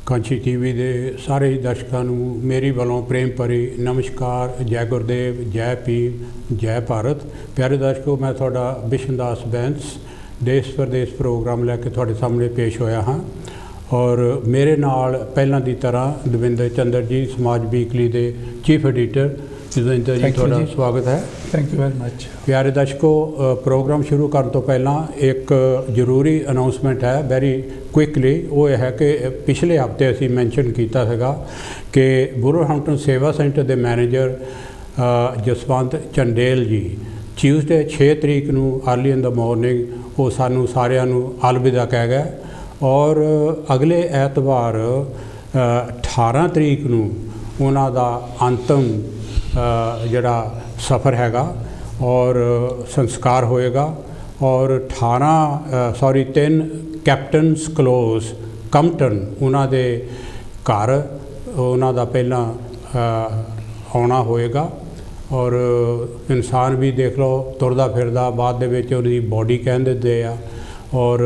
Kanchi TV ਦੇ ਸਾਰੇ ਹੀ ਦਰਸ਼ਕਾਂ ਨੂੰ ਮੇਰੀ ਵੱਲੋਂ ਪ੍ਰੇਮ ਭਰੀ ਨਮਸਕਾਰ। ਜੈ ਗੁਰਦੇਵ, ਜੈ ਭੀਮ, ਜੈ ਭਾਰਤ। ਪਿਆਰੇ ਦਰਸ਼ਕੋ, ਮੈਂ ਤੁਹਾਡਾ ਬਿਸ਼ਨਦਾਸ ਬੈਂਸ ਦੇਸ਼ ਪ੍ਰਦੇਸ਼ ਪ੍ਰੋਗਰਾਮ ਲੈ ਕੇ ਤੁਹਾਡੇ ਸਾਹਮਣੇ ਪੇਸ਼ ਹੋਇਆ ਹਾਂ ਔਰ ਮੇਰੇ ਨਾਲ ਪਹਿਲਾਂ ਦੀ ਤਰ੍ਹਾਂ ਦਵਿੰਦਰ ਚੰਦਰ ਜੀ, ਸਮਾਜ ਵੀਕਲੀ ਦੇ ਚੀਫ ਐਡੀਟਰ। ਦਵਿੰਦਰ ਜੀ, ਤੁਹਾਡਾ ਸਵਾਗਤ ਹੈ। ਥੈਂਕ ਯੂ ਵੈਰੀ ਮੱਚ। ਪਿਆਰੇ ਦਰਸ਼ਕੋ, ਪ੍ਰੋਗਰਾਮ ਸ਼ੁਰੂ ਕਰਨ ਤੋਂ ਪਹਿਲਾਂ ਇੱਕ ਜ਼ਰੂਰੀ ਅਨਾਉਂਸਮੈਂਟ ਹੈ, ਵੈਰੀ ਕੁਇਕਲੀ। ਉਹ ਇਹ ਹੈ ਕਿ ਪਿਛਲੇ ਹਫ਼ਤੇ ਅਸੀਂ ਮੈਂਸ਼ਨ ਕੀਤਾ ਸੀਗਾ ਕਿ ਬੁਰਹੈਂਪਟਨ ਸੇਵਾ ਸੈਂਟਰ ਦੇ ਮੈਨੇਜਰ ਜਸਵੰਤ ਚੰਡੇਲ ਜੀ ਟਿਊਜ਼ਡੇ 6 ਤਰੀਕ ਨੂੰ ਅਰਲੀ ਇਨ ਦਾ ਮਾਰਨਿੰਗ ਉਹ ਸਾਨੂੰ ਸਾਰਿਆਂ ਨੂੰ ਅਲਵਿਦਾ ਕਹਿ ਗਏ ਔਰ ਅਗਲੇ ਐਤਵਾਰ 18 ਤਰੀਕ ਨੂੰ ਉਹਨਾਂ ਦਾ ਅੰਤਮ ਜਿਹੜਾ ਸਫ਼ਰ ਹੈਗਾ ਔਰ ਸੰਸਕਾਰ ਹੋਏਗਾ ਔਰ 3 ਕੈਪਟਨਸ ਕਲੋਜ਼ ਕੰਪਟਨ ਉਹਨਾਂ ਦੇ ਘਰ ਉਹਨਾਂ ਦਾ ਪਹਿਲਾਂ ਆਉਣਾ ਹੋਏਗਾ ਔਰ ਇਨਸਾਨ ਵੀ ਦੇਖ ਲਓ ਤੁਰਦਾ ਫਿਰਦਾ, ਬਾਅਦ ਦੇ ਵਿੱਚ ਉਹਦੀ ਬੋਡੀ ਕਹਿ ਦਿੰਦੇ ਆ ਔਰ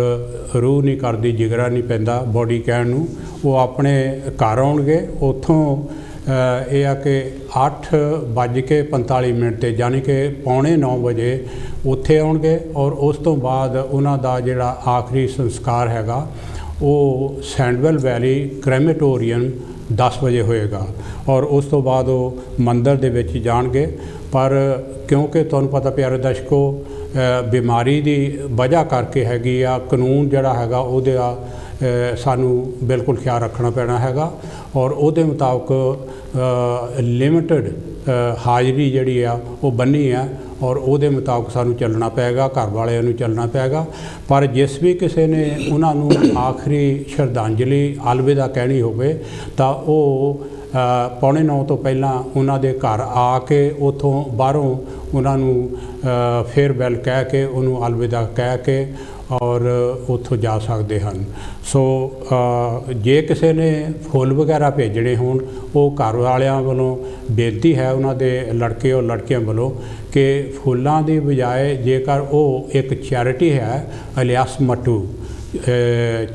ਰੂਹ ਨਹੀਂ ਕਰਦੀ, ਜਿਗਰਾ ਨਹੀਂ ਪੈਂਦਾ ਬੋਡੀ ਕਹਿਣ ਨੂੰ। ਉਹ ਆਪਣੇ ਘਰ ਆਉਣਗੇ। ਉੱਥੋਂ ਇਹ ਆ ਕਿ 8:45 'ਤੇ ਯਾਨੀ ਕਿ 8:45 ਵਜੇ ਉੱਥੇ ਆਉਣਗੇ ਔਰ ਉਸ ਤੋਂ ਬਾਅਦ ਉਹਨਾਂ ਦਾ ਜਿਹੜਾ ਆਖਰੀ ਸੰਸਕਾਰ ਹੈਗਾ ਉਹ ਸੈਂਡਵੈਲ ਵੈਲੀ ਕ੍ਰੈਮੇਟੋਰੀਅਮ 10 ਵਜੇ ਹੋਏਗਾ ਔਰ ਉਸ ਤੋਂ ਬਾਅਦ ਉਹ ਮੰਦਰ ਦੇ ਵਿੱਚ ਜਾਣਗੇ। ਪਰ ਕਿਉਂਕਿ ਤੁਹਾਨੂੰ ਪਤਾ ਪਿਆਰੇ ਦਰਸ਼ਕੋ, ਬਿਮਾਰੀ ਦੀ ਵਜ੍ਹਾ ਕਰਕੇ ਹੈਗੀ ਆ, ਕਾਨੂੰਨ ਜਿਹੜਾ ਹੈਗਾ ਉਹਦੇ ਸਾਨੂੰ ਬਿਲਕੁਲ ਖਿਆਲ ਰੱਖਣਾ ਪੈਣਾ ਹੈਗਾ ਔਰ ਉਹਦੇ ਮੁਤਾਬਕ ਲਿਮਿਟਡ ਹਾਜ਼ਰੀ ਜਿਹੜੀ ਆ ਉਹ ਬੰਨੀ ਆ ਔਰ ਉਹਦੇ ਮੁਤਾਬਕ ਸਾਨੂੰ ਚੱਲਣਾ ਪਏਗਾ, ਘਰ ਵਾਲਿਆਂ ਨੂੰ ਚੱਲਣਾ ਪਏਗਾ। ਪਰ ਜਿਸ ਵੀ ਕਿਸੇ ਨੇ ਉਹਨਾਂ ਨੂੰ ਆਖਰੀ ਸ਼ਰਧਾਂਜਲੀ ਅਲਵਿਦਾ ਕਹਿਣੀ ਹੋਵੇ ਤਾਂ ਉਹ 8:45 ਤੋਂ ਪਹਿਲਾਂ ਉਹਨਾਂ ਦੇ ਘਰ ਆ ਕੇ ਉੱਥੋਂ ਬਾਹਰੋਂ ਉਹਨਾਂ ਨੂੰ ਫੇਅਰਵੈਲ ਕਹਿ ਕੇ, ਉਹਨੂੰ ਅਲਵਿਦਾ ਕਹਿ ਕੇ ਔਰ ਉੱਥੋਂ ਜਾ ਸਕਦੇ ਹਨ। ਸੋ ਜੇ ਕਿਸੇ ਨੇ ਫੁੱਲ ਵਗੈਰਾ ਭੇਜਣੇ ਹੋਣ, ਉਹ ਘਰ ਵਾਲਿਆਂ ਵੱਲੋਂ ਬੇਨਤੀ ਹੈ ਉਹਨਾਂ ਦੇ ਲੜਕੇ ਔਰ ਲੜਕੀਆਂ ਵੱਲੋਂ ਕਿ ਫੁੱਲਾਂ ਦੀ ਬਜਾਏ ਜੇਕਰ ਉਹ ਇੱਕ ਚੈਰਿਟੀ ਹੈ, ਅਲਿਆਸ ਮਟੂ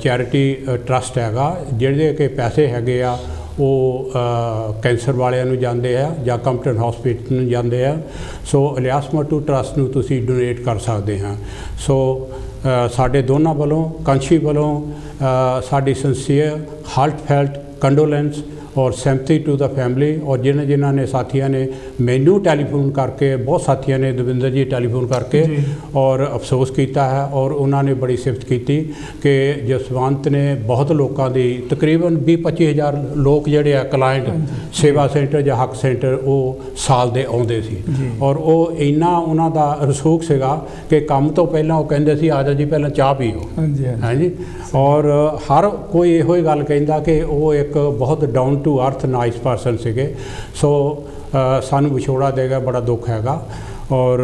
ਚੈਰਿਟੀ ਟਰਸਟ ਹੈਗਾ, ਜਿਹੜੇ ਕਿ ਪੈਸੇ ਹੈਗੇ ਆ ਉਹ ਕੈਂਸਰ ਵਾਲਿਆਂ ਨੂੰ ਜਾਂਦੇ ਆ ਜਾਂ ਕੰਪਟਨ ਹਸਪੀਟਲ ਨੂੰ ਜਾਂਦੇ ਆ। ਸੋ ਅਲਿਆਸ ਮਟੂ ਟਰਸਟ ਨੂੰ ਤੁਸੀਂ ਡੋਨੇਟ ਕਰ ਸਕਦੇ ਹਾਂ। ਸੋ ਸਾਡੇ ਦੋਨਾਂ ਵੱਲੋਂ, ਕਾਂਚੀ ਵੱਲੋਂ ਸਾਡੀ ਸਿੰਸੀਅਰ ਹਾਰਟਫੈਲਟ ਕੰਡੋਲੈਂਸ ਔਰ ਸਿੰਪੈਥੀ ਟੂ ਦਾ ਫੈਮਿਲੀ। ਔਰ ਜਿਨ੍ਹਾਂ ਨੇ ਸਾਥੀਆਂ ਨੇ ਮੈਨੂੰ ਟੈਲੀਫੋਨ ਕਰਕੇ, ਬਹੁਤ ਸਾਥੀਆਂ ਨੇ ਦਵਿੰਦਰ ਜੀ ਟੈਲੀਫੋਨ ਕਰਕੇ ਔਰ ਅਫਸੋਸ ਕੀਤਾ ਹੈ ਔਰ ਉਹਨਾਂ ਨੇ ਬੜੀ ਸਿਫਤ ਕੀਤੀ ਕਿ ਜਸਵੰਤ ਨੇ ਬਹੁਤ ਲੋਕਾਂ ਦੀ, ਤਕਰੀਬਨ 20-25 ਹਜ਼ਾਰ ਲੋਕ ਜਿਹੜੇ ਆ ਕਲਾਇੰਟ ਸੇਵਾ ਸੈਂਟਰ ਜਾਂ ਹੱਕ ਸੈਂਟਰ ਉਹ ਸਾਲ ਦੇ ਆਉਂਦੇ ਸੀ ਔਰ ਉਹ ਇੰਨਾ ਉਹਨਾਂ ਦਾ ਰਸੂਖ ਸੀਗਾ ਕਿ ਕੰਮ ਤੋਂ ਪਹਿਲਾਂ ਉਹ ਕਹਿੰਦੇ ਸੀ ਆ ਜਾ ਜੀ ਪਹਿਲਾਂ ਚਾਹ ਪੀਓ। ਹਾਂਜੀ। ਔਰ ਹਰ ਕੋਈ ਇਹੋ ਹੀ ਗੱਲ ਕਹਿੰਦਾ ਕਿ ਉਹ ਇੱਕ ਬਹੁਤ down to earth nice person ਸੀਗੇ। ਸੋ ਸਾਨੂੰ ਵਿਛੋੜਾ ਦੇਗਾ, ਬੜਾ ਦੁੱਖ ਹੈਗਾ ਔਰ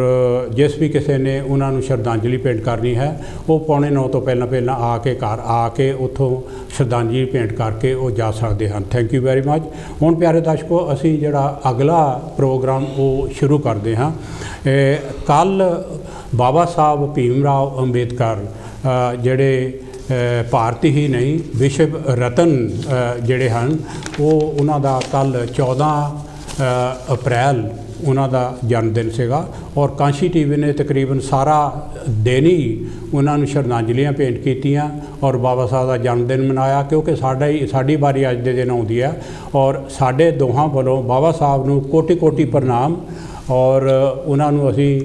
ਜਿਸ ਵੀ ਕਿਸੇ ਨੇ ਉਹਨਾਂ ਨੂੰ ਸ਼ਰਧਾਂਜਲੀ ਭੇਂਟ ਕਰਨੀ ਹੈ ਉਹ 8:45 ਤੋਂ ਪਹਿਲਾਂ ਆ ਕੇ ਘਰ ਆ ਕੇ ਉੱਥੋਂ ਸ਼ਰਧਾਂਜਲੀ ਭੇਂਟ ਕਰਕੇ ਉਹ ਜਾ ਸਕਦੇ ਹਨ। ਥੈਂਕ ਯੂ ਵੈਰੀ ਮੱਚ। ਹੁਣ ਪਿਆਰੇ ਦਰਸ਼ਕੋ, ਅਸੀਂ ਜਿਹੜਾ ਅਗਲਾ ਪ੍ਰੋਗਰਾਮ ਉਹ ਸ਼ੁਰੂ ਕਰਦੇ ਹਾਂ। ਕੱਲ੍ਹ ਬਾਬਾ ਸਾਹਿਬ ਭੀਮ ਰਾਓ ਅੰਬੇਦਕਰ ਜਿਹੜੇ ਭਾਰਤੀ ਹੀ ਨਹੀਂ ਵਿਸ਼ਵ ਰਤਨ ਜਿਹੜੇ ਹਨ, ਉਹਨਾਂ ਦਾ ਕੱਲ੍ਹ 14 ਅਪ੍ਰੈਲ ਉਹਨਾਂ ਦਾ ਜਨਮ ਦਿਨ ਸੀਗਾ ਔਰ ਕਾਂਚੀ ਟੀਵੀ ਨੇ ਤਕਰੀਬਨ ਸਾਰਾ ਦਿਨ ਹੀ ਉਹਨਾਂ ਨੂੰ ਸ਼ਰਧਾਂਜਲੀਆਂ ਭੇਂਟ ਕੀਤੀਆਂ ਔਰ ਬਾਬਾ ਸਾਹਿਬ ਦਾ ਜਨਮ ਦਿਨ ਮਨਾਇਆ ਕਿਉਂਕਿ ਸਾਡੀ ਵਾਰੀ ਅੱਜ ਦੇ ਦਿਨ ਆਉਂਦੀ ਹੈ ਔਰ ਸਾਡੇ ਦੋਹਾਂ ਵੱਲੋਂ ਬਾਬਾ ਸਾਹਿਬ ਨੂੰ ਕੋਟੀ ਪ੍ਰਣਾਮ ਔਰ ਉਹਨਾਂ ਨੂੰ ਅਸੀਂ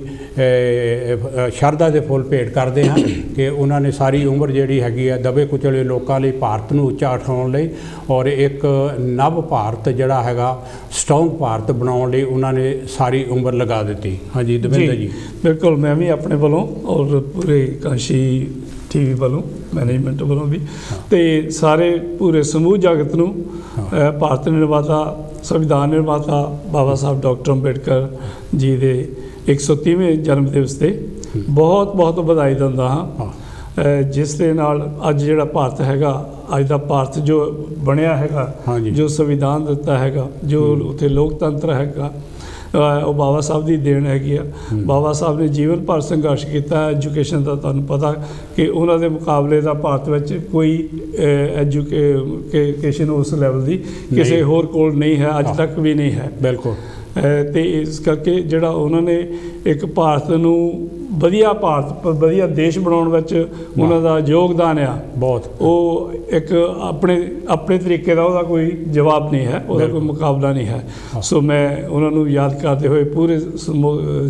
ਸ਼ਰਧਾ ਦੇ ਫੁੱਲ ਭੇਟ ਕਰਦੇ ਹਾਂ ਕਿ ਉਹਨਾਂ ਨੇ ਸਾਰੀ ਉਮਰ ਜਿਹੜੀ ਹੈਗੀ ਆ ਦਬੇ ਕੁਚਲੇ ਲੋਕਾਂ ਲਈ, ਭਾਰਤ ਨੂੰ ਉੱਚਾ ਉਠਾਉਣ ਲਈ ਔਰ ਇੱਕ ਨਵ ਭਾਰਤ ਜਿਹੜਾ ਹੈਗਾ, ਸਟਰੋਂਗ ਭਾਰਤ ਬਣਾਉਣ ਲਈ ਉਹਨਾਂ ਨੇ ਸਾਰੀ ਉਮਰ ਲਗਾ ਦਿੱਤੀ। ਹਾਂਜੀ ਦਵਿੰਦਰ ਜੀ। ਬਿਲਕੁਲ, ਮੈਂ ਵੀ ਆਪਣੇ ਵੱਲੋਂ ਔਰ ਪੂਰੇ ਕਾਂਚੀ ਟੀਵੀ ਵੱਲੋਂ, ਮੈਨੇਜਮੈਂਟ ਵੱਲੋਂ ਵੀ ਅਤੇ ਸਾਰੇ ਪੂਰੇ ਸਮੂਹ ਜਗਤ ਨੂੰ ਭਾਰਤ ਨਿਰਮਾਤਾ, ਸੰਵਿਧਾਨ ਨਿਰਮਾਤਾ ਬਾਬਾ ਸਾਹਿਬ ਡਾਕਟਰ ਅੰਬੇਡਕਰ ਜੀ ਦੇ 130ਵੇਂ ਜਨਮ ਦਿਵਸ 'ਤੇ ਬਹੁਤ ਵਧਾਈ ਦਿੰਦਾ ਹਾਂ। ਜਿਸ ਦੇ ਨਾਲ ਅੱਜ ਜਿਹੜਾ ਭਾਰਤ ਹੈਗਾ, ਅੱਜ ਦਾ ਭਾਰਤ ਜੋ ਬਣਿਆ ਹੈਗਾ, ਜੋ ਸੰਵਿਧਾਨ ਦਿੱਤਾ ਹੈਗਾ, ਜੋ ਉੱਥੇ ਲੋਕਤੰਤਰ ਹੈਗਾ, ਉਹ ਬਾਬਾ ਸਾਹਿਬ ਦੀ ਦੇਣ ਹੈਗੀ ਆ। ਬਾਬਾ ਸਾਹਿਬ ਨੇ ਜੀਵਨ ਭਰ ਸੰਘਰਸ਼ ਕੀਤਾ ਐਜੂਕੇਸ਼ਨ ਦਾ। ਤੁਹਾਨੂੰ ਪਤਾ ਕਿ ਉਹਨਾਂ ਦੇ ਮੁਕਾਬਲੇ ਦਾ ਭਾਰਤ ਵਿੱਚ ਕੋਈ ਐਜੂਕੇਸ਼ਨ ਉਸ ਲੈਵਲ ਦੀ ਕਿਸੇ ਹੋਰ ਕੋਲ ਨਹੀਂ ਹੈ, ਅੱਜ ਤੱਕ ਵੀ ਨਹੀਂ ਹੈ। ਬਿਲਕੁਲ। ਤੇ ਇਸ ਕਰਕੇ ਜਿਹੜਾ ਉਹਨਾਂ ਨੇ ਇੱਕ ਭਾਰਤ ਨੂੰ ਵਧੀਆ ਦੇਸ਼ ਬਣਾਉਣ ਵਿੱਚ ਉਹਨਾਂ ਦਾ ਯੋਗਦਾਨ ਆ ਬਹੁਤ, ਉਹ ਇੱਕ ਆਪਣੇ ਤਰੀਕੇ ਦਾ ਉਹਦਾ ਕੋਈ ਜਵਾਬ ਨਹੀਂ ਹੈ, ਉਹਦਾ ਕੋਈ ਮੁਕਾਬਲਾ ਨਹੀਂ ਹੈ। ਸੋ ਮੈਂ ਉਹਨਾਂ ਨੂੰ ਯਾਦ ਕਰਦੇ ਹੋਏ ਪੂਰੇ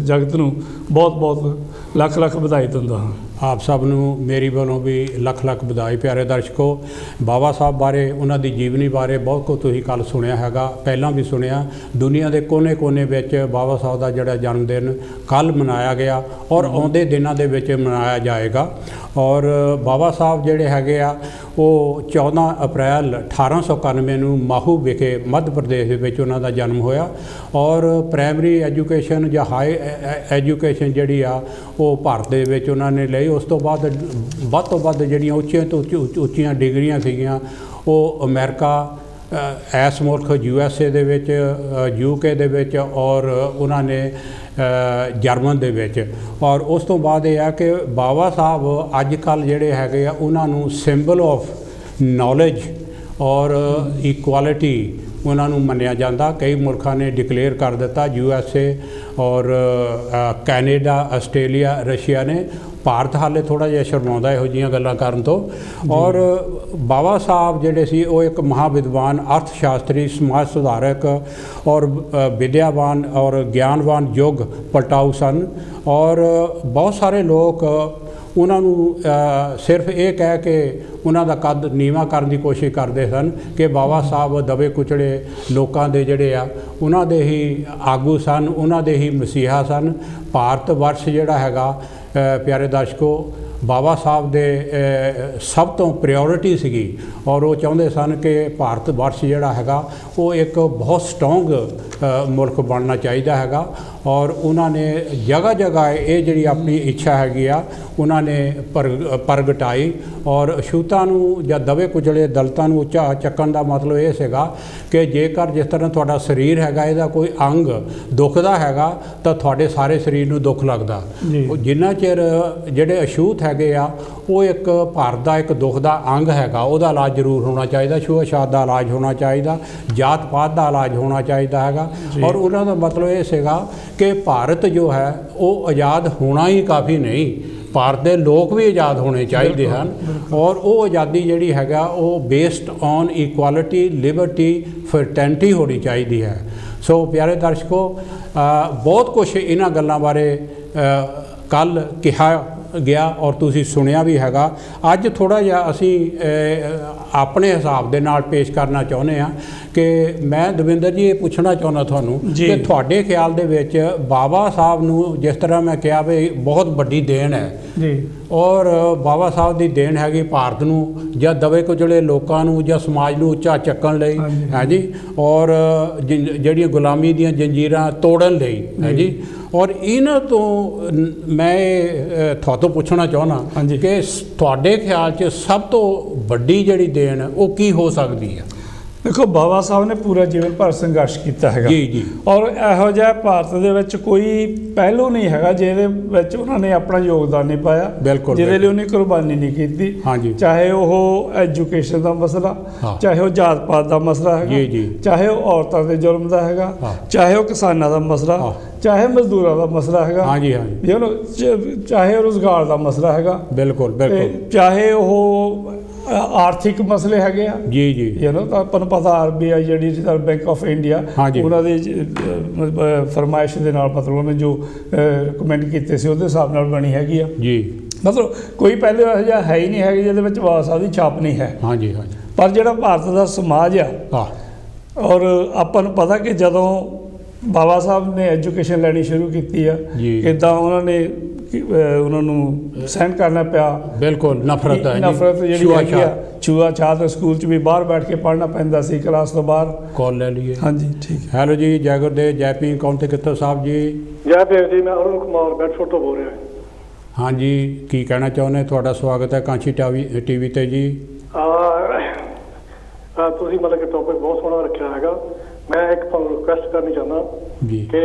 ਜਗਤ ਨੂੰ ਬਹੁਤ ਲੱਖ ਵਧਾਈ ਦਿੰਦਾ ਹਾਂ। ਆਪ ਸਭ ਨੂੰ ਮੇਰੀ ਵੱਲੋਂ ਵੀ ਲੱਖ ਵਧਾਈ। ਪਿਆਰੇ ਦਰਸ਼ਕੋ, ਬਾਬਾ ਸਾਹਿਬ ਬਾਰੇ, ਉਹਨਾਂ ਦੀ ਜੀਵਨੀ ਬਾਰੇ ਬਹੁਤ ਕੁਝ ਤੁਸੀਂ ਕੱਲ੍ਹ ਸੁਣਿਆ ਹੈਗਾ, ਪਹਿਲਾਂ ਵੀ ਸੁਣਿਆ। ਦੁਨੀਆ ਦੇ ਕੋਨੇ-ਕੋਨੇ ਵਿੱਚ ਬਾਬਾ ਸਾਹਿਬ ਦਾ ਜਿਹੜਾ ਜਨਮ ਦਿਨ ਕੱਲ੍ਹ ਮਨਾਇਆ ਗਿਆ ਔਰ ਆਉਂਦੇ ਦਿਨਾਂ ਦੇ ਵਿੱਚ ਮਨਾਇਆ ਜਾਏਗਾ। ਔਰ ਬਾਬਾ ਸਾਹਿਬ ਜਿਹੜੇ ਹੈਗੇ ਆ ਉਹ 14 ਅਪ੍ਰੈਲ 1891 ਨੂੰ ਮਾਹੂ ਵਿਖੇ ਮੱਧ ਪ੍ਰਦੇਸ਼ ਦੇ ਵਿੱਚ ਉਹਨਾਂ ਦਾ ਜਨਮ ਹੋਇਆ। ਔਰ ਪ੍ਰਾਇਮਰੀ ਐਜੂਕੇਸ਼ਨ ਜਾਂ ਹਾਈ ਐਜੂਕੇਸ਼ਨ ਜਿਹੜੀ ਆ ਉਹ ਭਾਰਤ ਦੇ ਵਿੱਚ ਉਹਨਾਂ ਨੇ ਲਈ। ਉਸ ਤੋਂ ਬਾਅਦ ਵੱਧ ਤੋਂ ਵੱਧ ਜਿਹੜੀਆਂ ਉੱਚੀਆਂ ਤੋਂ ਉੱਚੀਆਂ ਡਿਗਰੀਆਂ ਸੀਗੀਆਂ ਉਹ ਅਮਰੀਕਾ, ਐਸ ਮੁਲਕ USA ਦੇ ਵਿੱਚ, UK ਦੇ ਵਿੱਚ ਔਰ ਉਹਨਾਂ ਨੇ ਜਰਮਨ ਦੇ ਵਿੱਚ। ਔਰ ਉਸ ਤੋਂ ਬਾਅਦ ਇਹ ਆ ਕਿ ਬਾਬਾ ਸਾਹਿਬ ਅੱਜ ਕੱਲ੍ਹ ਜਿਹੜੇ ਹੈਗੇ ਆ ਉਹਨਾਂ ਨੂੰ ਸਿੰਬਲ ਆਫ ਨੌਲੇਜ ਔਰ ਇਕੁਆਲਿਟੀ ਉਹਨਾਂ ਨੂੰ ਮੰਨਿਆ ਜਾਂਦਾ। ਕਈ ਮੁਲਕਾਂ ਨੇ ਡਿਕਲੇਅਰ ਕਰ ਦਿੱਤਾ, USA ਔਰ ਕੈਨੇਡਾ, ਆਸਟ੍ਰੇਲੀਆ, ਰਸ਼ੀਆ ਨੇ। ਭਾਰਤ ਹਾਲੇ ਥੋੜ੍ਹਾ ਜਿਹਾ ਸ਼ਰਮਾਉਂਦਾ ਇਹੋ ਜਿਹੀਆਂ ਗੱਲਾਂ ਕਰਨ ਤੋਂ। ਔਰ ਬਾਬਾ ਸਾਹਿਬ ਜਿਹੜੇ ਸੀ ਉਹ ਇੱਕ ਮਹਾਵਿਦਵਾਨ, ਅਰਥ ਸ਼ਾਸਤਰੀ, ਸਮਾਜ ਸੁਧਾਰਕ ਔਰ ਵਿਦਿਆਵਾਨ ਔਰ ਗਿਆਨਵਾਨ ਯੁੱਗ ਪਲਟਾਊ ਸਨ। ਔਰ ਬਹੁਤ ਸਾਰੇ ਲੋਕ ਉਹਨਾਂ ਨੂੰ ਸਿਰਫ ਇਹ ਕਹਿ ਕੇ ਉਹਨਾਂ ਦਾ ਕੱਦ ਨੀਵਾਂ ਕਰਨ ਦੀ ਕੋਸ਼ਿਸ਼ ਕਰਦੇ ਸਨ ਕਿ ਬਾਬਾ ਸਾਹਿਬ ਦਬੇ ਕੁਚਲੇ ਲੋਕਾਂ ਦੇ ਜਿਹੜੇ ਆ ਉਹਨਾਂ ਦੇ ਹੀ ਆਗੂ ਸਨ, ਉਹਨਾਂ ਦੇ ਹੀ ਮਸੀਹਾ ਸਨ। ਭਾਰਤ ਵਰਸ਼ ਜਿਹੜਾ ਹੈਗਾ ਪਿਆਰੇ ਦਰਸ਼ਕੋ, ਬਾਬਾ ਸਾਹਿਬ ਦੇ ਸਭ ਤੋਂ ਪ੍ਰਾਇਓਰਿਟੀ ਸੀਗੀ। ਔਰ ਉਹ ਚਾਹੁੰਦੇ ਸਨ ਕਿ ਭਾਰਤ ਵਰਸ਼ ਜਿਹੜਾ ਹੈਗਾ ਉਹ ਇੱਕ ਬਹੁਤ ਸਟਰੋਂਗ ਮੁਲਕ ਬਣਨਾ ਚਾਹੀਦਾ ਹੈਗਾ। ਔਰ ਉਹਨਾਂ ਨੇ ਜਗ੍ਹਾ ਇਹ ਜਿਹੜੀ ਆਪਣੀ ਇੱਛਾ ਹੈਗੀ ਆ ਉਹਨਾਂ ਨੇ ਪ੍ਰਗਟਾਈ। ਔਰ ਅਛੂਤਾਂ ਨੂੰ ਜਾਂ ਦਬੇ ਕੁਚਲੇ ਦਲਿਤਾਂ ਨੂੰ ਉੱਚਾ ਚੱਕਣ ਦਾ ਮਤਲਬ ਇਹ ਸੀਗਾ ਕਿ ਜੇਕਰ ਜਿਸ ਤਰ੍ਹਾਂ ਤੁਹਾਡਾ ਸਰੀਰ ਹੈਗਾ ਇਹਦਾ ਕੋਈ ਅੰਗ ਦੁਖਦਾ ਹੈਗਾ ਤਾਂ ਤੁਹਾਡੇ ਸਾਰੇ ਸਰੀਰ ਨੂੰ ਦੁੱਖ ਲੱਗਦਾ। ਜਿੰਨਾ ਚਿਰ ਜਿਹੜੇ ਅਛੂਤ ਹੈਗੇ ਆ ਉਹ ਇੱਕ ਭਾਰਤ ਦਾ ਇੱਕ ਦੁੱਖ ਦਾ ਅੰਗ ਹੈਗਾ, ਉਹਦਾ ਇਲਾਜ ਜ਼ਰੂਰ ਹੋਣਾ ਚਾਹੀਦਾ, ਛੂਤ-ਛਾਤ ਦਾ ਇਲਾਜ ਹੋਣਾ ਚਾਹੀਦਾ, ਜਾਤ ਪਾਤ ਦਾ ਇਲਾਜ ਹੋਣਾ ਚਾਹੀਦਾ ਹੈਗਾ। ਔਰ ਉਹਨਾਂ ਦਾ ਮਤਲਬ ਇਹ ਸੀਗਾ ਕਿ ਭਾਰਤ ਜੋ ਹੈ ਉਹ ਆਜ਼ਾਦ ਹੋਣਾ ਹੀ ਕਾਫੀ ਨਹੀਂ, ਭਾਰਤ ਦੇ ਲੋਕ ਵੀ ਆਜ਼ਾਦ ਹੋਣੇ ਚਾਹੀਦੇ ਹਨ। ਔਰ ਉਹ ਆਜ਼ਾਦੀ ਜਿਹੜੀ ਹੈਗਾ ਉਹ ਬੇਸਡ ਔਨ ਇਕੁਆਲਿਟੀ, ਲਿਬਰਟੀ, ਫਰਟੈਂਟੀ ਹੋਣੀ ਚਾਹੀਦੀ ਹੈ। ਸੋ ਪਿਆਰੇ ਦਰਸ਼ਕੋ, ਬਹੁਤ ਕੁਛ ਇਹਨਾਂ ਗੱਲਾਂ ਬਾਰੇ ਕੱਲ੍ਹ ਕਿਹਾ ਗਿਆ ਔਰ ਤੁਸੀਂ ਸੁਣਿਆ ਵੀ ਹੈਗਾ। ਅੱਜ ਥੋੜ੍ਹਾ ਜਿਹਾ ਅਸੀਂ ਆਪਣੇ ਹਿਸਾਬ ਦੇ ਨਾਲ ਪੇਸ਼ ਕਰਨਾ ਚਾਹੁੰਦੇ ਹਾਂ ਕਿ ਮੈਂ ਦਵਿੰਦਰ ਜੀ ਇਹ ਪੁੱਛਣਾ ਚਾਹੁੰਦਾ ਤੁਹਾਨੂੰ ਕਿ ਤੁਹਾਡੇ ਖਿਆਲ ਦੇ ਵਿੱਚ ਬਾਬਾ ਸਾਹਿਬ ਨੂੰ, ਜਿਸ ਤਰ੍ਹਾਂ ਮੈਂ ਕਿਹਾ ਵੀ ਬਹੁਤ ਵੱਡੀ ਦੇਣ ਹੈ ਜੀ, ਔਰ ਬਾਬਾ ਸਾਹਿਬ ਦੀ ਦੇਣ ਹੈਗੀ ਭਾਰਤ ਨੂੰ ਜਾਂ ਦਬੇ ਕੁਚਲੇ ਲੋਕਾਂ ਨੂੰ ਜਾਂ ਸਮਾਜ ਨੂੰ ਉੱਚਾ ਚੱਕਣ ਲਈ ਹੈ ਜੀ, ਔਰ ਜਿਹੜੀਆਂ ਗੁਲਾਮੀ ਦੀਆਂ ਜੰਜੀਰਾਂ ਤੋੜਨ ਲਈ ਹੈ ਜੀ। ਔਰ ਇਹਨਾਂ ਤੋਂ ਮੈਂ ਤੁਹਾਤੋਂ ਪੁੱਛਣਾ ਚਾਹੁੰਦਾ ਕਿ ਤੁਹਾਡੇ ਖਿਆਲ 'ਚ ਸਭ ਤੋਂ ਵੱਡੀ ਜਿਹੜੀ ਦੇਣ ਉਹ ਕੀ ਹੋ ਸਕਦੀ ਹੈ? ਦੇਖੋ, ਬਾਬਾ ਸਾਹਿਬ ਨੇ ਪੂਰਾ ਜੀਵਨ ਭਰ ਸੰਘਰਸ਼ ਕੀਤਾ ਹੈਗਾ ਜੀ। ਔਰ ਇਹੋ ਜਿਹਾ ਭਾਰਤ ਦੇ ਵਿੱਚ ਕੋਈ ਪਹਿਲੂ ਨਹੀਂ ਹੈਗਾ ਜਿਹਦੇ ਵਿੱਚ ਉਹਨਾਂ ਨੇ ਆਪਣਾ ਯੋਗਦਾਨ ਨਹੀਂ ਪਾਇਆ, ਜਿਹਦੇ ਲਈ ਉਹਨੇ ਕੁਰਬਾਨੀ ਨਹੀਂ ਕੀਤੀ। ਚਾਹੇ ਉਹ ਐਜੂਕੇਸ਼ਨ ਦਾ ਮਸਲਾ, ਚਾਹੇ ਉਹ ਜਾਤ ਪਾਤ ਦਾ ਮਸਲਾ ਹੈਗਾ, ਚਾਹੇ ਉਹ ਔਰਤਾਂ ਦੇ ਜ਼ੁਲਮ ਦਾ ਹੈਗਾ, ਚਾਹੇ ਉਹ ਕਿਸਾਨਾਂ ਦਾ ਮਸਲਾ, ਚਾਹੇ ਮਜ਼ਦੂਰਾਂ ਦਾ ਮਸਲਾ ਹੈਗਾ, ਚਾਹੇ ਰੁਜ਼ਗਾਰ ਦਾ ਮਸਲਾ ਹੈਗਾ, ਚਾਹੇ ਉਹ ਆਰਥਿਕ ਮਸਲੇ ਹੈਗੇ ਆ ਜੀ। ਤਾਂ ਆਪਾਂ ਨੂੰ ਪਤਾ RBI ਜਿਹੜੀ ਰਿਜ਼ਰਵ ਬੈਂਕ ਆਫ ਇੰਡੀਆ ਉਹਨਾਂ ਦੀ ਫਰਮਾਇਸ਼ ਦੇ ਨਾਲ ਮਤਲਬ ਉਹਨੇ ਜੋ ਰਿਕਮੈਂਡ ਕੀਤੇ ਸੀ ਉਹਦੇ ਹਿਸਾਬ ਨਾਲ ਬਣੀ ਹੈਗੀ ਆ ਜੀ। ਮਤਲਬ ਕੋਈ ਪਹਿਲੇ ਇਹੋ ਜਿਹਾ ਹੈ ਹੀ ਨਹੀਂ ਹੈਗਾ ਜਿਹਦੇ ਵਿੱਚ ਬਾਬਾ ਸਾਹਿਬ ਦੀ ਛਾਪ ਨਹੀਂ ਹੈ। ਪਰ ਜਿਹੜਾ ਭਾਰਤ ਦਾ ਸਮਾਜ ਆ, ਔਰ ਆਪਾਂ ਨੂੰ ਪਤਾ ਕਿ ਜਦੋਂ ਬਾਬਾ ਸਾਹਿਬ ਨੇ ਐਜੂਕੇਸ਼ਨ ਲੈਣੀ ਸ਼ੁਰੂ ਕੀਤੀ ਆ ਕਿੱਦਾਂ ਉਹਨਾਂ ਨੂੰ ਸਹਿਣ ਕਰਨਾ ਪਿਆ। ਬਿਲਕੁਲ ਨਫ਼ਰਤ ਜਿਹੜੀ ਹੈਗੀ ਆ, ਛੂਆ-ਛਾਤ ਸਕੂਲ 'ਚ ਵੀ ਬਾਹਰ ਬੈਠ ਕੇ ਪੜ੍ਹਨਾ ਪੈਂਦਾ ਸੀ, ਕਲਾਸ ਤੋਂ ਬਾਹਰ। ਕਾਲ ਲੈ ਲਈਏ। ਹਾਂਜੀ ਠੀਕ। ਹੈਲੋ ਜੀ, ਜੈ ਗੁਰਦੇਵ, ਜੈ ਭੀਮ, ਕੌਣ ਤੇ ਕਿੱਥੋਂ ਸਾਹਿਬ ਜੀ? ਜੈ ਭੀਮ ਜੀ, ਮੈਂ ਅਰੁਣ ਕੁਮਾਰ ਬੈਡਫੋਰਡ ਤੋਂ ਬੋਲ ਰਿਹਾ। ਹਾਂਜੀ, ਕੀ ਕਹਿਣਾ ਚਾਹੁੰਦੇ? ਤੁਹਾਡਾ ਸਵਾਗਤ ਹੈ ਕਾਂਸ਼ੀ TV ਤੇ ਜੀ। ਤੁਸੀਂ ਮਤਲਬ ਕਿ ਟੌਪਿਕ ਬਹੁਤ ਸੋਹਣਾ ਰੱਖਿਆ ਹੈਗਾ। ਮੈਂ ਇੱਕ ਤੁਹਾਨੂੰ ਰਿਕੁਐਸਟ ਕਰਨੀ ਚਾਹੁੰਦਾ ਜੀ ਕਿ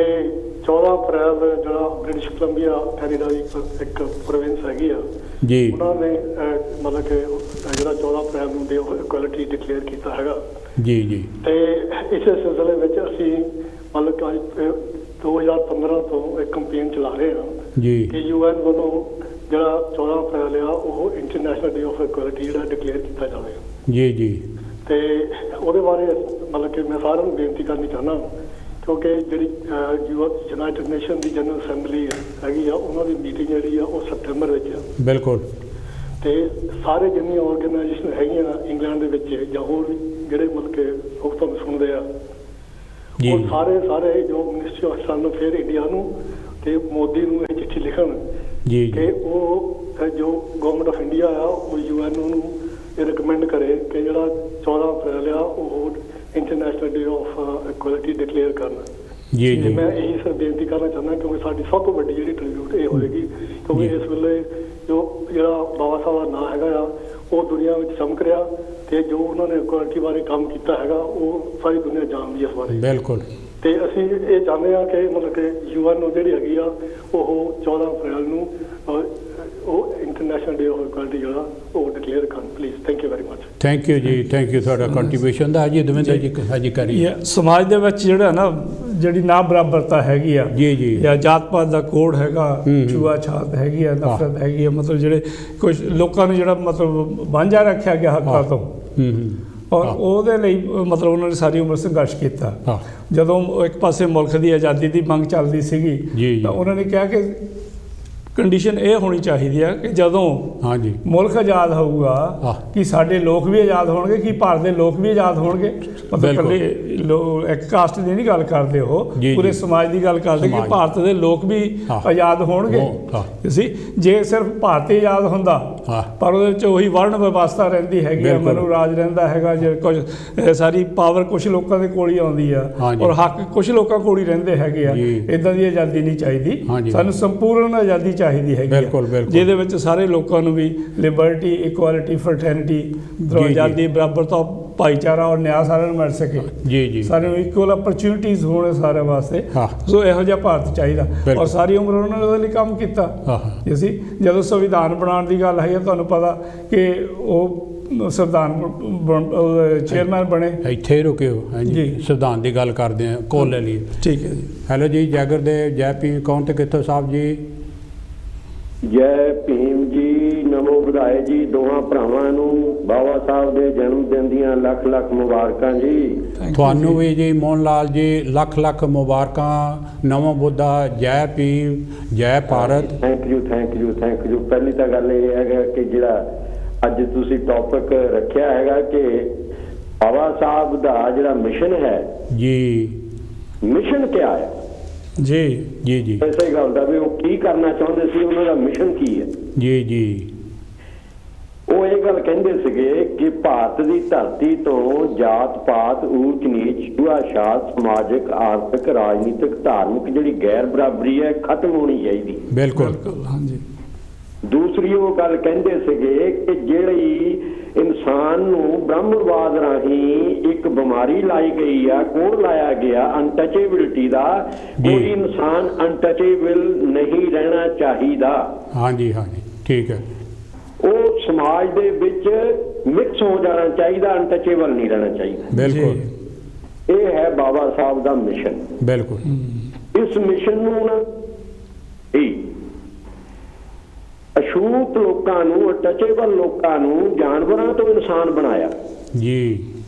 14 ਅਪ੍ਰੈਲ ਜਿਹੜਾ ਬ੍ਰਿਟਿਸ਼ ਕੋਲੰਬੀਆ ਕੈਨੇਡਾ ਦੀ ਇੱਕ ਪ੍ਰੋਵਿੰਸ ਹੈਗੀ ਆ, ਜੀ ਉਹਨਾਂ ਨੇ ਮਤਲਬ ਕਿ ਜਿਹੜਾ 14 ਅਪ੍ਰੈਲ ਨੂੰ ਡੇ ਆਫ ਇਕੁਐਲਿਟੀ ਡਿਕਲੇਅਰ ਕੀਤਾ ਹੈਗਾ। ਜੀ ਜੀ ਤੇ ਇਸੇ ਸਿਲਸਿਲੇ ਵਿੱਚ ਅਸੀਂ ਮਤਲਬ ਕਿ 2015 ਤੋਂ ਇੱਕ ਕੰਪੇਨ ਚਲਾ ਰਹੇ ਹਾਂ ਜੀ ਕਿ UN ਵੱਲੋਂ ਜਿਹੜਾ 14 ਅਪ੍ਰੈਲ ਆ ਉਹ ਇੰਟਰਨੈਸ਼ਨਲ ਡੇ ਆਫ ਇਕੁਐਲਿਟੀ ਜਿਹੜਾ ਡਿਕਲੇਅਰ ਕੀਤਾ ਜਾਵੇ। ਜੀ ਜੀ ਤੇ ਉਹਦੇ ਬਾਰੇ ਮਤਲਬ ਕਿ ਮੈਂ ਸਾਰਿਆਂ ਨੂੰ ਬੇਨਤੀ ਕਰਨੀ ਚਾਹੁੰਦਾ ਕਿਉਂਕਿ ਜਿਹੜੀ ਯੂਨਾਈਟਿਡ ਨੇਸ਼ਨ ਦੀ ਜਨਰਲ ਅਸੈਂਬਲੀ ਹੈਗੀ ਆ, ਉਹਨਾਂ ਦੀ ਮੀਟਿੰਗ ਜਿਹੜੀ ਆ ਉਹ ਸਤੰਬਰ ਵਿੱਚ ਆ। ਬਿਲਕੁਲ। ਤੇ ਸਾਰੇ ਜਿੰਨੀਆਂ ਆਰਗੇਨਾਈਜੇਸ਼ਨ ਹੈਗੀਆਂ ਇੰਗਲੈਂਡ ਦੇ ਵਿੱਚ ਜਾਂ ਹੋਰ ਜਿਹੜੇ ਮਤਲਬ ਕਿ ਉਹ ਤੁਹਾਨੂੰ ਸੁਣਦੇ ਆ, ਜੀ ਉਹ ਸਾਰੇ ਜੋ ministry of external affair India ਨੂੰ ਤੇ ਮੋਦੀ ਨੂੰ ਇਹ ਚਿੱਠੀ ਲਿਖਣ ਜੀ ਕਿ ਉਹ ਜੋ ਗਵਰਨਮੈਂਟ ਆਫ ਇੰਡੀਆ ਆ ਉਹ UN ਨੂੰ ਇਹ ਰਿਕਮੈਂਡ ਕਰੇ ਕਿ ਜਿਹੜਾ 14 ਅਪ੍ਰੈਲ ਆ ਉਹ international day of equality declare ਕਰਨ। ਜੀ ਤੇ ਜੀ ਮੈਂ ਇਹੀ ਸਰ ਬੇਨਤੀ ਕਰਨਾ ਚਾਹੁੰਦਾ ਕਿਉਂਕਿ ਸਾਡੀ ਸਭ ਤੋਂ ਵੱਡੀ ਜਿਹੜੀ ਟ੍ਰਿਬਿਊਟ ਇਹ ਹੋਏਗੀ ਕਿਉਂਕਿ ਇਸ ਵੇਲੇ ਜਿਹੜਾ ਬਾਬਾ ਸਾਹਿਬ ਦਾ ਨਾਂ ਹੈਗਾ ਆ ਉਹ ਦੁਨੀਆ ਵਿੱਚ ਚਮਕ ਰਿਹਾ ਤੇ ਜੋ ਉਹਨਾਂ ਨੇ ਇਕੁਐਲਿਟੀ ਬਾਰੇ ਕੰਮ ਕੀਤਾ ਹੈਗਾ ਉਹ ਸਾਰੀ ਦੁਨੀਆ ਜਾਣਦੀ ਹੈ ਇਸ ਬਾਰੇ। ਬਿਲਕੁਲ। ਤੇ ਅਸੀਂ ਇਹ ਚਾਹੁੰਦੇ ਹਾਂ ਕਿ ਮਤਲਬ ਕਿ UN ਨੂੰ ਜਿਹੜੀ ਹੈਗੀ ਆ ਉਹ 14 ਅਪ੍ਰੈਲ ਨੂੰ ਉਹ ਇੰਟਰਨੈਸ਼ਨਲ ਡੇ ਆਫ ਇਕੁਐਲਿਟੀ ਜਿਹੜਾ ਉਹ ਡਿਕਲੇਅਰ ਕਰਨ please. Thank you very much. Thank you ਜੀ, ਥੈਂਕ ਯੂ ਤੁਹਾਡਾ ਕੰਟਰੀਬਿਊਸ਼ਨ ਦਾ। ਜੀ ਦਵਿੰਦਰ ਜੀ ਹਾਜੀ ਕਰੀਏ। ਸਮਾਜ ਦੇ ਵਿੱਚ ਜਿਹੜਾ ਨਾ ਜਿਹੜੀ ਨਾ ਬਰਾਬਰਤਾ ਹੈਗੀ ਆ ਜੀ ਜੀ ਜਾਂ ਜਾਤ ਪਾਤ ਦਾ ਕੋਡ ਹੈਗਾ, ਛੂਆ ਛਾਤ ਹੈਗੀ ਆ, ਨਫ਼ਰਤ ਹੈਗੀ ਆ, ਮਤਲਬ ਜਿਹੜੇ ਕੁਝ ਲੋਕਾਂ ਨੂੰ ਜਿਹੜਾ ਮਤਲਬ ਵਾਂਝਾ ਰੱਖਿਆ ਗਿਆ ਹੱਕਾਂ ਤੋਂ, ਔਰ ਉਹਦੇ ਲਈ ਮਤਲਬ ਉਹਨਾਂ ਨੇ ਸਾਰੀ ਉਮਰ ਸੰਘਰਸ਼ ਕੀਤਾ। ਜਦੋਂ ਇੱਕ ਪਾਸੇ ਮੁਲਕ ਦੀ ਆਜ਼ਾਦੀ ਦੀ ਮੰਗ ਚੱਲਦੀ ਸੀਗੀ ਤਾਂ ਉਹਨਾਂ ਨੇ ਕਿਹਾ ਕਿ ਕੰਡੀਸ਼ਨ ਇਹ ਹੋਣੀ ਚਾਹੀਦੀ ਹੈ ਕਿ ਜਦੋਂ ਹਾਂਜੀ ਮੁਲਕ ਆਜ਼ਾਦ ਹੋਊਗਾ ਕਿ ਸਾਡੇ ਲੋਕ ਵੀ ਆਜ਼ਾਦ ਹੋਣਗੇ, ਕਿ ਭਾਰਤ ਦੇ ਲੋਕ ਵੀ ਆਜ਼ਾਦ ਹੋਣਗੇ। ਮਤਲਬ ਇਕੱਲੇ ਇੱਕ ਕਾਸਟ ਦੀ ਨਹੀਂ ਗੱਲ ਕਰਦੇ, ਉਹ ਪੂਰੇ ਸਮਾਜ ਦੀ ਗੱਲ ਕਰਦੇ ਕਿ ਭਾਰਤ ਦੇ ਲੋਕ ਵੀ ਆਜ਼ਾਦ ਹੋਣਗੇ। ਤੁਸੀਂ ਜੇ ਸਿਰਫ ਭਾਰਤ ਹੀ ਆਜ਼ਾਦ ਹੁੰਦਾ ਪਰ ਉਹਦੇ ਵਿੱਚ ਉਹੀ ਵਰਣ ਵਿਵਸਥਾ ਰਹਿੰਦੀ ਹੈਗੀ ਆ, ਮਨੂ ਰਾਜ ਰਹਿੰਦਾ ਹੈਗਾ, ਜੇ ਕੁਝ ਸਾਰੀ ਪਾਵਰ ਕੁਝ ਲੋਕਾਂ ਦੇ ਕੋਲ ਹੀ ਆਉਂਦੀ ਆ ਔਰ ਹੱਕ ਕੁਝ ਲੋਕਾਂ ਕੋਲ ਹੀ ਰਹਿੰਦੇ ਹੈਗੇ ਆ। ਇੱਦਾਂ ਦੀ ਆਜ਼ਾਦੀ ਨਹੀਂ ਚਾਹੀਦੀ, ਸਾਨੂੰ ਸੰਪੂਰਨ ਆਜ਼ਾਦੀ ਚਾਹੀਦੀ ਹੈਗੀ ਆ ਜਿਹਦੇ ਵਿੱਚ ਸਾਰੇ ਲੋਕਾਂ ਨੂੰ ਵੀ ਲਿਬਰਟੀ, ਇਕੁਐਲਿਟੀ, ਫਰਟਰਨਿਟੀ, ਆਜ਼ਾਦੀ, ਬਰਾਬਰਤਾ, ਭਾਈਚਾਰਾ ਔਰ ਨਿਆਂ ਸਾਰਿਆਂ ਨੂੰ ਮਿਲ ਸਕੇ। ਜੀ ਜੀ ਸਾਨੂੰ ਇਕੁਅਲ ਅਪਰਚੁਨਿਟੀਜ਼ ਹੋਣ ਸਾਰੇ ਵਾਸਤੇ। ਸੋ ਇਹੋ ਜਿਹਾ ਭਾਰਤ ਚਾਹੀਦਾ ਔਰ ਸਾਰੀ ਉਮਰ ਉਹਨਾਂ ਨੇ ਉਹਦੇ ਲਈ ਕੰਮ ਕੀਤਾ। ਅਸੀਂ ਜਦੋਂ ਸੰਵਿਧਾਨ ਬਣਾਉਣ ਦੀ ਗੱਲ ਆਈ ਹੈ, ਤੁਹਾਨੂੰ ਪਤਾ ਕਿ ਉਹ ਸੰਵਿਧਾਨ ਚੇਅਰਮੈਨ ਬਣੇ। ਇੱਥੇ ਹੀ ਰੁਕਿਓ। ਹਾਂਜੀ ਸੰਵਿਧਾਨ ਦੀ ਗੱਲ ਕਰਦੇ ਹਾਂ, ਕੋਲ ਲੈ ਲਈਏ। ਠੀਕ ਹੈ ਜੀ। ਹੈਲੋ ਜੀ, ਜੈਗਰ ਦੇਵ, ਜੈ ਭੀਮ, ਕੌਣ ਤੇ ਕਿੱਥੋਂ ਸਾਹਿਬ ਜੀ? ਜੈ ਭੀਮ ਜੀ, ਨਮੋ ਵਧਾਏ ਜੀ। ਦੋਹਾਂ ਭਰਾਵਾਂ ਨੂੰ ਬਾਬਾ ਸਾਹਿਬ ਦੇ ਜਨਮ ਦਿਨ ਦੀਆਂ ਲੱਖ ਲੱਖ ਮੁਬਾਰਕਾਂ ਜੀ। ਤੁਹਾਨੂੰ ਵੀ ਜੀ ਮੋਹਨ ਲਾਲ ਜੀ, ਲੱਖ ਲੱਖ ਮੁਬਾਰਕਾਂ। ਨਮੋ ਬੁੱਧਾ, ਜੈ ਭੀਮ, ਜੈ Bharat. Thank you thank you thank you. ਪਹਿਲੀ ਤਾਂ ਗੱਲ ਇਹ ਹੈਗਾ ਕਿ ਜਿਹੜਾ ਅੱਜ ਤੁਸੀਂ ਟੌਪਿਕ ਰੱਖਿਆ ਹੈਗਾ ਕਿ ਬਾਬਾ ਸਾਹਿਬ ਦਾ ਜਿਹੜਾ ਮਿਸ਼ਨ ਹੈ ਜੀ, ਮਿਸ਼ਨ ਕਿਆ ਹੈ ਜੀ ਜੀ ਜੀ ਇਸੇ ਗੱਲ ਦਾ ਵੀ ਉਹ ਕੀ ਕਰਨਾ ਚਾਹੁੰਦੇ ਸੀ, ਉਹਨਾਂ ਦਾ ਮਿਸ਼ਨ ਕੀ ਹੈ ਜੀ ਜੀ। ਉਹ ਇਹ ਗੱਲ ਕਹਿੰਦੇ ਸੀਗੇ ਕਿ ਭਾਰਤ ਦੀ ਧਰਤੀ ਤੋਂ ਜਾਤ ਪਾਤ, ਊਚ ਨੀਚ, ਛੂਆ-ਛਾਤ, ਸਮਾਜਿਕ, ਆਰਥਿਕ, ਰਾਜਨੀਤਿਕ, ਧਾਰਮਿਕ ਜਿਹੜੀ ਗੈਰ ਬਰਾਬਰੀ ਹੈ ਖਤਮ ਹੋਣੀ ਚਾਹੀਦੀ। ਬਿਲਕੁਲ ਹਾਂਜੀ। ਦੂਸਰੀ ਉਹ ਗੱਲ ਕਹਿੰਦੇ ਸੀਗੇ ਕਿ ਜਿਹੜੀ ਇਨਸਾਨ ਨੂੰ ਬ੍ਰਹਮਵਾਦ ਰਾਹੀਂ ਇੱਕ ਬਿਮਾਰੀ ਲਾਈ ਗਈ ਆ, ਕੋਡ ਲਾਇਆ ਗਿਆ ਅਨਟਚੇਬਿਲਿਟੀ ਦਾ, ਕੋਈ ਇਨਸਾਨ ਅਨਟਚੇਬਲ ਨਹੀਂ ਰਹਿਣਾ ਚਾਹੀਦਾ। ਹਾਂਜੀ ਹਾਂਜੀ ਠੀਕ ਹੈ। ਉਹ ਸਮਾਜ ਦੇ ਵਿੱਚ ਮਿਕਸ ਹੋ ਜਾਣਾ ਚਾਹੀਦਾ, ਅਨਟਚੇਬਲ ਨਹੀਂ ਰਹਿਣਾ ਚਾਹੀਦਾ। ਬਿਲਕੁਲ ਇਹ ਹੈ ਬਾਬਾ ਸਾਹਿਬ ਦਾ ਮਿਸ਼ਨ। ਬਿਲਕੁਲ ਇਸ ਮਿਸ਼ਨ ਨੂੰ ਨਾ ਅਛੂਤ ਲੋਕਾਂ ਨੂੰ, ਅਟਚੇਬਲ ਲੋਕਾਂ ਨੂੰ ਜਾਨਵਰਾਂ ਤੋਂ ਇਨਸਾਨ ਬਣਾਇਆ ਜੀ।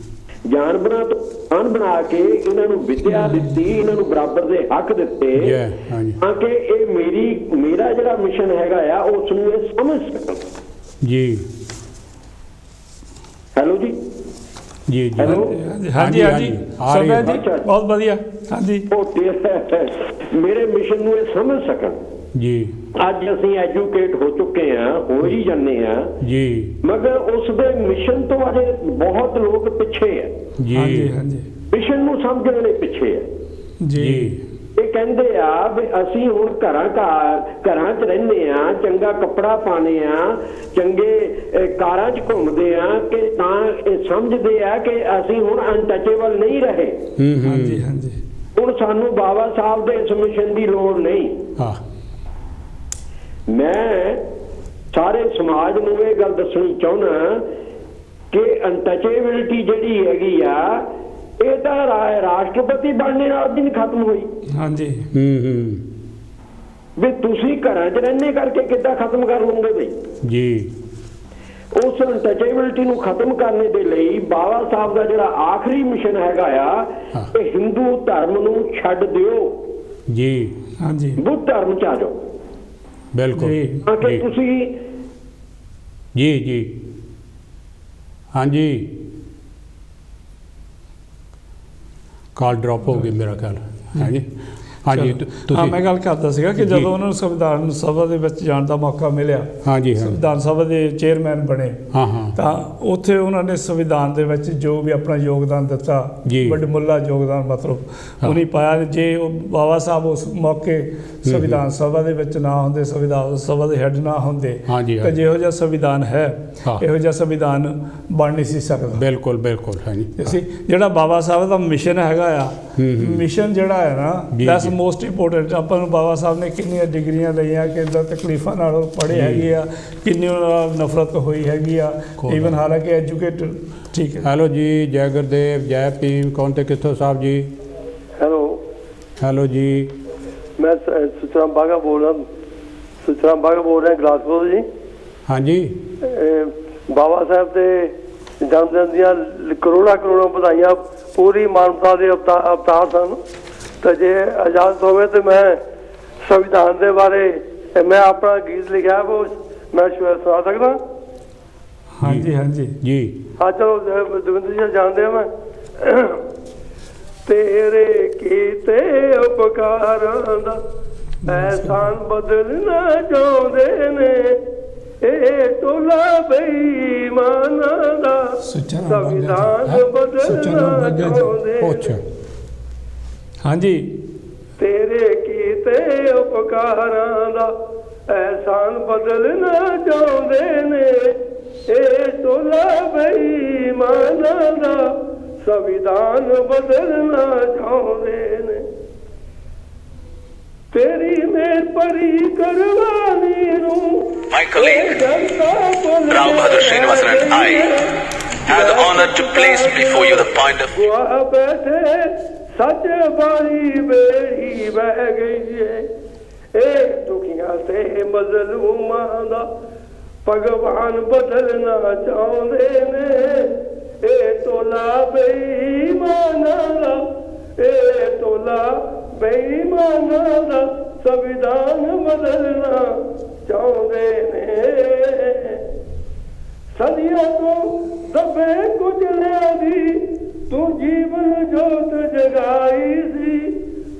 ਜਾਨਵਰਾਂ ਤੋਂ ਇਨਸਾਨ ਬਣਾ ਕੇ ਇਹਨਾਂ ਨੂੰ ਵਿੱਦਿਆ ਦਿੱਤੀ, ਇਹਨਾਂ ਨੂੰ ਬਰਾਬਰ ਦੇ ਹੱਕ ਦਿੱਤੇ ਤਾਂ ਕਿ ਇਹ ਮੇਰਾ ਜਿਹੜਾ ਮਿਸ਼ਨ ਹੈਗਾ ਆ ਉਸ ਨੂੰ ਇਹ ਸਮਝ ਸਕਣ ਜੀ। ਹੈਲੋ ਜੀ ਜੀ ਜੀ ਹਾਂਜੀ ਹਾਂਜੀ ਬਹੁਤ ਵਧੀਆ। ਹਾਂਜੀ ਮੇਰੇ ਮਿਸ਼ਨ ਨੂੰ ਇਹ ਸਮਝ ਸਕਣ ਜੀ। ਅੱਜ ਅਸੀਂ ਐਜੂਕੇਟ ਹੋ ਚੁੱਕੇ ਹਾਂ, ਹੋ ਹੀ ਜਾਂਦੇ ਹਾਂ ਜੀ, ਮਗਰ ਉਸ ਦੇ ਮਿਸ਼ਨ ਤੋਂ ਅਜੇ ਬਹੁਤ ਲੋਕ ਪਿੱਛੇ ਹੈ ਜੀ। ਹਾਂਜੀ ਮਿਸ਼ਨ ਨੂੰ ਸਮਝਣ ਲਈ ਪਿੱਛੇ ਹੈ ਜੀ। ਇਹ ਕਹਿੰਦੇ ਆ ਵੀ ਅਸੀਂ ਹੁਣ ਘਰਾਂ 'ਚ ਰਹਿੰਦੇ ਆ, ਚੰਗਾ ਕੱਪੜਾ ਪਾਉਂਦੇ ਆ, ਚੰਗੇ ਕਾਰਾਂ 'ਚ ਘੁੰਮਦੇ ਆ, ਕਿ ਤਾਂ ਇਹ ਸਮਝਦੇ ਆ ਕਿ ਅਸੀਂ ਹੁਣ ਅਨਟੱਚੇਬਲ ਨਹੀਂ ਰਹੇ। ਹਾਂਜੀ ਹਾਂਜੀ। ਹੁਣ ਸਾਨੂੰ ਬਾਬਾ ਸਾਹਿਬ ਦੇ ਇਸ ਮਿਸ਼ਨ ਦੀ ਲੋੜ ਨਹੀਂ। ਮੈਂ ਸਾਰੇ ਸਮਾਜ ਨੂੰ ਇਹ ਗੱਲ ਦੱਸਣੀ ਚਾਹੁੰਦਾ ਕਿ ਅਨਟੱਚੇਬਿਲਿਟੀ ਜਿਹੜੀ ਹੈਗੀ ਆ ਇਹ ਤਾਂ ਰਾਸ਼ਟਰਪਤੀ ਬਣਨੇ ਨਾਲ ਵੀ ਨਹੀਂ ਖਤਮ ਹੋਈ। ਹਾਂਜੀ। ਵੀ ਤੁਸੀਂ ਘਰਾਂ 'ਚ ਰਹਿਣੇ ਕਰਕੇ ਕਿੱਦਾਂ ਖਤਮ ਕਰ ਲਓਗੇ ਬਈ ਜੀ। ਉਸ ਅਨਟੱਚੇਬਿਲਿਟੀ ਨੂੰ ਖਤਮ ਕਰਨ ਦੇ ਲਈ ਬਾਬਾ ਸਾਹਿਬ ਦਾ ਜਿਹੜਾ ਆਖਰੀ ਮਿਸ਼ਨ ਹੈਗਾ ਆ, ਇਹ ਹਿੰਦੂ ਧਰਮ ਨੂੰ ਛੱਡ ਦਿਓ ਜੀ। ਹਾਂਜੀ। ਬੁੱਧ ਧਰਮ 'ਚ ਆ ਜਾਓ। ਬਿਲਕੁਲ ਤਾਂ ਕਿ ਤੁਸੀਂ ਜੀ ਜੀ। ਹਾਂਜੀ, ਕਾਲ ਡ੍ਰੌਪ ਹੋ ਗਈ ਮੇਰਾ ਖਿਆਲ। ਹਾਂਜੀ ਹਾਂਜੀ। ਹਾਂ, ਮੈਂ ਗੱਲ ਕਰਦਾ ਸੀਗਾ ਕਿ ਜਦੋਂ ਉਹਨਾਂ ਨੂੰ ਸੰਵਿਧਾਨ ਸਭਾ ਦੇ ਵਿੱਚ ਜਾਣ ਦਾ ਮੌਕਾ ਮਿਲਿਆ, ਹਾਂਜੀ, ਸੰਵਿਧਾਨ ਸਭਾ ਦੇ ਚੇਅਰਮੈਨ ਬਣੇ, ਤਾਂ ਉੱਥੇ ਉਹਨਾਂ ਨੇ ਸੰਵਿਧਾਨ ਦੇ ਵਿੱਚ ਜੋ ਵੀ ਆਪਣਾ ਯੋਗਦਾਨ ਦਿੱਤਾ, ਵੱਡਮੁੱਲਾ ਯੋਗਦਾਨ ਮਤਲਬ ਉਹਨੇ ਪਾਇਆ। ਜੇ ਉਹ ਬਾਬਾ ਸਾਹਿਬ ਉਸ ਮੌਕੇ ਸੰਵਿਧਾਨ ਸਭਾ ਦੇ ਵਿੱਚ ਨਾ ਹੁੰਦੇ, ਸੰਵਿਧਾਨ ਸਭਾ ਦੇ ਹੈੱਡ ਨਾ ਹੁੰਦੇ, ਤਾਂ ਜਿਹੋ ਜਿਹਾ ਸੰਵਿਧਾਨ ਹੈ ਇਹੋ ਜਿਹਾ ਸੰਵਿਧਾਨ ਬਣ ਨਹੀਂ ਸੀ ਸਕਦਾ। ਬਿਲਕੁਲ ਬਿਲਕੁਲ। ਹਾਂਜੀ। ਜਿਹੜਾ ਬਾਬਾ ਸਾਹਿਬ ਦਾ ਮਿਸ਼ਨ ਹੈਗਾ ਆ, ਮਿਸ਼ਨ ਜਿਹੜਾ ਹੈ ਨਾ, ਦੈਟਸ ਮੋਸਟ ਇੰਪੋਰਟੈਂਟ। ਆਪਾਂ ਨੂੰ ਬਾਬਾ ਸਾਹਿਬ ਨੇ ਕਿੰਨੀਆਂ ਡਿਗਰੀਆਂ ਲਈਆਂ, ਕਿੱਦਾਂ ਤਕਲੀਫਾਂ ਨਾਲ ਪੜ੍ਹੇ ਹੈਗੇ ਆ, ਕਿੰਨੀ ਉਹਨਾਂ ਨਾਲ ਨਫ਼ਰਤ ਹੋਈ ਹੈਗੀ ਆ, ਈਵਨ ਹਾਲਾਂਕਿ ਐਜੂਕੇਟਡ। ਠੀਕ ਹੈ। ਹੈਲੋ ਜੀ, ਜੈ ਗੁਰਦੇਵ, ਜੈ ਭੀਮ। ਕੌਣ ਤੇ ਕਿੱਥੋਂ ਸਾਹਿਬ ਜੀ? ਹੈਲੋ ਹੈਲੋ ਜੀ, ਮੈਂ ਸੁਚਰਾਮ ਬਾਗਾ ਬੋਲ ਰਿਹਾ ਗਲਾਸਗੋ ਜੀ। ਹਾਂਜੀ। ਬਾਬਾ ਸਾਹਿਬ ਦੇ ਜਨਮ ਦਿਨ ਦੀਆਂ ਕਰੋੜਾਂ ਵਧਾਈਆਂ। ਪੂਰੀ ਮਾਨਵਤਾ ਦੇ ਅਵਤਾਰ ਸਨ। ਤੇ ਜੇ ਇਜਾਜ਼ਤ ਹੋਵੇ ਤੇ ਮੈਂ ਸੰਵਿਧਾਨ ਦੇ ਬਾਰੇ ਮੈਂ ਆਪਣਾ ਗੀਤ ਲਿਖਿਆ, ਉਹ ਮੈਂ ਸੁਣਾ ਸਕਦਾ? ਹਾਂਜੀ ਹਾਂਜੀ ਜੀ। ਹਾਂ ਚਲੋ, ਦਵਿੰਦਰ ਜੀ ਜਾਣਦੇ ਆ ਮੈਂ। ਤੇਰੇ ਕੀਤੇ ਉਪਕਾਰਾਂ ਦਾ ਅਹਿਸਾਨ ਬਦਲਣਾ ਚਾਹੁੰਦੇ ਨੇ ਇਹ ਟੋਲਾ ਬੇਈਮਾਨਾਂ ਦਾ ਸੰਵਿਧਾਨ ਬਦਲਣਾ ਚਾਹੁੰਦੇ। ਹਾਂਜੀ। ਤੇਰੇ ਕੀਤੇ ਉਪਕਾਰਾਂ ਦਾ ਅਹਿਸਾਨ ਬਦਲਣਾ ਚਾਹੁੰਦੇ ਨੇ ਇਹ ਟੋਲਾ ਬੇਈਮਾਨਾਂ ਦਾ ਸੰਵਿਧਾਨ ਬਦਲਣਾ ਚਾਹੁੰਦੇ ਨੇ। ਤੇਰੀ ਮੇਰ ਪਰੀ ਕਰਵਾਨੀ ਨੂੰ My colleague, Rao Bahadur Srinivasan and I have the honor to place before you the point of ਸੱਚ ਬਾਣੀ ਬੇੜੀ ਬਹਿ ਗਈ ਏ ਇਹ ਦੁਖੀਆਂ ਤੇ ਮਜ਼ਲੂਮਾਂ ਦਾ ਭਗਵਾਨ ਬਦਲਣਾ ਚਾਹੁੰਦੇ ਨੇ ਇਹ ਟੋਲਾ ਬੇਈਮਾਨਾਂ ਦਾ ਇਹ ਟੋਲਾ ਬੇਈਮਾਨਾਂ ਦਾ ਸੰਵਿਧਾਨ ਬਦਲਣਾ ਚਾਹੁੰਦੇ ਨੇ। ਸਦੀਆਂ ਤੋਂ ਦਬੇ ਕੁਚਲਿਆਂ ਦੀ ਤੂੰ ਜੀਵਨ ਜੋਤ ਜਗਾਈ ਸੀ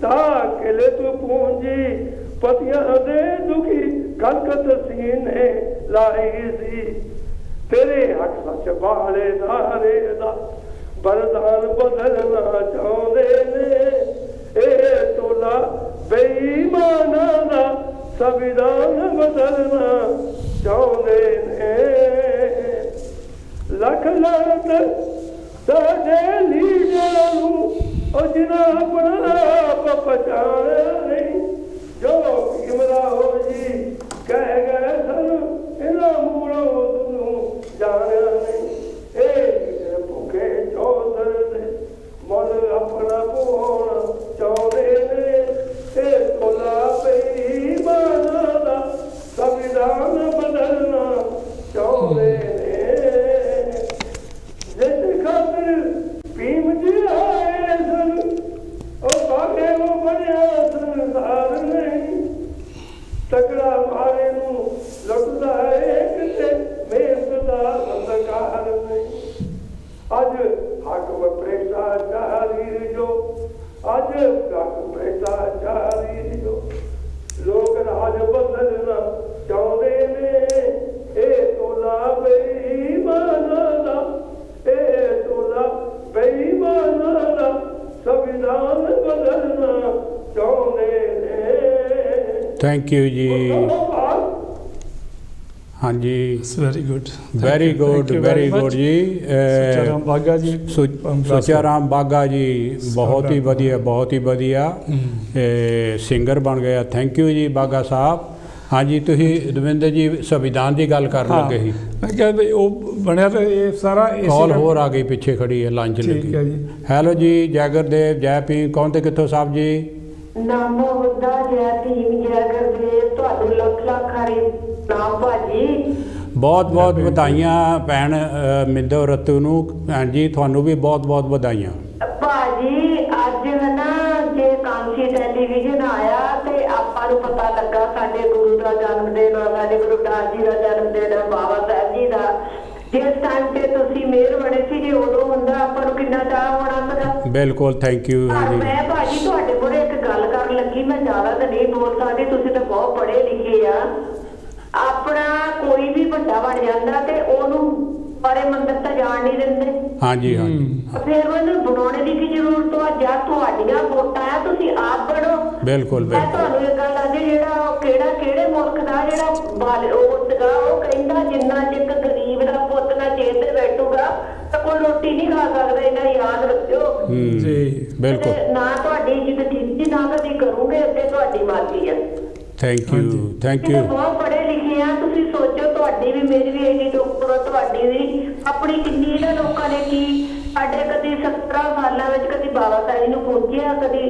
ਤਾਂ ਕਿਲੇ ਤੂੰ ਪੂੰਜੀ ਪਤਿਆਂ ਦੇ ਦੁਖੀ ਕਲਕਤ ਸੀਨੇ ਲਾਈ ਸੀ। ਤੇਰੇ ਹੱਕ ਸੱਚ ਵਾਲੇ ਨਾਰੇ ਦਾ ਬਰਦਾਨ ਬਦਲਣਾ ਚਾਹੁੰਦੇ ਨੇ ਇਹ ਟੋਲਾ ਬੇਈਮਾਨਾਂ ਦਾ ਸੰਵਿਧਾਨ ਬਦਲਣਾ ਚਾਹੁੰਦੇ ਨੇ। ਲੱਖ ਲਾਨਤ ਸਾਡੇ ਲੀਡਰਾਂ ਨੂੰ ਉਹ ਜਿਨ੍ਹਾਂ ਆਪਣਾ ਆਪ ਪਛਾਣਿਆ ਨਹੀਂ ਜੋ ਭੀਮਰਾ ਹੋ ਜੀ ਕਹਿ ਗਏ ਸਨ ਇਹਨਾਂ ਮੂਲੋਂ ਨੂੰ ਜਾਣਿਆ ਨਹੀਂ। ਇਹ ਭੁੱਖੇ ਚੌਧਰ ਦੇ ਮੁੱਲ ਆਪਣਾ ਪਾਉਣਾ ਚਾਹੁੰਦੇ ਨੇ ਇਹ ਟੋਲਾ ਬੇਈਮਾਨਾਂ ਦਾ ਸੰਵਿਧਾਨ ਬਦਲਣਾ ਚਾਹੁੰਦੇ ਨੇ। ਜਿਸ ਖਾਤਰ ਭੀਮ ਜੀ ਆਏ ਸਨ ਉਹ ਬਾਗੇ ਉਹ ਬਣਿਆ ਸੰਸਾਰ ਨਹੀਂ। ਤਕੜਾ ਮਾਰੇ ਨੂੰ ਲੁੱਟਦਾ ਏ ਕਿਤੇ ਮਿਹਨਤ ਦਾ ਅੰਧਕਾਰ थैंक यू जी। हाँ जी, वेरी गुड वेरी गुड जी। सुचाराम बागा जी, सुचाराम बागा जी बहुत ही वधिया सिंगर बन गया। थैंक यू जी बागा साहब। हाँ जी, तुसी दविंदर जी संविधान की गल कर लगे ही। मैं क्या भाई वो बनया तो ये सारा कॉल होर आ गई पिछे खड़ी है लंच लगी। हेलो जी, जय गुरदेव, जय भीम। कौन ते कित्थों साहब जी? नामो बुद्धा, जय भीम, जय गुरदेव। तुहानू लख लख हरी नाम भाजी। बहुत बहुत ਵਧਾਈਆਂ ਭੈਣ ਮਿੰਦੋ ਰਤੂ ਨੂੰ। ਭੈਣ ਜੀ ਤੁਹਾਨੂੰ ਵੀ ਬਹੁਤ ਬਹੁਤ ਵਧਾਈਆਂ ਭਾਜੀ। ਅੱਜ ਹੈ ਨਾ ਜੇ ਕਾਂਸੀ ਟੈਲੀਵਿਜ਼ਨ ਆਇਆ ਤੇ ਆਪਾਂ ਨੂੰ ਪਤਾ ਲੱਗਾ ਸਾਡੇ ਗੁਰੂ ਦਾ ਜਨਮ ਦਿਨ ਆ, ਸਾਡੇ ਗੁਰੂ ਰਵਿਦਾਸ ਜੀ ਦਾ ਜਨਮ ਦਿਨ ਆ, ਬਾਬਾ ਸਾਹਿਬ ਜੀ ਦਾ। ਜਿਸ ਟਾਈਮ ਤੇ ਤੁਸੀਂ ਮਿਹਰ ਬਣੇ ਸੀ ਜੇ ਉਦੋਂ ਹੁੰਦਾ ਆਪਾਂ ਨੂੰ ਕਿੰਨਾ ਚਾਹ ਹੋਣਾ ਸੀਗਾ। ਬਿਲਕੁਲ, ਥੈਂਕ ਯੂ। ਮੈਂ ਭਾਜੀ ਤੁਹਾਡੇ ਕੋਲ ਇੱਕ ਗੱਲ ਕਰਨ ਲੱਗੀ, ਮੈਂ ਜ਼ਿਆਦਾ ਤਾਂ ਨਹੀਂ ਬੋਲ ਸਕਦੀ, ਤੁਸੀਂ ਤਾਂ ਬਹੁਤ ਪੜ੍ਹੇ ਲਿਖੇ ਆ। ਆਪਣਾ ਕੋਈ ਵੀ ਵੱਡਾ ਬਣ ਜਾਂਦਾ ਤੇ ਉਹਨੂੰ ਬੜੇ ਮੰਦਰ ਤਾਂ ਜਾਣ ਨਹੀਂ ਦਿੰਦੇ। ਹਾਂਜੀ ਹਾਂਜੀ, ਫਿਰ ਉਹਨੂੰ ਬਣਾਉਣੇ ਦੀ ਕੀ ਜ਼ਰੂਰਤ ਆ? ਜਾਂ ਤੁਹਾਡੀਆਂ ਵੋਟਾਂ ਆ, ਤੁਸੀਂ ਆਪ ਬਣੋ। ਬਿਲਕੁਲ ਮੈਂ ਤੁਹਾਨੂੰ ਇਹ ਗੱਲ ਦੱਸਦੀ, ਜਿਹੜਾ ਕਿਹੜੇ ਮੁਲਕ ਦਾ ਜਿਹੜਾ ਉਹ ਸੀਗਾ, ਉਹ ਕਹਿੰਦਾ ਜਿੰਨਾ ਚਿਰ ਗਰੀਬ ਦਾ ਪੁੱਤ ਨਾ ਜੇਲ੍ਹ ਤੇ ਬੈਠੂਗਾ ਤਾਂ ਕੋਈ ਰੋਟੀ ਨਹੀਂ ਖਾ ਸਕਦਾ। ਇਹਨਾਂ ਯਾਦ ਰੱਖਿਓ ਜੀ। ਬਿਲਕੁਲ। ਨਾ ਤੁਹਾਡੀ ਇੱਜ਼ਤ ਕੀਤੀ, ਨਾ ਕਦੀ ਕਰੂੰਗੇ, ਅੱਗੇ ਤੁਹਾਡੀ ਮਰਜ਼ੀ ਆ। Thank you. ਬਹੁਤ ਪੜ੍ਹੇ ਲਿਖੇ ਆ, ਤੁਸੀਂ ਸੋਚੋ ਤੁਹਾਡੀ ਵੀ ਮੇਰੀ ਵੀ ਇੰਨੀ ਉੱਪਰੋਂ ਤੁਹਾਡੀ ਵੀ ਆਪਣੀ ਕਿੰਨੀ ਇਹਨਾਂ ਲੋਕਾਂ ਨੇ ਕੀ ਸਾਡੇ ਕਦੀ 17 ਸਾਲਾਂ ਵਿੱਚ ਕਦੀ ਬਾਬਾ ਸਾਹਿਬ ਨੂੰ ਪੂਜਿਆ, ਕਦੀ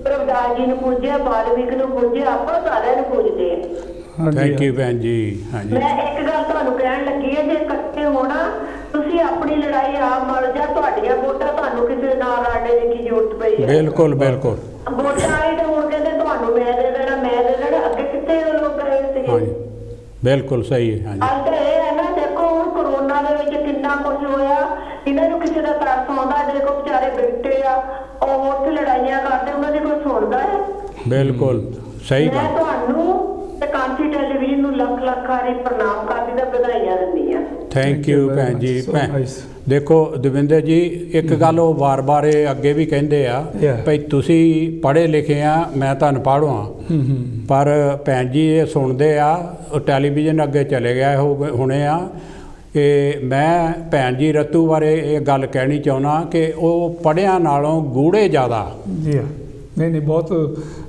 ਰਵਿਦਾਸ ਜੀ ਨੂੰ ਪੂਜਿਆ, ਬਾਲਮੀਕ ਨੂੰ ਪੂਜਿਆ, ਆਪਾਂ ਸਾਰਿਆਂ ਨੂੰ ਪੂਜਦੇ ਆ। ਥੈਂਕ ਯੂ ਭੈਣ ਜੀ। ਹਾਂਜੀ, ਮੈਂ ਇੱਕ ਗੱਲ ਤੁਹਾਨੂੰ ਕਹਿਣ ਲੱਗੀ ਹੈ, ਜੇ ਇਕੱਠੇ ਹੋਣਾ ਤੁਸੀਂ ਆਪਣੀ ਲੜਾਈ ਆਪ ਮਰ ਜਾ, ਤੁਹਾਡੀਆਂ ਵੋਟਾਂ ਤੁਹਾਨੂੰ ਕਿਸੇ ਨਾਲ ਲੜਨੇ ਦੀ ਕੀ ਜ਼ਰੂਰਤ ਪਈ ਹੈ। ਬਿਲਕੁਲ ਵੋਟਾਂ ਆਈ ਤੇ ਹੁਣ ਕਹਿੰਦੇ ਤੁਹਾਨੂੰ ਮੈਂ ਦੇ ਦੇਣਾ। ਅੱਗੇ ਕਿੱਥੇ ਲੋਕ ਗਏ ਸੀਗੇ। ਹਾਂਜੀ, ਬਿਲਕੁਲ ਸਹੀ ਹੈ। ਹਾਂਜੀ, ਅੱਜ ਤਾਂ ਇਹ ਹੈ ਨਾ, ਦੇਖੋ ਹੁਣ ਕਰੋਨਾ ਦੇ ਵਿੱਚ ਕਿੰਨਾ ਕੁਝ ਹੋਇਆ, ਇਹਨਾਂ ਨੂੰ ਕਿਸੇ ਦਾ ਤਰਸ ਆਉਂਦਾ, ਦੇਖੋ ਵਿਚਾਰੇ ਬੈਠੇ ਆ, ਉਹ ਉੱਥੇ ਲੜਾਈਆਂ ਕਰਦੇ, ਉਹਨਾਂ ਦੀ ਕੋਈ ਸੁਣਦਾ ਹੈ? ਬਿਲਕੁਲ ਸਹੀ ਗੱਲ। ਮੈਂ ਤੁਹਾਨੂੰ ਤੇ ਕਾਂਸੀ ਟੈਲੀਵਿਜ਼ਨ ਨੂੰ ਲੱਖ ਲੱਖ ਵਾਰੀ ਪ੍ਰਣਾਮ ਕਰਦੀ ਤੇ ਵਧਾਈਆਂ ਦਿੰਦੀ ਆ। ਥੈਂਕ ਯੂ ਭੈਣ ਜੀ। ਦੇਖੋ ਦਵਿੰਦਰ ਜੀ, ਇੱਕ ਗੱਲ ਉਹ ਵਾਰ-ਵਾਰ ਅੱਗੇ ਵੀ ਕਹਿੰਦੇ ਆ ਭਈ ਤੁਸੀਂ ਪੜ੍ਹੇ ਲਿਖੇ ਆ, ਮੈਂ ਤੁਹਾਨੂੰ ਪੜ੍ਹਵਾਂ, ਪਰ ਭੈਣ ਜੀ ਇਹ ਸੁਣਦੇ ਆ, ਉਹ ਟੈਲੀਵਿਜ਼ਨ ਅੱਗੇ ਚਲੇ ਗਿਆ ਹੁਣੇ ਆ। ਇਹ ਮੈਂ ਭੈਣ ਜੀ ਰਤੂ ਬਾਰੇ ਇਹ ਗੱਲ ਕਹਿਣੀ ਚਾਹੁੰਦਾ ਕਿ ਉਹ ਪੜ੍ਹਿਆਂ ਨਾਲੋਂ ਗੂੜੇ ਜ਼ਿਆਦਾ। ਜੀ ਨਹੀਂ ਬਹੁਤ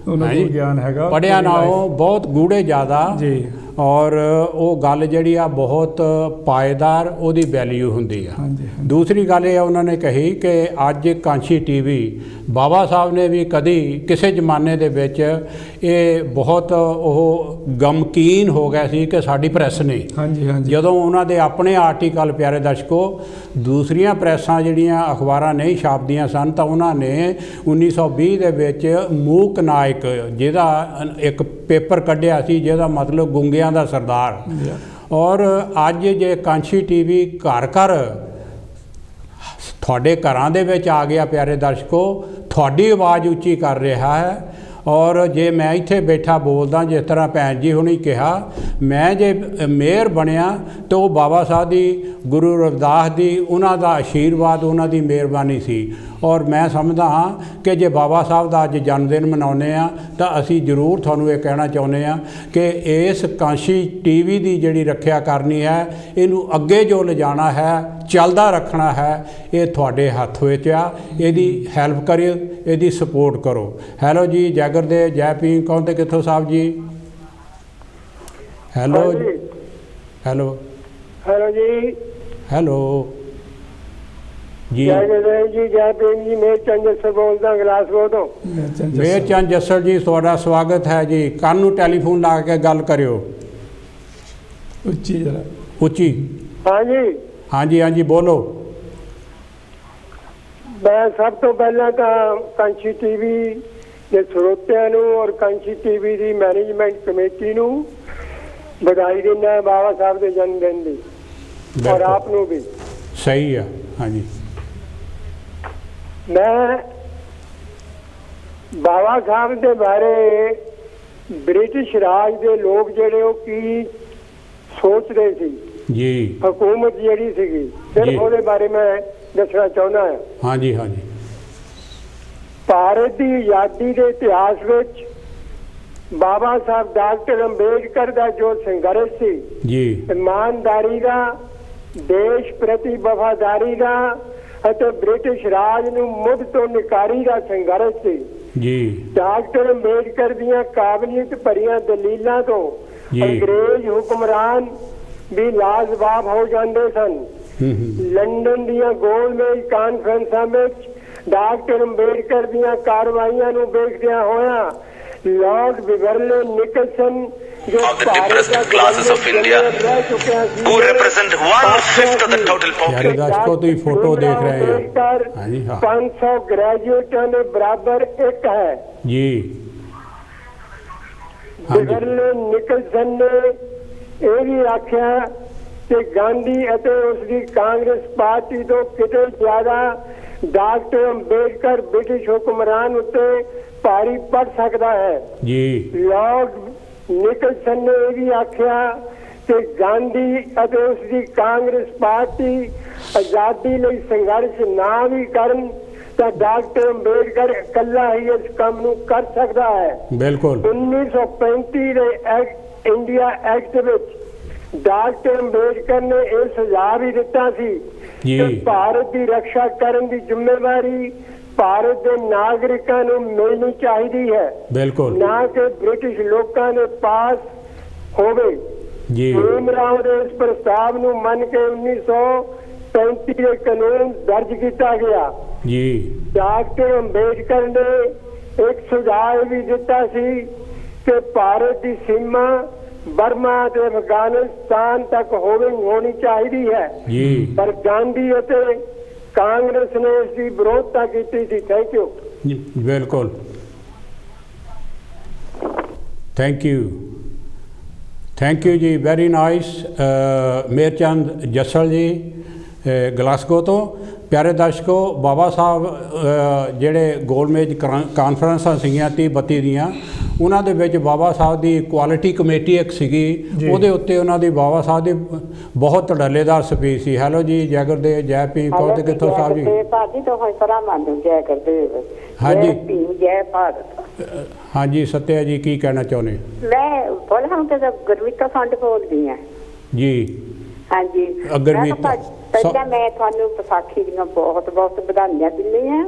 ਉਹਨਾਂ ਨੂੰ ਗਿਆਨ ਹੈਗਾ, ਪੜ੍ਹਿਆਂ ਨਾਲੋਂ ਬਹੁਤ ਗੂੜੇ ਜ਼ਿਆਦਾ ਜੀ। ਔਰ ਉਹ ਗੱਲ ਜਿਹੜੀ ਆ ਬਹੁਤ ਪਾਏਦਾਰ, ਉਹਦੀ ਵੈਲਿਊ ਹੁੰਦੀ ਆ। ਦੂਸਰੀ ਗੱਲ ਇਹ ਉਹਨਾਂ ਨੇ ਕਹੀ ਕਿ ਅੱਜ ਕਾਂਸੀ ਟੀਵੀ ਬਾਬਾ ਸਾਹਿਬ ਨੇ ਵੀ ਕਦੀ ਕਿਸੇ ਜ਼ਮਾਨੇ ਦੇ ਵਿੱਚ ਇਹ ਬਹੁਤ ਉਹ ਗਮਕੀਨ ਹੋ ਗਿਆ ਸੀ ਕਿ ਸਾਡੀ ਪ੍ਰੈਸ ਨੇ ਜਦੋਂ ਉਹਨਾਂ ਦੇ ਆਪਣੇ ਆਰਟੀਕਲ, ਪਿਆਰੇ ਦਰਸ਼ਕੋ, ਦੂਸਰੀਆਂ ਪ੍ਰੈਸਾਂ ਜਿਹੜੀਆਂ ਅਖਬਾਰਾਂ ਨਹੀਂ ਛਾਪਦੀਆਂ ਸਨ, ਤਾਂ ਉਹਨਾਂ ਨੇ 1920 ਦੇ ਵਿੱਚ ਮੂਕ ਨਾਇਕ ਜਿਹਦਾ ਇੱਕ ਪੇਪਰ ਕੱਢਿਆ ਸੀ ਜਿਹਦਾ ਮਤਲਬ ਗੁੰਗਿਆਂ ਦਾ ਸਰਦਾਰ। ਔਰ ਅੱਜ ਜੇ ਕਾਂਸੀ ਟੀਵੀ ਘਰ ਘਰ ਤੁਹਾਡੇ ਘਰਾਂ ਦੇ ਵਿੱਚ ਆ ਗਿਆ, ਪਿਆਰੇ ਦਰਸ਼ਕੋ, ਤੁਹਾਡੀ ਆਵਾਜ਼ ਉੱਚੀ ਕਰ ਰਿਹਾ ਹੈ। ਔਰ ਜੇ ਮੈਂ ਇੱਥੇ ਬੈਠਾ ਬੋਲਦਾ, ਜਿਸ ਤਰ੍ਹਾਂ ਭੈਣ ਜੀ ਹੁਣੀ ਕਿਹਾ, ਮੈਂ ਜੇ ਮੇਅਰ ਬਣਿਆ ਤਾਂ ਉਹ ਬਾਬਾ ਸਾਹਿਬ ਦੀ, ਗੁਰੂ ਰਵਿਦਾਸ ਦੀ, ਉਹਨਾਂ ਦਾ ਆਸ਼ੀਰਵਾਦ, ਉਹਨਾਂ ਦੀ ਮਿਹਰਬਾਨੀ ਸੀ। ਔਰ ਮੈਂ ਸਮਝਦਾ ਹਾਂ ਕਿ ਜੇ ਬਾਬਾ ਸਾਹਿਬ ਦਾ ਅੱਜ ਜਨਮ ਦਿਨ ਮਨਾਉਂਦੇ ਆ ਤਾਂ ਅਸੀਂ ਜ਼ਰੂਰ ਤੁਹਾਨੂੰ ਇਹ ਕਹਿਣਾ ਚਾਹੁੰਦੇ ਹਾਂ ਕਿ ਇਸ ਕਾਂਸੀ ਟੀਵੀ ਦੀ ਜਿਹੜੀ ਰੱਖਿਆ ਕਰਨੀ ਹੈ, ਇਹਨੂੰ ਅੱਗੇ ਜੋ ਲਿਜਾਣਾ ਹੈ, ਚੱਲਦਾ ਰੱਖਣਾ ਹੈ, ਇਹ ਤੁਹਾਡੇ ਹੱਥ ਵਿੱਚ ਆ। ਇਹਦੀ ਹੈਲਪ ਕਰਿਓ, ਇਹਦੀ ਸਪੋਰਟ ਕਰੋ। ਹੈਲੋ ਜੀ, ਜੈ ਗੁਰਦੇਵ, ਜੈ ਭੀਮ। ਕੌਣ ਤੇ ਕਿੱਥੋਂ Sahib ji? Hello hello hello ਜੀ। ਹੈਲੋ ਜੀ, ਜੈ ਗੁਰਦੇਵ ਜੀ, ਜੈ ਭੀਮ ਜੀ। ਮੇਰ ਚੰਦ ਜੱਸਰ ਬੋਲਦਾ ਗਲਾਸਗੋ ਤੋਂ। ਮੇਰ ਚੰਦ ਜੱਸਰ ਜੀ, ਤੁਹਾਡਾ ਸਵਾਗਤ ਹੈ ਜੀ। ਕੰਨ ਨੂੰ ਟੈਲੀਫੋਨ ਲਾ ਕੇ ਗੱਲ ਕਰਿਓ, ਉੱਚੀ ਜਰਾ, ਉੱਚੀ। ਹਾਂਜੀ ਹਾਂਜੀ ਹਾਂਜੀ, ਬੋਲੋ। ਮੈਂ ਸਭ ਤੋਂ ਪਹਿਲਾਂ ਤਾਂ ਕਾਂਸੀ ਟੀਵੀ ਦੇ ਸਰੋਤਿਆਂ ਨੂੰ ਔਰ ਕਾਂਸੀ ਟੀਵੀ ਦੀ ਮੈਨੇਜਮੈਂਟ ਕਮੇਟੀ ਨੂੰ ਵਧਾਈ ਦਿੰਦਾ ਬਾਬਾ ਸਾਹਿਬ ਦੇ ਜਨਮ ਦਿਨ ਦੀ, ਔਰ ਆਪ ਨੂੰ ਵੀ। ਸਹੀ ਆ। ਹਾਂਜੀ, ਮੈਂ ਬਾਬਾ ਸਾਹਿਬ ਦੇ ਬਾਰੇ ਬ੍ਰਿਟਿਸ਼ ਰਾਜ ਦੇ ਲੋਕ ਜਿਹੜੇ ਉਹ ਕੀ ਸੋਚਦੇ ਸੀ ਜੀ, ਹਕੂਮਤ ਜਿਹੜੀ ਸੀਗੀ, ਸਿਰਫ ਉਹਦੇ ਬਾਰੇ ਮੈਂ ਦੱਸਣਾ ਚਾਹੁੰਦਾ ਹਾਂ। ਹਾਂਜੀ ਹਾਂਜੀ। ਭਾਰਤ ਦੀ ਆਜ਼ਾਦੀ ਦੇ ਇਤਿਹਾਸ ਵਿੱਚ ਬਾਬਾ ਸਾਹਿਬ ਡਾਕਟਰ ਅੰਬੇਡਕਰ ਦਾ ਜੋ ਸੰਘਰਸ਼ ਸੀ ਜੀ, ਇਮਾਨਦਾਰੀ ਦਾ, ਦੇਸ਼ ਪ੍ਰਤੀ ਵਫਾਦਾਰੀ ਦਾ ਅਤੇ ਬ੍ਰਿਟਿਸ਼ ਰਾਜ ਨੂੰ ਮੁੱਢ ਤੋਂ ਨਿਕਾਰੀ ਦਾ ਸੰਘਰਸ਼ ਸੀ ਜੀ, ਡਾਕਟਰ ਅੰਬੇਡਕਰ ਦੀਆਂ ਕਾਬਲੀਅਤ ਭਰੀਆਂ ਦਲੀਲਾਂ ਤੋਂ ਜੀ। ਅੰਗਰੇਜ਼ ਹੁਕਮਰਾਨ ਵੀ ਲਾਜਵਾਬ ਹੋ ਜਾਂਦੇ ਸਨ। ਲੰਡਨ ਦੀਆਂ ਗੋਲਮੇਜ ਕਾਨਫਰੰਸਾਂ ਵਿੱਚ ਡਾਕਟਰ ਅੰਬੇਡਕਰ ਦੀਆਂ ਕਾਰਵਾਈਆਂ ਨੂੰ ਵੇਖਦਿਆਂ ਹੋਇਆ ਲॉर्ड ਬਿਵਰਲੇ ਨਿਕਲਸਨ ਜੋ of the depressed classes of India, who represent 1/5 of the total प्यारे population. दर्शकों तो ये फोटो देख रहे हैं। हाँ जी, हाँ 500 ग्रेजुएटों के बराबर एक है जी, हाँ जी, ਬਿਵਰਲੇ ਨਿਕਲਸਨ ਨੇ ਇਹ ਵੀ ਆਖਿਆ ਕਿ ਗਾਂਧੀ ਅਤੇ ਉਸ ਦੀ ਕਾਂਗਰਸ ਪਾਰਟੀ ਤੋਂ ਕਿਤੇ ਜ਼ਿਆਦਾ ਡਾਕਟਰ ਅੰਬੇਡਕਰ ਬ੍ਰਿਟਿਸ਼ ਹੁਕਮਰਾਨ ਉੱਤੇ ਭਾਰੀ ਪੜ ਸਕਦਾ ਹੈ। जी, ਲॉर्ਡ ਨਿਕਲਸਨ ਨੇ ਇਹ ਵੀ ਆਖਿਆ ਕਿ ਗਾਂਧੀ ਅਤੇ ਉਸ ਦੀ ਕਾਂਗਰਸ ਪਾਰਟੀ ਆਜ਼ਾਦੀ ਲਈ ਸੰਘਰਸ਼ ਨਾ ਵੀ ਕਰਨ ਤਾਂ ਡਾਕਟਰ ਅੰਬੇਡਕਰ ਇਕੱਲਾ ਹੀ ਇਸ ਕੰਮ ਨੂੰ ਕਰ ਸਕਦਾ ਹੈ। बिल्कुल 1935 ਦੇ ਇੰਡੀਆ ਐਕਟ ਵਿੱਚ ਡਾਕਟਰ ਅੰਬੇਡਕਰ ਨੇ ਇਹ ਸੁਝਾਅ ਵੀ ਦਿੱਤਾ ਸੀ ਜੀ। ਕਿ ਭਾਰਤ ਦੀ ਰੱਖਿਆ ਕਰਨ ਦੀ ਜ਼ਿੰਮੇਵਾਰੀ ਭਾਰਤ ਦੇ ਨਾਗਰਿਕਾਂ ਨੂੰ ਮਿਲਣੀ ਚਾਹੀਦੀ ਹੈ, बिल्कुल ਨਾ ਕਿ ਬ੍ਰਿਟਿਸ਼ ਲੋਕਾਂ ਦੇ ਪਾਸ ਹੋਵੇ। जी, ਭੀਮਰਾਓ ਦੇ ਇਸ ਪ੍ਰਸਤਾਵ ਨੂੰ ਮੰਨ ਕੇ 1935 ਦੇ ਕਾਨੂੰਨ ਦਰਜ ਕੀਤਾ ਗਿਆ। जी, ਡਾਕਟਰ ਅੰਬੇਡਕਰ ਨੇ ਇੱਕ ਸੁਝਾਅ ਵੀ ਦਿੱਤਾ ਸੀ ਕਿ ਭਾਰਤ ਦੀ ਸੀਮਾ ਬਰਮਾ ਤੇ ਅਫਗਾਨਿਸਤਾਨ ਤੱਕ ਹੋਣੀ ਚਾਹੀਦੀ ਹੈ, जी, ਪਰ ਗਾਂਧੀ ਅਤੇ ਕਾਂਗਰਸ ਨੇ ਇਸ ਦੀ ਵਿਰੋਧਤਾ ਕੀਤੀ ਸੀ। Thank you. जी, बिल्कुल थैंक यू, थैंक यू जी, very nice. Merchand Jasal ji Glasgow ਤੋਂ। ਪਿਆਰੇ ਦਰਸ਼ਕੋ, ਬਾਬਾ ਸਾਹਿਬ ਜਿਹੜੇ ਗੋਲਮੇਜ ਕਾਨਫਰੰਸਾਂ ਸੀਗੀਆਂ 30-32 ਦੀਆਂ, ਉਹਨਾਂ ਦੇ ਵਿੱਚ ਬਾਬਾ ਸਾਹਿਬ ਦੀ ਕੁਆਲਿਟੀ ਕਮੇਟੀ ਇੱਕ ਸੀਗੀ, ਉਹਦੇ ਉੱਤੇ ਉਹਨਾਂ ਦੀ ਬਾਬਾ ਸਾਹਿਬ ਦੀ ਬਹੁਤ ਧੜੱਲੇਦਾਰ ਸਪੀਚ ਸੀ। ਹੈਲੋ ਜੀ, ਜੈ ਗੁਰਦੇਵ, ਜੈ ਭੀਮ, ਕੌਣ ਤੇ ਕਿੱਥੋਂ ਸਾਹਿਬ ਜੀ? ਭਾਜੀ ਤੋਂ ਹੋਈ ਸਲਾਮ ਮੰਨੂ, ਜੈ ਗੁਰਦੇਵ, ਹਾਂਜੀ। ਜੈ ਭੀਮ, ਜੈ ਭਾਰਤ। ਹਾਂਜੀ ਸਤਿਆ ਜੀ, ਕੀ ਕਹਿਣਾ ਚਾਹੁੰਦੇ? ਮੈਂ ਬੋਲਾਂ ਤੇ ਗੁਰਮੀਤਾ ਫੰਡ ਬੋਲਦੀ ਹਾਂ ਜੀ, ਹਾਂਜੀ। ਗੁਰਮੀਤਾ ਪਹਿਲਾਂ ਮੈਂ ਤੁਹਾਨੂੰ ਵਿਸਾਖੀ ਦੀਆਂ ਬਹੁਤ ਬਹੁਤ ਵਧਾਈਆਂ ਦਿੰਦੀ ਹਾਂ।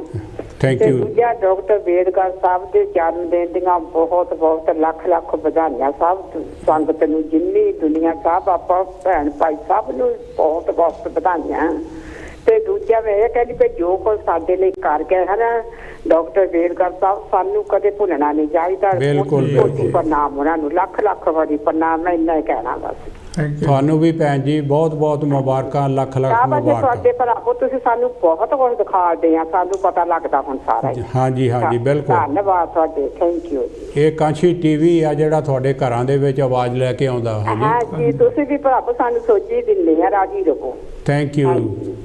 ਥੈਂਕ ਤੇ ਯੂ। ਦੂਜਾ ਡਾਕਟਰ ਅੰਬੇਡਕਰ ਸਾਹਿਬ ਦੇ ਜਨਮ ਦਿਨ ਦੀਆਂ ਬਹੁਤ ਬਹੁਤ ਲੱਖ ਲੱਖ ਵਧਾਈਆਂ ਸਭ ਸੰਗਤ ਨੂੰ, ਜਿੰਨੀ ਦੁਨੀਆ ਸਾਹਿਬ ਆਪਾਂ ਭੈਣ ਭਾਈ ਸਭ ਨੂੰ ਬਹੁਤ ਬਹੁਤ ਵਧਾਈਆਂ। ਤੇ ਦੂਜਾ ਮੈਂ ਇਹ ਕਹਿੰਦੀ ਕਿ ਜੋ ਕੁਝ ਸਾਡੇ ਲਈ ਕਰ ਗਏ ਹਨ ਡਾਕਟਰ ਅੰਬੇਡਕਰ ਸਾਹਿਬ, ਸਾਨੂੰ ਕਦੇ ਭੁੱਲਣਾ ਨਹੀਂ ਚਾਹੀਦਾ। ਬਿਲਕੁਲ, ਬਿਲਕੁਲ। ਪ੍ਰਣਾਮ ਉਹਨਾਂ ਨੂੰ, ਲੱਖ ਲੱਖ ਵਾਰੀ ਪ੍ਰਣਾਮ। ਮੈਂ ਇੰਨਾ ਹੀ ਕਹਿਣਾ ਬਸ। ਤੁਹਾਨੂੰ ਵੀ ਭੈਣ ਜੀ ਬਹੁਤ ਬਹੁਤ ਮੁਬਾਰਕਾਂ, ਲੱਖ ਲੱਖ ਮੁਬਾਰਕਾਂ। ਤੁਹਾਡੇ ਭਰਾਵੋ, ਤੁਸੀਂ ਸਾਨੂੰ ਬਹੁਤ ਕੁਝ ਦਿਖਾਉਂਦੇ ਆ, ਸਾਨੂੰ ਪਤਾ ਲੱਗਦਾ ਹੁਣ ਸਾਰਾ ਹੀ। ਹਾਂਜੀ ਹਾਂਜੀ, ਬਿਲਕੁਲ। ਧੰਨਵਾਦ ਤੁਹਾਡੇ, ਥੈਂਕ ਯੂ ਜੀ। ਇਹ ਕਾਂਸ਼ੀ ਟੀਵੀ ਆ ਜਿਹੜਾ ਤੁਹਾਡੇ ਘਰਾਂ ਦੇ ਵਿੱਚ ਆਵਾਜ਼ ਲੈ ਕੇ ਆਉਂਦਾ ਹੈ ਹਾਂ ਜੀ, ਤੁਸੀਂ ਵੀ ਭਰਾਵੋ ਸਾਨੂੰ ਸੋਚੀ ਦਿੰਦੇ ਆ, ਰਾਜੀ ਰਹੋ। Thank you,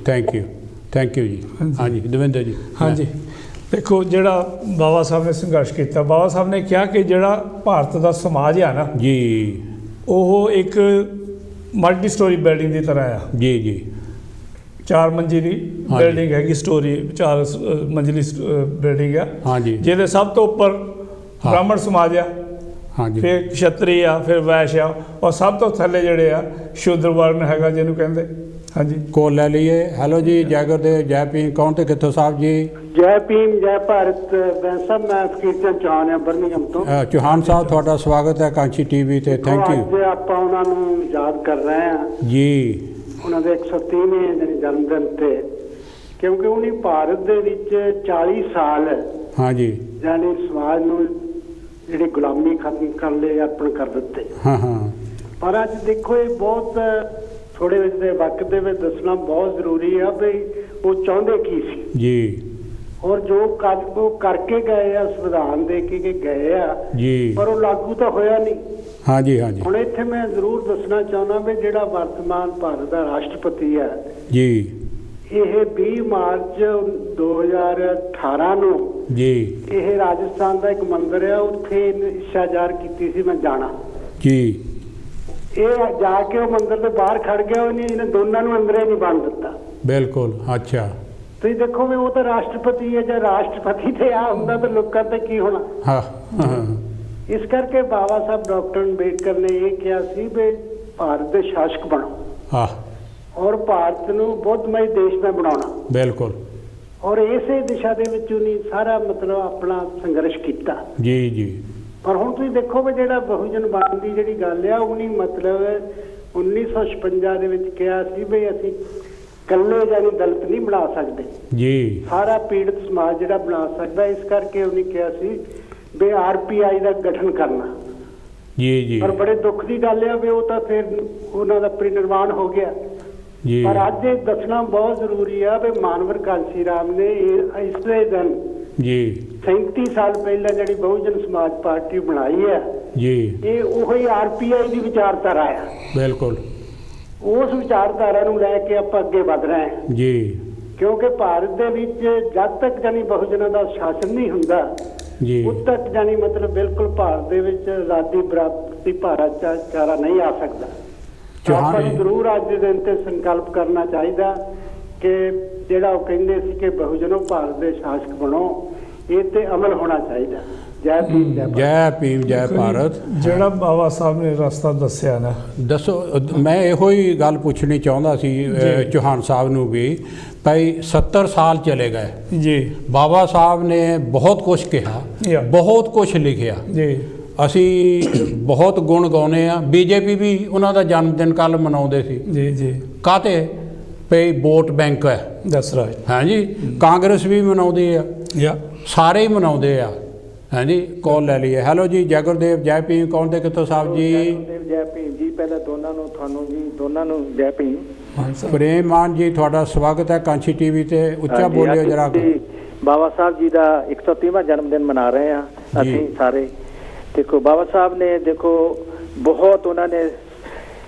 thank you, thank you ਜੀ। ਹਾਂਜੀ ਦਵਿੰਦਰ ਜੀ। ਹਾਂਜੀ, ਦੇਖੋ ਜਿਹੜਾ ਬਾਬਾ ਸਾਹਿਬ ਨੇ ਸੰਘਰਸ਼ ਕੀਤਾ, ਬਾਬਾ ਸਾਹਿਬ ਨੇ ਕਿਹਾ ਕਿ ਜਿਹੜਾ ਭਾਰਤ ਦਾ ਸਮਾਜ ਆ ਨਾ ਜੀ, ਉਹ ਇੱਕ ਮਲਟੀ ਸਟੋਰੀ ਬਿਲਡਿੰਗ ਦੀ ਤਰ੍ਹਾਂ ਆ। ਜੀ ਜੀ, 4 ਮੰਜ਼ਿਲੀ ਹਾਂਜੀ। ਬਿਲਡਿੰਗ ਹੈਗੀ, ਸਟੋਰੀ 4 ਮੰਜ਼ਿਲੀ ਬਿਲਡਿੰਗ ਆ, ਹਾਂਜੀ ਜਿਹਦੇ ਸਭ ਤੋਂ ਉੱਪਰ ਬ੍ਰਾਹਮਣ ਸਮਾਜ ਆ, ਹਾਂਜੀ, ਫਿਰ ਛਤਰੀ ਆ, ਫਿਰ ਵੈਸ਼ ਆ, ਔਰ ਸਭ ਤੋਂ ਥੱਲੇ ਜਿਹੜੇ ਆ ਸ਼ੂਦਰ ਵਰਨ ਹੈਗਾ ਜਿਹਨੂੰ ਕਹਿੰਦੇ। ਹਾਂਜੀ, ਕੋਲ ਲੈ ਲਈਏ। ਹੈਲੋ ਜੀ, ਜੈ ਗੁਰਦੇਵ, ਜੈ ਭੀਮ, ਕੌਣ ਤੇ ਕਿੱਥੋਂ ਸਾਹਿਬ ਜੀ? ਜੈ ਭੀਮ, ਜੈ ਭਾਰਤ। ਮੈਂ ਫਕੀਰ ਚੌਹਾਨ ਆ ਬਰਮਿੰਘਮ ਤੋਂ। ਚੌਹਾਨ ਸਾਹਿਬ, ਤੁਹਾਡਾ ਸਵਾਗਤ ਹੈ ਕਾਂਸ਼ੀ ਟੀਵੀ ਤੇ। Thank you. ਅੱਜ ਆਪਾਂ ਉਹਨਾਂ ਨੂੰ ਯਾਦ ਕਰ ਰਹੇ ਹਾਂ ਜੀ, ਉਹਨਾਂ ਦੇ 130ਵੇਂ ਜਨਮ ਦਿਨ ਤੇ, ਕਿਉਂਕਿ ਉਹਨੇ ਭਾਰਤ ਦੇ ਵਿੱਚ 40 ਸਾਲ ਹਾਂਜੀ, ਜਾਨੀ ਸਮਾਜ ਨੂੰ ਜਿਹੜੀ ਗੁਲਾਮੀ ਖਤਮ ਕਰਨ ਲਈ ਅਰਪਣ ਕਰ ਦਿੱਤੇ। ਹਾਂ ਹਾਂ, ਪਰ ਅੱਜ ਦੇਖੋ ਇਹ ਬਹੁਤ ਥੋੜੇ ਦੇ ਵਕਤ ਦੇ ਵਿੱਚ ਦੱਸਣਾ ਬਹੁਤ ਜ਼ਰੂਰੀ ਆ ਵੀ ਉਹ ਚਾਹੁੰਦੇ ਕੀ ਸੀ ਜੀ, ਔਰ ਜੋ ਉਹ ਕਰਕੇ ਗਏ ਆ, ਸੰਵਿਧਾਨ ਦੇ ਕੇ ਗਏ ਆ ਜੀ, ਪਰ ਉਹ ਲਾਗੂ ਤਾਂ ਹੋਇਆ ਨਹੀਂ। ਹਾਂਜੀ ਹਾਂਜੀ, ਹੁਣ ਇੱਥੇ ਮੈਂ ਜ਼ਰੂਰ ਦੱਸਣਾ ਚਾਹੁੰਦਾ ਵੀ ਜਿਹੜਾ ਵਰਤਮਾਨ ਭਾਰਤ ਦਾ ਰਾਸ਼ਟਰਪਤੀ ਹੈ ਜੀ, ਇਹ 20 ਮਾਰਚ 2018 ਨੂੰ ਜੀ, ਇਹ ਰਾਜਸਥਾਨ ਦਾ ਇੱਕ ਮੰਦਿਰ ਹੈ, ਉੱਥੇ ਇੱਛਾ ਜ਼ਾਹਰ ਕੀਤੀ ਸੀ ਮੈਂ ਜਾਣਾ। ਜੀ, ਇਹ ਜਾ ਕੇ ਉਹ ਮੰਦਿਰ ਦੇ ਬਾਹਰ ਖੜ ਗਿਆ, ਉਹਨੇ ਇਹਨਾਂ ਦੋਨਾਂ ਨੂੰ ਅੰਦਰੇ ਨਹੀਂ ਬਣ ਦਿੱਤਾ। ਬਿਲਕੁਲ। ਅੱਛਾ, ਤੁਸੀਂ ਦੇਖੋ ਵੀ ਉਹ ਤਾਂ ਰਾਸ਼ਟਰਪਤੀ ਹੈ, ਜੇ ਰਾਸ਼ਟਰਪਤੀ ਤੇ ਆ ਹੁੰਦਾ ਤਾਂ ਲੋਕਾਂ ਤੇ ਕੀ ਹੋਣਾ। ਹਾਂ ਹਾਂ, ਇਸ ਕਰਕੇ ਬਾਬਾ ਸਾਹਿਬ ਡਾਕਟਰ ਅੰਬੇਡਕਰ ਨੇ ਇਹ ਕਿਹਾ ਸੀ ਵੀ ਭਾਰਤ ਦੇ ਸ਼ਾਸਕ ਬਣੋ ਹਾਂ ਔਰ ਭਾਰਤ ਨੂੰ ਬੁੱਧਮਈ ਦੇਸ਼ ਮੈਂ ਬਣਾਉਣਾ ਬਿਲਕੁਲ ਔਰ ਇਸੇ ਦਿਸ਼ਾ ਦੇ ਵਿੱਚ ਉਹਨੇ ਸਾਰਾ ਮਤਲਬ ਆਪਣਾ ਸੰਘਰਸ਼ ਕੀਤਾ ਜੀ ਜੀ ਪਰ ਹੁਣ ਤੁਸੀਂ ਦੇਖੋ ਵੀ ਜਿਹੜਾ ਬਹੁਜਨ ਬਣਨ ਦੀ ਜਿਹੜੀ ਗੱਲ ਆ ਉਹਨੀ ਮਤਲਬ 1956 ਦੇ ਵਿੱਚ ਕਿਹਾ ਸੀ ਵੀ ਅਸੀਂ ਇਕੱਲੇ ਜਾਨੀ ਦਲਿਤ ਨਹੀਂ ਬਣਾ ਸਕਦੇ ਜੀ ਸਾਰਾ ਪੀੜਤ ਸਮਾਜ ਜਿਹੜਾ ਬਣਾ ਸਕਦਾ ਇਸ ਕਰਕੇ ਉਹਨੇ ਕਿਹਾ ਸੀ ਵੀ ਆਰਪੀਆਈ ਦਾ ਗਠਨ ਕਰਨਾ ਜੀ ਜੀ ਪਰ ਬੜੇ ਦੁੱਖ ਦੀ ਗੱਲ ਆ ਵੀ ਉਹ ਤਾਂ ਫਿਰ ਉਹਨਾਂ ਦਾ ਪਰਿਨਿਰਵਾਣ ਹੋ ਗਿਆ ਜੀ ਪਰ ਅੱਜ ਇਹ ਦੱਸਣਾ ਬਹੁਤ ਜ਼ਰੂਰੀ ਆ ਵੀ ਮਾਨਵਰ ਕਾਂਸੀ ਰਾਮ ਨੇ ਇਸਲੇ ਦਿਨ ਜੀ 37 ਸਾਲ ਪਹਿਲਾਂ ਜਿਹੜੀ ਬਹੁਜਨ ਸਮਾਜ ਪਾਰਟੀ ਬਣਾਈ ਹੈ ਜੀ ਇਹ ਉਹੀ ਆਰਪੀਆਈ ਦੀ ਵਿਚਾਰਧਾਰਾ ਆ ਬਿਲਕੁਲ ਉਸ ਵਿਚਾਰਧਾਰਾ ਨੂੰ ਲੈ ਕੇ ਆਪਾਂ ਅੱਗੇ ਵਧ ਰਹੇ ਹਾਂ ਜੀ ਕਿਉਂਕਿ ਭਾਰਤ ਦੇ ਵਿੱਚ ਜਦ ਤੱਕ ਜਾਨੀ ਬਹੁਜਨਾਂ ਦਾ ਸ਼ਾਸਨ ਨਹੀਂ ਹੁੰਦਾ ਜੀ ਉਦ ਤੱਕ ਜਾਨੀ ਮਤਲਬ ਬਿਲਕੁਲ ਭਾਰਤ ਦੇ ਵਿੱਚ ਆਜ਼ਾਦੀ ਪ੍ਰਾਪਤੀ ਭਾਈਚਾਰਾ ਨਹੀਂ ਆ ਸਕਦਾ ਆਪਾਂ ਨੂੰ ਜ਼ਰੂਰ ਅੱਜ ਦੇ ਦਿਨ ਤੇ ਸੰਕਲਪ ਕਰਨਾ ਚਾਹੀਦਾ ਕਿ ਜਿਹੜਾ ਉਹ ਕਹਿੰਦੇ ਸੀ ਕਿ ਬਹੁਜਨੋ ਭਾਰਤ ਦੇ ਸ਼ਾਸਕ ਬਣੋ ਇਹ ਤੇ ਅਮਲ ਹੋਣਾ ਚਾਹੀਦਾ ਜੈ ਭੀਮ ਜੈ ਭੀਮ ਜੈ ਭਾਰਤ ਜਿਹੜਾ ਬਾਬਾ ਸਾਹਿਬ ਨੇ ਰਸਤਾ ਦੱਸਿਆ ਨਾ ਦੱਸੋ ਮੈਂ ਇਹੋ ਹੀ ਗੱਲ ਪੁੱਛਣੀ ਚਾਹੁੰਦਾ ਸੀ ਚੌਹਾਨ ਸਾਹਿਬ ਨੂੰ ਵੀ ਭਾਈ 70 ਸਾਲ ਚਲੇ ਗਏ ਜੀ ਬਾਬਾ ਸਾਹਿਬ ਨੇ ਬਹੁਤ ਕੁਝ ਕਿਹਾ ਬਹੁਤ ਕੁਝ ਲਿਖਿਆ ਜੀ ਅਸੀਂ ਬਹੁਤ ਗੁਣ ਗਾਉਂਦੇ ਆ ਬੀਜੇਪੀ ਵੀ ਉਹਨਾਂ ਦਾ ਜਨਮ ਦਿਨ ਕੱਲ ਮਨਾਉਂਦੇ ਸੀ ਜੀ ਜੀ ਕਾਹਤੇ ਪਈ ਵੋਟ ਬੈਂਕ ਹੈ ਦੱਸ ਰਾਈਟ ਹਾਂਜੀ ਕਾਂਗਰਸ ਵੀ ਮਨਾਉਂਦੀ ਆ ਸਾਰੇ ਹੀ ਮਨਾਉਂਦੇ ਆ ਹਾਂਜੀ ਕਾਲ ਲੈ ਲਈਏ ਹੈਲੋ ਜੀ ਜੈ ਗੁਰਦੇਵ ਜੈ ਭੀਮ ਕੌਣ ਦੇ ਕਿੱਥੋਂ ਸਾਹਿਬ ਜੀ ਜੈ ਭੀਮ ਜੀ ਪਹਿਲਾਂ ਦੋਨਾਂ ਨੂੰ ਤੁਹਾਨੂੰ ਜੀ ਦੋਨਾਂ ਨੂੰ ਜੈ ਭੀਮ ਪ੍ਰੇਮ ਮਾਨ ਜੀ ਤੁਹਾਡਾ ਸਵਾਗਤ ਹੈ ਕਾਂਛੀ ਟੀਵੀ ਤੇ ਉੱਚਾ ਬੋਲਿਓ ਜਰਾ ਬਾਬਾ ਸਾਹਿਬ ਜੀ ਦਾ 130ਵਾਂ ਜਨਮ ਦਿਨ ਮਨਾ ਰਹੇ ਆ ਅਸੀਂ ਸਾਰੇ ਦੇਖੋ ਬਾਬਾ ਸਾਹਿਬ ਨੇ ਦੇਖੋ ਬਹੁਤ ਉਹਨਾਂ ਨੇ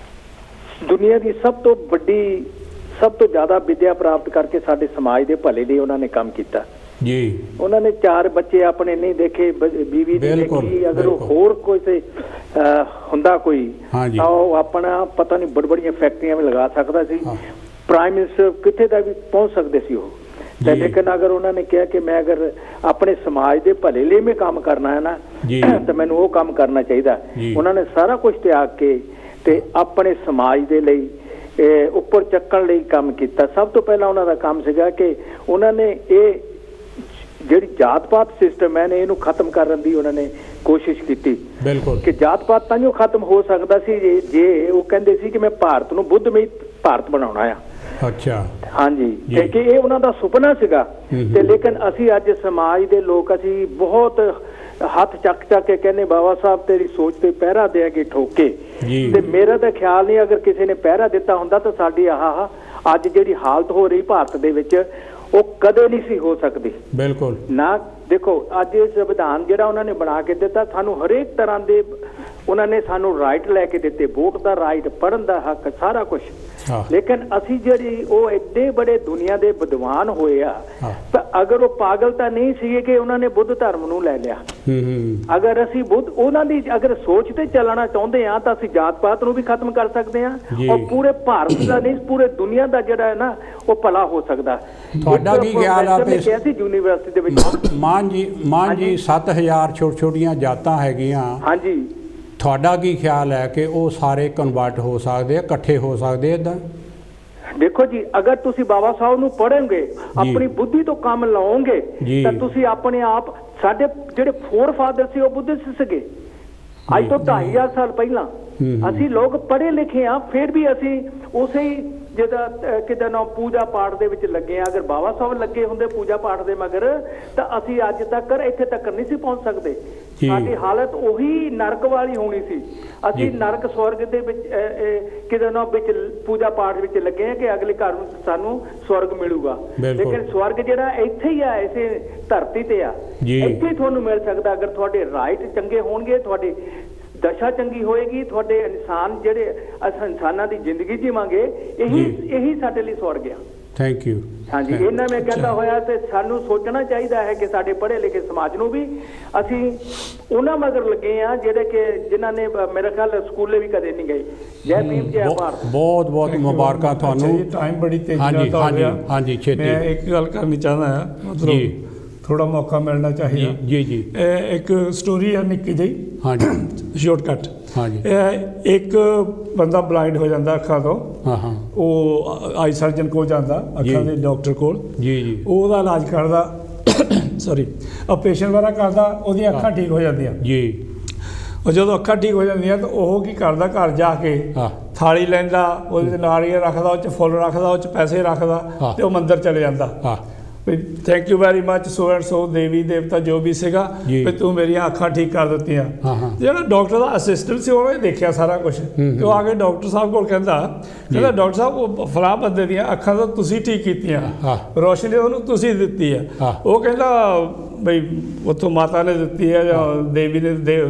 ਦੁਨੀਆ ਦੀ ਸਭ ਤੋਂ ਵੱਡੀ ਸਭ ਤੋਂ ਜ਼ਿਆਦਾ ਵਿੱਦਿਆ ਪ੍ਰਾਪਤ ਕਰਕੇ ਸਾਡੇ ਸਮਾਜ ਦੇ ਭਲੇ ਲਈ ਉਹਨਾਂ ਨੇ ਕੰਮ ਕੀਤਾ ਜੀ ਉਹਨਾਂ ਨੇ 4 ਬੱਚੇ ਆਪਣੇ ਨਹੀਂ ਦੇਖੇ ਬੀਵੀ ਦੀ ਦੇਖੀ ਅਗਰ ਉਹ ਹੋਰ ਕੋਈ ਹੁੰਦਾ ਕੋਈ ਤਾਂ ਉਹ ਆਪਣਾ ਪਤਾ ਨਹੀਂ ਬੜੀ ਬੜੀਆਂ ਫੈਕਟਰੀਆਂ ਵੀ ਲਗਾ ਸਕਦਾ ਸੀ ਪ੍ਰਾਈਮ ਮਿਨਿਸਟਰ ਕਿੱਥੇ ਤੱਕ ਵੀ ਪਹੁੰਚ ਸਕਦੇ ਸੀ ਉਹ ਤੇ ਲੇਕਿਨ ਅਗਰ ਉਹਨਾਂ ਨੇ ਕਿਹਾ ਕਿ ਮੈਂ ਅਗਰ ਆਪਣੇ ਸਮਾਜ ਦੇ ਭਲੇ ਲਈ ਮੈਂ ਕੰਮ ਕਰਨਾ ਹੈ ਨਾ ਤਾਂ ਮੈਨੂੰ ਉਹ ਕੰਮ ਕਰਨਾ ਚਾਹੀਦਾ ਉਹਨਾਂ ਨੇ ਸਾਰਾ ਕੁਝ ਤਿਆਗ ਕੇ ਤੇ ਆਪਣੇ ਸਮਾਜ ਦੇ ਲਈ ਉੱਪਰ ਚੱਕਣ ਲਈ ਕੰਮ ਕੀਤਾ ਸਭ ਤੋਂ ਪਹਿਲਾਂ ਉਹਨਾਂ ਦਾ ਕੰਮ ਸੀਗਾ ਕਿ ਉਹਨਾਂ ਨੇ ਇਹ ਜਿਹੜੀ ਜਾਤ ਪਾਤ ਸਿਸਟਮ ਹੈ ਨੇ ਇਹਨੂੰ ਖਤਮ ਕਰਨ ਦੀ ਉਹਨਾਂ ਨੇ ਕੋਸ਼ਿਸ਼ ਕੀਤੀ ਬਿਲਕੁਲ ਕਿ ਜਾਤ ਪਾਤ ਤਾਂ ਜੋ ਖਤਮ ਹੋ ਸਕਦਾ ਸੀ ਜੇ ਉਹ ਕਹਿੰਦੇ ਸੀ ਕਿ ਮੈਂ ਭਾਰਤ ਨੂੰ ਬੁੱਧਮਈ ਭਾਰਤ ਬਣਾਉਣਾ ਆ ਅੱਛਾ ਹਾਂਜੀ ਕਿ ਇਹ ਉਹਨਾਂ ਦਾ ਸੁਪਨਾ ਸੀਗਾ ਤੇ ਲੇਕਿਨ ਅਸੀਂ ਅੱਜ ਸਮਾਜ ਦੇ ਲੋਕ ਅਸੀਂ ਬਹੁਤ ਹੱਥ ਚੱਕ ਕੇ ਕਹਿੰਦੇ ਬਾਬਾ ਸਾਹਿਬ ਤੇਰੀ ਸੋਚ ਤੇ ਪਹਿਰਾ ਦੇ ਕੇ ਠੋਕੇ ਤੇ ਮੇਰਾ ਤਾਂ ਖਿਆਲ ਨਹੀਂ ਅਗਰ ਕਿਸੇ ਨੇ ਪਹਿਰਾ ਦਿੱਤਾ ਹੁੰਦਾ ਤਾਂ ਸਾਡੀ ਅੱਜ ਜਿਹੜੀ ਹਾਲਤ ਹੋ ਰਹੀ ਭਾਰਤ ਦੇ ਵਿੱਚ ਉਹ ਕਦੇ ਨਹੀਂ ਸੀ ਹੋ ਸਕਦੀ ਬਿਲਕੁਲ ਨਾ ਦੇਖੋ ਅੱਜ ਇਹ ਸੰਵਿਧਾਨ ਜਿਹੜਾ ਉਹਨਾਂ ਨੇ ਬਣਾ ਕੇ ਦਿੱਤਾ ਸਾਨੂੰ ਹਰੇਕ ਤਰ੍ਹਾਂ ਦੇ ਉਹਨਾਂ ਨੇ ਸਾਨੂੰ ਰਾਈਟ ਲੈ ਕੇ ਦਿੱਤੇ ਵੋਟ ਦਾ ਰਾਈਟ ਪੜ੍ਹਨ ਦਾ ਹੱਕ ਸਾਰਾ ਕੁਝ ਲੇਕਿਨ ਅਸੀਂ ਜਿਹੜੀ ਉਹ ਐਡੇ ਬੜੇ ਦੁਨੀਆ ਦੇ ਵਿਦਵਾਨ ਹੋਏ ਆ ਤਾਂ ਅਗਰ ਉਹ ਪਾਗਲ ਤਾਂ ਨਹੀਂ ਸੀਗੇ ਕਿ ਉਹਨਾਂ ਨੇ ਬੁੱਧ ਧਰਮ ਨੂੰ ਲੈ ਲਿਆ ਅਗਰ ਅਸੀਂ ਉਹਨਾਂ ਦੀ ਅਗਰ ਸੋਚ ਤੇ ਚੱਲਣਾ ਚਾਹੁੰਦੇ ਆ ਤਾਂ ਅਸੀਂ ਜਾਤ ਪਾਤ ਨੂੰ ਵੀ ਖਤਮ ਕਰ ਸਕਦੇ ਆ ਔਰ ਪੂਰੇ ਭਾਰਤ ਦਾ ਨਹੀਂ ਪੂਰੇ ਦੁਨੀਆ ਦਾ ਜਿਹੜਾ ਹੈ ਨਾ ਉਹ ਭਲਾ ਹੋ ਸਕਦਾ ਤੁਹਾਡਾ ਕੀ ਖਿਆਲ ਆ ਕਿ ਅਸੀਂ ਯੂਨੀਵਰਸਿਟੀ ਦੇ ਵਿੱਚ ਮਾਨ ਜੀ 7000 ਛੋਟੀਆਂ ਜਾਤਾਂ ਹੈਗੀਆਂ ਹਾਂਜੀ ਤੁਹਾਡਾ ਕੀ ਖਿਆਲ ਹੈ ਕਿ ਉਹ ਸਾਰੇ ਕਨਵਰਟ ਹੋ ਸਕਦੇ ਆ ਇਕੱਠੇ ਹੋ ਸਕਦੇ ਇਦਾਂ ਦੇਖੋ ਜੀ ਅਗਰ ਤੁਸੀਂ ਬਾਬਾ ਸਾਹਿਬ ਨੂੰ ਪੜ੍ਹੋਗੇ ਆਪਣੀ ਬੁੱਧੀ ਤੋਂ ਕੰਮ ਲਾਓਗੇ ਤਾਂ ਤੁਸੀਂ ਆਪਣੇ ਆਪ ਸਾਡੇ ਜਿਹੜੇ ਫੋਰ ਫਾਦਰ ਸੀ ਉਹ ਬੁੱਧਿਸਟ ਸੀਗੇ ਅੱਜ ਤੋਂ 2500 ਸਾਲ ਪਹਿਲਾਂ ਅਸੀਂ ਲੋਕ ਪੜ੍ਹੇ ਲਿਖੇ ਆ ਫਿਰ ਵੀ ਅਸੀਂ ਉਸੇ ਜਿਹਦਾ ਕਿਤੇ ਨਾ ਪੂਜਾ ਪਾਠ ਦੇ ਵਿੱਚ ਲੱਗੇ ਆ ਅਗਰ ਬਾਬਾ ਸਾਹਿਬ ਲੱਗੇ ਹੁੰਦੇ ਪੂਜਾ ਪਾਠ ਦੇ ਮਗਰ ਤਾਂ ਅਸੀਂ ਅੱਜ ਤੱਕ ਇੱਥੇ ਤੱਕ ਨਹੀਂ ਸੀ ਪਹੁੰਚ ਸਕਦੇ ਸਾਡੀ ਹਾਲਤ ਉਹੀ ਨਰਕ ਵਾਲੀ ਹੋਣੀ ਸੀ ਅਸੀਂ ਨਰਕ ਸਵਰਗ ਦੇ ਵਿੱਚ ਕਿਤੇ ਨਾ ਵਿੱਚ ਪੂਜਾ ਪਾਠ ਵਿੱਚ ਲੱਗੇ ਆ ਕਿ ਅਗਲੇ ਘਰ ਨੂੰ ਸਾਨੂੰ ਸਵਰਗ ਮਿਲੂਗਾ ਲੇਕਿਨ ਸਵਰਗ ਜਿਹੜਾ ਇੱਥੇ ਹੀ ਆ ਇਸੇ ਧਰਤੀ ਤੇ ਆ ਇੱਥੇ ਤੁਹਾਨੂੰ ਮਿਲ ਸਕਦਾ ਅਗਰ ਤੁਹਾਡੇ ਰਾਈਟ ਚੰਗੇ ਹੋਣਗੇ ਤੁਹਾਡੇ ਦਸ਼ਾ ਚੰਗੀ ਹੋਏਗੀ ਤੁਹਾਡੇ ਇਨਸਾਨ ਜਿਹੜੇ ਅਸੀਂ ਇਨਸਾਨਾਂ ਦੀ ਜ਼ਿੰਦਗੀ ਜੀਵਾਂਗੇ ਇਹੀ ਸਾਡੇ ਲਈ ਸਵਰਗ ਆ ਥੈਂਕ ਯੂ ਹਾਂਜੀ ਇਹਨਾਂ ਮੈਂ ਕਹਿੰਦਾ ਹੋਇਆ ਤੇ ਸਾਨੂੰ ਸੋਚਣਾ ਚਾਹੀਦਾ ਹੈ ਕਿ ਸਾਡੇ ਪੜ੍ਹੇ ਲਿਖੇ ਸਮਾਜ ਨੂੰ ਵੀ ਅਸੀਂ ਉਹਨਾਂ ਮਗਰ ਲੱਗੇ ਆ ਜਿਹੜੇ ਕਿ ਜਿਨ੍ਹਾਂ ਨੇ ਮੇਰਾ ਖਿਆਲ ਸਕੂਲੇ ਵੀ ਕਦੇ ਨਹੀਂ ਗਏ ਜੈ ਭੀਮ ਜੈ ਭਾਰਤ ਬਹੁਤ ਬਹੁਤ ਮੁਬਾਰਕਾਂ ਤੁਹਾਨੂੰ ਟਾਈਮ ਬੜੀ ਤੇਜ਼ੀ ਨਾਲ ਹਾਂਜੀ ਛੇਤੀ ਮੈਂ ਇੱਕ ਗੱਲ ਕਰਨੀ ਚਾਹੁੰਦਾ ਹਾਂ ਮਤਲਬ ਥੋੜਾ ਮੌਕਾ ਮਿਲਣਾ ਚਾਹੀਦਾ। ਜੀ ਜੀ ਇੱਕ ਸਟੋਰੀ ਹੈ ਨਿੱਕੀ ਜਿਹੀ, ਹਾਂਜੀ ਸ਼ਾਰਟਕਟ। ਹਾਂਜੀ ਇੱਕ ਬੰਦਾ ਬਲਾਈਂਡ ਹੋ ਜਾਂਦਾ ਅੱਖਾਂ ਤੋਂ, ਹਾਂ ਉਹ ਆਈ ਸਰਜਨ ਕੋਲ ਜਾਂਦਾ, ਅੱਖਾਂ ਦੇ ਡਾਕਟਰ ਕੋਲ। ਜੀ ਜੀ ਉਹਦਾ ਇਲਾਜ ਕਰਦਾ, ਸੌਰੀ ਆਪਰੇਸ਼ਨ ਵਗੈਰਾ ਕਰਦਾ, ਉਹਦੀਆਂ ਅੱਖਾਂ ਠੀਕ ਹੋ ਜਾਂਦੀਆਂ ਜੀ। ਉਹ ਜਦੋਂ ਅੱਖਾਂ ਠੀਕ ਹੋ ਜਾਂਦੀਆਂ ਤਾਂ ਉਹ ਕੀ ਕਰਦਾ, ਘਰ ਜਾ ਕੇ ਥਾਲੀ ਲੈਂਦਾ, ਉਹਦੇ 'ਚ ਨਾਰੀਅਲ ਰੱਖਦਾ, ਉਹ 'ਚ ਫੁੱਲ ਰੱਖਦਾ, ਉਹ 'ਚ ਪੈਸੇ ਰੱਖਦਾ, ਤੇ ਉਹ ਮੰਦਰ ਚਲੇ ਜਾਂਦਾ ਵੀ thank you very much so and so, ਦੇਵੀ ਦੇਵਤਾ ਜੋ ਵੀ ਸੀਗਾ, ਵੀ ਤੂੰ ਮੇਰੀਆਂ ਅੱਖਾਂ ਠੀਕ ਕਰ ਦਿੱਤੀਆਂ। ਜਿਹੜਾ ਡਾਕਟਰ ਦਾ ਅਸਿਸਟੈਂਟ ਸੀ ਉਹਨੇ ਦੇਖਿਆ ਸਾਰਾ ਕੁਛ, ਤੇ ਉਹ ਆ ਕੇ ਡਾਕਟਰ ਸਾਹਿਬ ਕੋਲ ਕਹਿੰਦਾ ਡਾਕਟਰ ਸਾਹਿਬ ਉਹ ਫਲਾਂ ਬੰਦੇ ਦੀਆਂ ਅੱਖਾਂ ਤਾਂ ਤੁਸੀਂ ਠੀਕ ਕੀਤੀਆਂ, ਰੋਸ਼ਨੀ ਉਹਨੂੰ ਤੁਸੀਂ ਦਿੱਤੀ ਆ। ਉਹ ਕਹਿੰਦਾ ਬਈ ਉੱਥੋਂ ਮਾਤਾ ਨੇ ਦਿੱਤੀ ਹੈ ਜਾਂ ਦੇਵੀ ਨੇ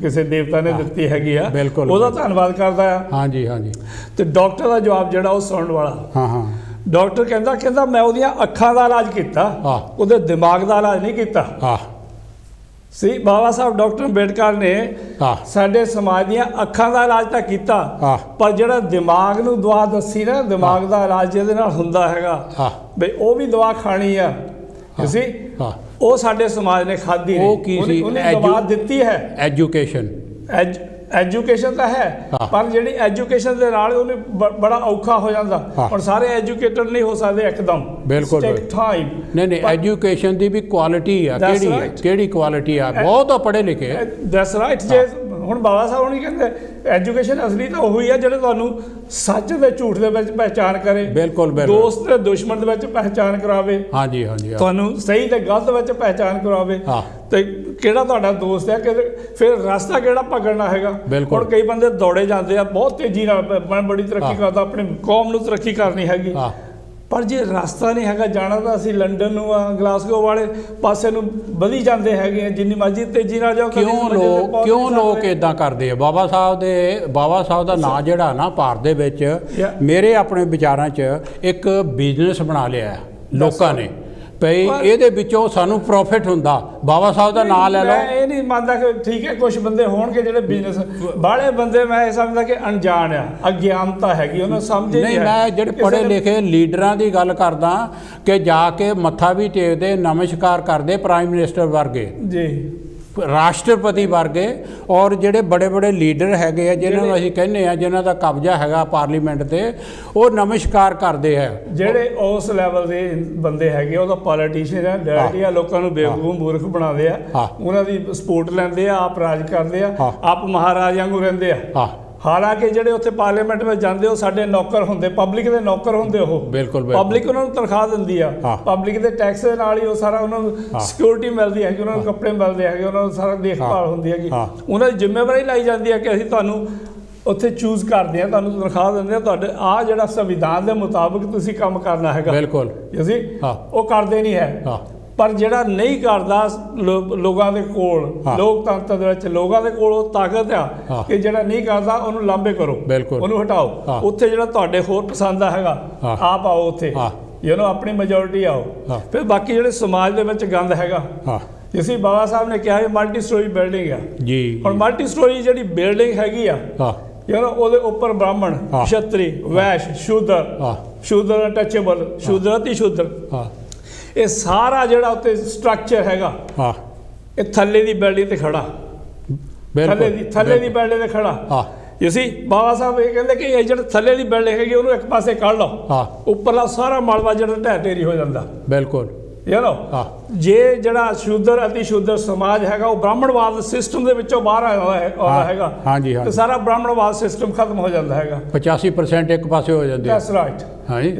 ਕਿਸੇ ਦੇਵਤਾ ਨੇ ਦਿੱਤੀ ਹੈਗੀ ਆ, ਉਹਦਾ ਧੰਨਵਾਦ ਕਰਦਾ ਆ। ਹਾਂਜੀ ਹਾਂਜੀ। ਤੇ ਡਾਕਟਰ ਦਾ ਜਵਾਬ ਜਿਹੜਾ ਉਹ ਸੁਣਨ ਵਾਲਾ, ਡਾਕਟਰ ਕਹਿੰਦਾ ਮੈਂ ਉਹਦੀਆਂ ਅੱਖਾਂ ਦਾ ਇਲਾਜ ਕੀਤਾ, ਉਹਦੇ ਦਿਮਾਗ ਦਾ ਇਲਾਜ ਨਹੀਂ ਕੀਤਾ। ਸੀ ਬਾਬਾ ਸਾਹਿਬ ਡਾਕਟਰ ਅੰਬੇਡਕਰ ਨੇ ਸਾਡੇ ਸਮਾਜ ਦੀਆਂ ਅੱਖਾਂ ਦਾ ਇਲਾਜ ਤਾਂ ਕੀਤਾ, ਪਰ ਜਿਹੜਾ ਦਿਮਾਗ ਨੂੰ ਦਵਾ ਦੱਸੀ ਨਾ, ਦਿਮਾਗ ਦਾ ਇਲਾਜ ਜਿਹਦੇ ਨਾਲ ਹੁੰਦਾ ਹੈਗਾ ਬਈ ਉਹ ਵੀ ਦਵਾ ਖਾਣੀ ਆ ਤੁਸੀਂ, ਉਹ ਸਾਡੇ ਸਮਾਜ ਨੇ ਖਾਧੀ ਨਹੀਂ। ਉਹਨੇ ਦਵਾ ਦਿੱਤੀ ਹੈ ਐਜੂਕੇਸ਼ਨ। ਐਜੂਕੇਸ਼ਨ ਤਾਂ ਹੈ, ਪਰ ਜਿਹੜੀ ਐਜੂਕੇਸ਼ਨ ਦੇ ਨਾਲ ਉਹਨੇ ਬੜਾ ਔਖਾ ਹੋ ਜਾਂਦਾ। ਹੁਣ ਸਾਰੇ ਐਜੂਕੇਟਡ ਨਹੀਂ ਹੋ ਸਕਦੇ ਇੱਕਦਮ, ਬਿਲਕੁਲ ਟਾਈਮ। ਨਹੀਂ ਐਜੂਕੇਸ਼ਨ ਦੀ ਵੀ ਕੁਆਲਿਟੀ ਆ, ਕਿਹੜੀ ਕੁਆਲਿਟੀ ਆ, ਬਹੁਤ ਪੜ੍ਹੇ ਲਿਖੇ। That's right. ਜੇ ਹੁਣ ਬਾਬਾ ਸਾਹਿਬ ਨਹੀਂ ਕਹਿੰਦੇ ਐਜੂਕੇਸ਼ਨ ਅਸਲੀ ਤਾਂ ਉਹੀ ਆ ਜਿਹੜੇ ਤੁਹਾਨੂੰ ਸੱਚ ਤੇ ਝੂਠ ਦੇ ਵਿੱਚ ਪਹਿਚਾਨ ਕਰੇ, ਬਿਲਕੁਲ ਦੋਸਤ ਤੇ ਦੁਸ਼ਮਣ ਦੇ ਵਿੱਚ ਪਹਿਚਾਨ ਕਰਾਵੇ, ਹਾਂਜੀ ਹਾਂਜੀ, ਤੁਹਾਨੂੰ ਸਹੀ ਤੇ ਗਲਤ ਵਿੱਚ ਪਹਿਚਾਨ ਕਰਾਵੇ, ਤੇ ਕਿਹੜਾ ਤੁਹਾਡਾ ਦੋਸਤ ਹੈ, ਫਿਰ ਰਸਤਾ ਕਿਹੜਾ ਪਕੜਨਾ ਹੈਗਾ। ਹੁਣ ਕਈ ਬੰਦੇ ਦੌੜੇ ਜਾਂਦੇ ਆ ਬਹੁਤ ਤੇਜ਼ੀ ਨਾਲ, ਮੈਂ ਬੜੀ ਤਰੱਕੀ ਕਰਦਾ, ਆਪਣੀ ਕੌਮ ਨੂੰ ਤਰੱਕੀ ਕਰਨੀ ਹੈਗੀ, ਪਰ ਜੇ ਰਸਤਾ ਨਹੀਂ ਹੈਗਾ ਜਾਣਾ ਤਾਂ ਅਸੀਂ ਲੰਡਨ ਨੂੰ ਆ, ਗਲਾਸਗੋ ਵਾਲੇ ਪਾਸੇ ਨੂੰ ਵਧੀ ਜਾਂਦੇ ਹੈਗੇ, ਜਿੰਨੀ ਮਰਜ਼ੀ ਤੇਜ਼ੀ ਨਾਲ ਜਾਓ। ਕਿਉਂ ਲੋਕ ਇਦਾਂ ਕਰਦੇ ਆ? ਬਾਬਾ ਸਾਹਿਬ ਦਾ ਨਾਂ ਜਿਹੜਾ ਨਾ ਭਾਰਤ ਦੇ ਵਿੱਚ ਮੇਰੇ ਆਪਣੇ ਵਿਚਾਰਾਂ 'ਚ ਇੱਕ ਬਿਜ਼ਨਸ ਬਣਾ ਲਿਆ ਲੋਕਾਂ ਨੇ, ਭਈ ਇਹਦੇ ਵਿੱਚੋਂ ਸਾਨੂੰ ਪ੍ਰੋਫਿਟ ਹੁੰਦਾ। ਬਾਬਾ ਸਾਹਿਬ ਦਾ ਨਾਮ ਲੈ ਲਓ। ਮੈਂ ਇਹ ਨਹੀਂ ਮੰਨਦਾ ਕਿ ਠੀਕ ਹੈ ਕੁਝ ਬੰਦੇ ਹੋਣਗੇ ਜਿਹੜੇ ਬਿਜ਼ਨਸ ਬਾਹਲੇ ਬੰਦੇ, ਮੈਂ ਇਹ ਸਮਝਦਾ ਕਿ ਅਣਜਾਣ ਆ, ਅਗਿਆਨਤਾ ਹੈਗੀ, ਉਹਨਾਂ ਸਮਝ ਨਹੀਂ। ਮੈਂ ਜਿਹੜੇ ਪੜ੍ਹੇ ਲਿਖੇ ਲੀਡਰਾਂ ਦੀ ਗੱਲ ਕਰਦਾ ਕਿ ਜਾ ਕੇ ਮੱਥਾ ਵੀ ਟੇਕਦੇ, ਨਮਸਕਾਰ ਕਰਦੇ, ਪ੍ਰਾਈਮ ਮਿਨਿਸਟਰ ਵਰਗੇ ਜੀ, ਰਾਸ਼ਟਰਪਤੀ ਵਰਗੇ, ਔਰ ਜਿਹੜੇ ਬੜੇ ਬੜੇ ਲੀਡਰ ਹੈਗੇ ਆ ਜਿਹਨਾਂ ਨੂੰ ਅਸੀਂ ਕਹਿੰਦੇ ਆ ਜਿਨ੍ਹਾਂ ਦਾ ਕਬਜ਼ਾ ਹੈਗਾ ਪਾਰਲੀਮੈਂਟ ਤੇ, ਉਹ ਨਮਸਕਾਰ ਕਰਦੇ ਆ। ਜਿਹੜੇ ਉਸ ਲੈਵਲ ਦੇ ਬੰਦੇ ਹੈਗੇ ਉਹ ਤਾਂ ਪੋਲੀਟੀਸ਼ੀਅਨ ਆ, ਡੈਡੀ ਆ, ਲੋਕਾਂ ਨੂੰ ਬੇਵਕੂਫ ਮੂਰਖ ਬਣਾਉਂਦੇ ਆ, ਉਹਨਾਂ ਦੀ ਸਪੋਰਟ ਲੈਂਦੇ ਆ, ਆਪ ਰਾਜ ਕਰਦੇ ਆ, ਆਪ ਮਹਾਰਾਜ ਵਾਂਗੂ ਰਹਿੰਦੇ ਆ। ਹਾਲਾਂਕਿ ਜਿਹੜੇ ਉੱਥੇ ਪਾਰਲੀਮੈਂਟ ਵਿੱਚ ਜਾਂਦੇ ਉਹ ਸਾਡੇ ਨੌਕਰ ਹੁੰਦੇ, ਪਬਲਿਕ ਦੇ ਨੌਕਰ ਹੁੰਦੇ, ਉਹ ਬਿਲਕੁਲ ਪਬਲਿਕ ਉਹਨਾਂ ਨੂੰ ਤਨਖਾਹ ਦਿੰਦੀ ਆ, ਪਬਲਿਕ ਦੇ ਟੈਕਸ ਦੇ ਨਾਲ ਹੀ ਉਹ ਸਾਰਾ ਉਹਨਾਂ ਨੂੰ ਸਿਕਿਉਰਿਟੀ ਮਿਲਦੀ ਹੈਗੀ, ਉਹਨਾਂ ਨੂੰ ਕੱਪੜੇ ਮਿਲਦੇ ਹੈਗੇ, ਉਹਨਾਂ ਨੂੰ ਸਾਰਾ ਦੇਖਭਾਲ ਹੁੰਦੀ ਹੈਗੀ, ਉਹਨਾਂ ਦੀ ਜ਼ਿੰਮੇਵਾਰੀ ਲਾਈ ਜਾਂਦੀ ਹੈ ਕਿ ਅਸੀਂ ਤੁਹਾਨੂੰ ਉੱਥੇ ਚੂਜ਼ ਕਰਦੇ ਆ, ਤੁਹਾਨੂੰ ਤਨਖਾਹ ਦਿੰਦੇ ਆ, ਤੁਹਾਡੇ ਆਹ ਜਿਹੜਾ ਸੰਵਿਧਾਨ ਦੇ ਮੁਤਾਬਕ ਤੁਸੀਂ ਕੰਮ ਕਰਨਾ ਹੈਗਾ, ਬਿਲਕੁਲ ਅਸੀਂ ਉਹ ਕਰਦੇ ਨਹੀਂ ਹੈ। ਪਰ ਜਿਹੜਾ ਨਹੀਂ ਕਰਦਾ ਲੋਕਾਂ ਦੇ ਕੋਲ, ਲੋਕਤੰਤਰ ਦੇ ਵਿੱਚ ਲੋਕਾਂ ਦੇ ਕੋਲ ਉਹ ਤਾਕਤ ਆ ਕਿ ਜਿਹੜਾ ਨਹੀਂ ਕਰਦਾ ਉਹਨੂੰ ਲਾਂਭੇ ਕਰੋ, ਉਹਨੂੰ ਹਟਾਓ। ਉੱਥੇ ਜਿਹੜਾ ਤੁਹਾਡੇ ਹੋਰ ਪਸੰਦ ਆ ਹੈਗਾ ਆਪ ਆਓ, ਉੱਥੇ ਆਪਣੀ ਮੈਜੋਰਿਟੀ ਆਓ। ਫਿਰ ਬਾਕੀ ਜਿਹੜੇ ਸਮਾਜ ਦੇ ਵਿੱਚ ਗੰਦ ਹੈਗਾ, ਜਿਵੇਂ ਬਾਬਾ ਸਾਹਿਬ ਨੇ ਕਿਹਾ ਮਲਟੀ ਸਟੋਰੀ ਬਿਲਡਿੰਗ ਆ ਜੀ। ਹੁਣ ਮਲਟੀ ਸਟੋਰੀ ਜਿਹੜੀ ਬਿਲਡਿੰਗ ਹੈਗੀ ਆ, ਉਹਦੇ ਉੱਪਰ ਬ੍ਰਾਹਮਣ, ਕਸ਼ਤਰੀ, ਵੈਸ਼, ਸ਼ੂਦਰ ਅਨਟੱਚੇਬਲ, ਸ਼ੂਦਰ ਅਤੀ ਸ਼ੂਦਰ, ਇਹ ਸਾਰਾ ਜਿਹੜਾ ਉੱਤੇ ਸਟਰਕਚਰ ਹੈਗਾ ਇਹ ਥੱਲੇ ਦੀ ਬਿਲਡਿੰਗ ਤੇ ਖੜਾ, ਥੱਲੇ ਦੀ ਬਿਲਡਿੰਗ ਤੇ ਖੜਾ। ਤੁਸੀਂ ਬਾਬਾ ਸਾਹਿਬ ਇਹ ਕਹਿੰਦੇ ਕਿ ਇਹ ਜਿਹੜਾ ਥੱਲੇ ਦੀ ਬਿਲਡਿੰਗ ਹੈਗੀ ਉਹਨੂੰ ਇੱਕ ਪਾਸੇ ਕੱਢ ਲਓ, ਉੱਪਰਲਾ ਸਾਰਾ ਮਲਬਾ ਜਿਹੜਾ ਢਹਿ ਢੇਰੀ ਹੋ ਜਾਂਦਾ। ਬਿਲਕੁਲ ਜੇ ਜਿਹੜਾ ਸ਼ੂਦਰ ਅਤੀ ਸ਼ੂਦਰ ਸਮਾਜ ਹੈਗਾ ਉਹ ਬ੍ਰਾਹਮਣਵਾਦ ਸਿਸਟਮ ਦੇ ਵਿੱਚੋਂ ਬਾਹਰ ਆਉਂਦਾ ਹੈਗਾ, ਤੇ ਸਾਰਾ ਬ੍ਰਾਹਮਣਵਾਦ ਸਿਸਟਮ ਖਤਮ ਹੋ ਜਾਂਦਾ ਹੈਗਾ, 85% ਇੱਕ ਪਾਸੇ ਹੋ ਜਾਂਦੇ। That's right.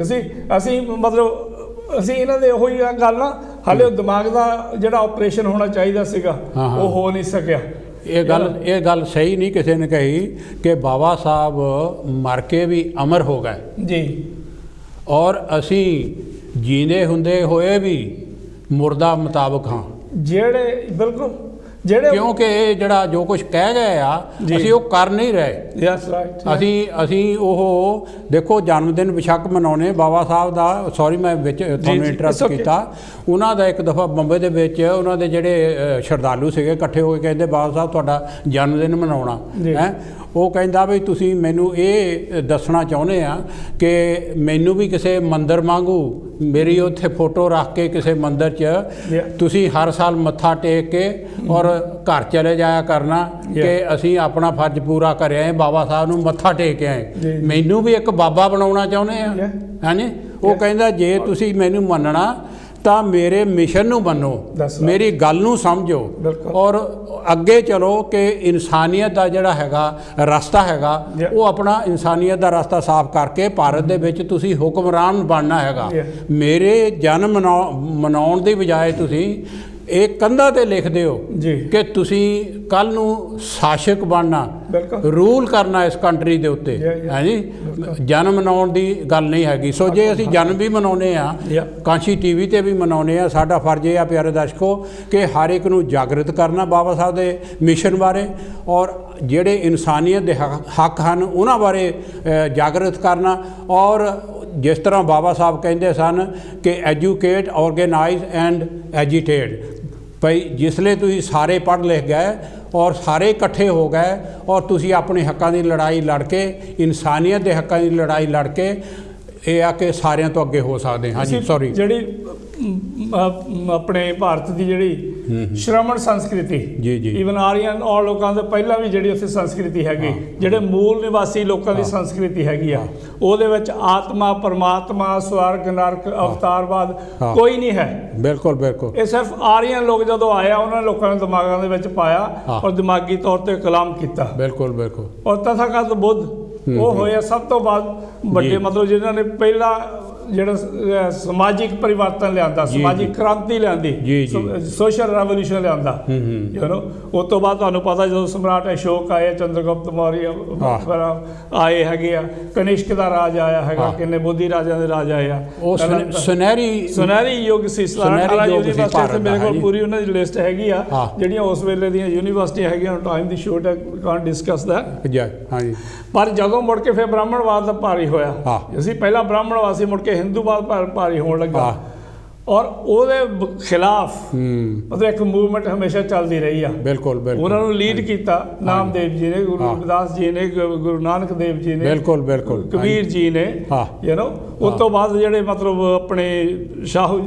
ਅਸੀਂ ਮਤਲਬ ਅਸੀਂ ਇਹਨਾਂ ਦੇ ਉਹੀ ਗੱਲ ਨਾ, ਹਾਲੇ ਉਹ ਦਿਮਾਗ ਦਾ ਜਿਹੜਾ ਆਪਰੇਸ਼ਨ ਹੋਣਾ ਚਾਹੀਦਾ ਸੀਗਾ ਉਹ ਹੋ ਨਹੀਂ ਸਕਿਆ। ਇਹ ਗੱਲ ਸਹੀ ਨਹੀਂ ਕਿਸੇ ਨੇ ਕਹੀ ਕਿ ਬਾਬਾ ਸਾਹਿਬ ਮਰ ਕੇ ਵੀ ਅਮਰ ਹੋ ਗਏ ਜੀ, ਔਰ ਅਸੀਂ ਜੀਂਦੇ ਹੁੰਦੇ ਹੋਏ ਵੀ ਮੁਰਦਾ ਮੁਤਾਬਕ ਹਾਂ। ਜਿਹੜੇ ਬਿਲਕੁਲ ਕਿਉਂਕਿ ਇਹ ਜਿਹੜਾ ਜੋ ਕੁਝ ਕਹਿ ਗਏ ਆ ਅਸੀਂ ਉਹ ਕਰ ਨਹੀਂ ਰਹੇ। ਅਸੀਂ ਉਹ ਦੇਖੋ ਜਨਮ ਦਿਨ ਬੇਸ਼ੱਕ ਮਨਾਉਣੇ ਬਾਬਾ ਸਾਹਿਬ ਦਾ, ਸੌਰੀ ਮੈਂ ਵਿੱਚ ਤੁਹਾਨੂੰ ਇੰਟਰਪਟ ਕੀਤਾ, ਉਹਨਾਂ ਦਾ ਇੱਕ ਦਫਾ ਬੰਬੇ ਦੇ ਵਿੱਚ ਉਹਨਾਂ ਦੇ ਜਿਹੜੇ ਸ਼ਰਧਾਲੂ ਸੀਗੇ ਇਕੱਠੇ ਹੋ ਕੇ ਕਹਿੰਦੇ ਬਾਬਾ ਸਾਹਿਬ ਤੁਹਾਡਾ ਜਨਮ ਦਿਨ ਮਨਾਉਣਾ ਹੈ। ਉਹ ਕਹਿੰਦਾ ਵੀ ਤੁਸੀਂ ਮੈਨੂੰ ਇਹ ਦੱਸਣਾ ਚਾਹੁੰਦੇ ਆ ਕਿ ਮੈਨੂੰ ਵੀ ਕਿਸੇ ਮੰਦਿਰ ਵਾਂਗੂ ਮੇਰੀ ਉੱਥੇ ਫੋਟੋ ਰੱਖ ਕੇ ਕਿਸੇ ਮੰਦਿਰ 'ਚ ਤੁਸੀਂ ਹਰ ਸਾਲ ਮੱਥਾ ਟੇਕ ਕੇ ਔਰ ਘਰ ਚਲੇ ਜਾਇਆ ਕਰਨਾ ਕਿ ਅਸੀਂ ਆਪਣਾ ਫਰਜ਼ ਪੂਰਾ ਕਰਿਆ ਹੈ, ਬਾਬਾ ਸਾਹਿਬ ਨੂੰ ਮੱਥਾ ਟੇਕ ਕੇ ਆਏ, ਮੈਨੂੰ ਵੀ ਇੱਕ ਬਾਬਾ ਬਣਾਉਣਾ ਚਾਹੁੰਦੇ ਆ ਹਾਂਜੀ। ਉਹ ਕਹਿੰਦਾ ਜੇ ਤੁਸੀਂ ਮੈਨੂੰ ਮੰਨਣਾ ਤਾਂ ਮੇਰੇ ਮਿਸ਼ਨ ਨੂੰ ਮੰਨੋ, ਮੇਰੀ ਗੱਲ ਨੂੰ ਸਮਝੋ ਔਰ ਅੱਗੇ ਚਲੋ ਕਿ ਇਨਸਾਨੀਅਤ ਦਾ ਜਿਹੜਾ ਹੈਗਾ ਰਸਤਾ ਹੈਗਾ ਉਹ ਆਪਣਾ ਇਨਸਾਨੀਅਤ ਦਾ ਰਸਤਾ ਸਾਫ਼ ਕਰਕੇ ਭਾਰਤ ਦੇ ਵਿੱਚ ਤੁਸੀਂ ਹੁਕਮਰਾਨ ਬਣਨਾ ਹੈਗਾ। ਮੇਰੇ ਜਨਮ ਮਨਾਉਣ ਦੀ ਬਜਾਏ ਤੁਸੀਂ ਇਹ ਕੰਧਾਂ 'ਤੇ ਲਿਖ ਦਿਓ ਕਿ ਤੁਸੀਂ ਕੱਲ੍ਹ ਨੂੰ ਸ਼ਾਸਕ ਬਣਨਾ, ਰੂਲ ਕਰਨਾ ਇਸ ਕੰਟਰੀ ਦੇ ਉੱਤੇ ਹੈ ਜੀ। ਜਨਮ ਮਨਾਉਣ ਦੀ ਗੱਲ ਨਹੀਂ ਹੈਗੀ। ਸੋ ਜੇ ਅਸੀਂ ਜਨਮ ਵੀ ਮਨਾਉਂਦੇ ਆ, ਕਾਂਸ਼ੀ ਟੀਵੀ 'ਤੇ ਵੀ ਮਨਾਉਂਦੇ ਆ, ਸਾਡਾ ਫਰਜ਼ ਇਹ ਆ ਪਿਆਰੇ ਦਰਸ਼ਕੋ ਕਿ ਹਰ ਇੱਕ ਨੂੰ ਜਾਗਰਿਤ ਕਰਨਾ ਬਾਬਾ ਸਾਹਿਬ ਦੇ ਮਿਸ਼ਨ ਬਾਰੇ ਔਰ ਜਿਹੜੇ ਇਨਸਾਨੀਅਤ ਦੇ ਹੱਕ ਹਨ ਉਹਨਾਂ ਬਾਰੇ ਜਾਗਰਿਤ ਕਰਨਾ। ਔਰ ਜਿਸ ਤਰ੍ਹਾਂ ਬਾਬਾ ਸਾਹਿਬ ਕਹਿੰਦੇ ਸਨ ਕਿ ਐਜੂਕੇਟ, ਔਰਗੇਨਾਈਜ਼ ਐਂਡ ਐਜੀਟੇਟ, ਭਈ ਜਿਸਲੇ ਤੁਸੀਂ ਸਾਰੇ ਪੜ੍ਹ ਲਿਖ ਗਏ ਔਰ ਸਾਰੇ ਇਕੱਠੇ ਹੋ ਗਏ ਔਰ ਤੁਸੀਂ ਆਪਣੇ ਹੱਕਾਂ ਦੀ ਲੜਾਈ ਲੜ ਕੇ, ਇਨਸਾਨੀਅਤ ਦੇ ਹੱਕਾਂ ਦੀ ਲੜਾਈ ਲੜ ਕੇ ਇਹ ਆ ਕਿ ਸਾਰਿਆਂ ਤੋਂ ਅੱਗੇ ਹੋ ਸਕਦੇ। ਹਾਂਜੀ ਸੌਰੀ, ਜਿਹੜੀ ਆਪਣੇ ਭਾਰਤ ਦੀ ਜਿਹੜੀ ਸ਼੍ਰਮਣ ਸੰਸਕ੍ਰਿਤੀ, ਈਵਨ ਆਰੀਅਨ ਔਰ ਲੋਕਾਂ ਦੇ ਪਹਿਲਾਂ ਵੀ ਜਿਹੜੀ ਉੱਥੇ ਸੰਸਕ੍ਰਿਤੀ ਹੈਗੀ, ਜਿਹੜੇ ਮੂਲ ਨਿਵਾਸੀ ਲੋਕਾਂ ਦੀ ਸੰਸਕ੍ਰਿਤੀ ਹੈਗੀ ਆ, ਉਹਦੇ ਵਿੱਚ ਆਤਮਾ, ਪਰਮਾਤਮਾ, ਸਵਰਗ, ਨਰਕ, ਅਵਤਾਰਵਾਦ ਕੋਈ ਨਹੀਂ ਹੈ। ਬਿਲਕੁਲ ਬਿਲਕੁਲ। ਇਹ ਸਿਰਫ ਆਰੀਅਨ ਲੋਕ ਜਦੋਂ ਆਏ ਆ ਉਹਨਾਂ ਨੇ ਲੋਕਾਂ ਦੇ ਦਿਮਾਗਾਂ ਦੇ ਵਿੱਚ ਪਾਇਆ ਔਰ ਦਿਮਾਗੀ ਤੌਰ ਤੇ ਕਲਾਮ ਕੀਤਾ। ਬਿਲਕੁਲ ਬਿਲਕੁਲ। ਔਰ ਤਥਾਗਤ ਬੁੱਧ ਉਹ ਹੋਇਆ ਸਭ ਤੋਂ ਬਾਅਦ ਵੱਡੇ, ਮਤਲਬ ਜਿਨ੍ਹਾਂ ਨੇ ਪਹਿਲਾ ਜਿਹੜਾ ਸਮਾਜਿਕ ਪਰਿਵਰਤਨ ਲਿਆਂਦਾ, ਸਮਾਜਿਕ ਕ੍ਰਾਂਤੀ ਲਿਆਂਦੀ, ਸੋਸ਼ਲ ਰੈਵੋਲੂਸ਼ਨ ਲਿਆਂਦਾ। ਉਸ ਤੋਂ ਬਾਅਦ ਤੁਹਾਨੂੰ ਪਤਾ ਜਦੋਂ ਸਮਰਾਟ ਅਸ਼ੋਕ ਆਏ, ਚੰਦਰਗੁਪਤ ਮੌਰੀਆ ਆਏ ਹੈਗੇ ਆ, ਕਨਿਸ਼ਕ ਦਾ ਰਾਜ ਆਇਆ ਹੈਗਾ, ਕਿੰਨੇ ਬੋਧੀ ਰਾਜਿਆਂ ਦੇ ਰਾਜ ਆਏ ਆ। ਉਹ ਸੁਨਹਿਰੀ ਯੁੱਗ ਸੀ। ਯੂਨੀਵਰਸਿਟੀ ਮੇਰੇ ਕੋਲ ਪੂਰੀ ਉਹਨਾਂ ਦੀ ਲਿਸਟ ਹੈਗੀ ਆ ਜਿਹੜੀਆਂ ਉਸ ਵੇਲੇ ਦੀਆਂ ਯੂਨੀਵਰਸਿਟੀਆਂ ਹੈਗੀਆਂ। ਟਾਈਮ ਦੀ ਸ਼ੋਰਟ ਹੈ, ਕਾਂਟ ਡਿਸਕਸ ਦੈਟ। ਪਰ ਜਦੋਂ ਮੁੜ ਕੇ ਫਿਰ ਬ੍ਰਾਹਮਣਵਾਦ ਦਾ ਭਾਰੀ ਹੋਇਆ, ਅਸੀਂ ਪਹਿਲਾਂ ਬ੍ਰਾਹਮਣਵਾਦ ਸੀ, ਮੁੜ ਕੇ ਹਿੰਦੂਵਾਦ ਭਾਰੀ ਹੋਣ ਲੱਗਾ ਔਰ ਉਹਦੇ ਖਿਲਾਫ ਮਤਲਬ ਇੱਕ ਮੂਵਮੈਂਟ ਹਮੇਸ਼ਾ ਚੱਲਦੀ ਰਹੀ ਆ। ਬਿਲਕੁਲ ਬਿਲਕੁਲ। ਉਹਨਾਂ ਨੂੰ ਲੀਡ ਕੀਤਾ ਨਾਮਦੇਵ ਜੀ ਨੇ, ਗੁਰੂ ਰਵਿਦਾਸ ਜੀ ਨੇ, ਗੁਰੂ ਨਾਨਕ ਦੇਵ ਜੀ ਨੇ, ਬਿਲਕੁਲ ਬਿਲਕੁਲ, ਕਬੀਰ ਜੀ ਨੇ। ਉਸ ਤੋਂ ਬਾਅਦ ਜਿਹੜੇ ਮਤਲਬ ਆਪਣੇ ਸ਼ਾਹੂ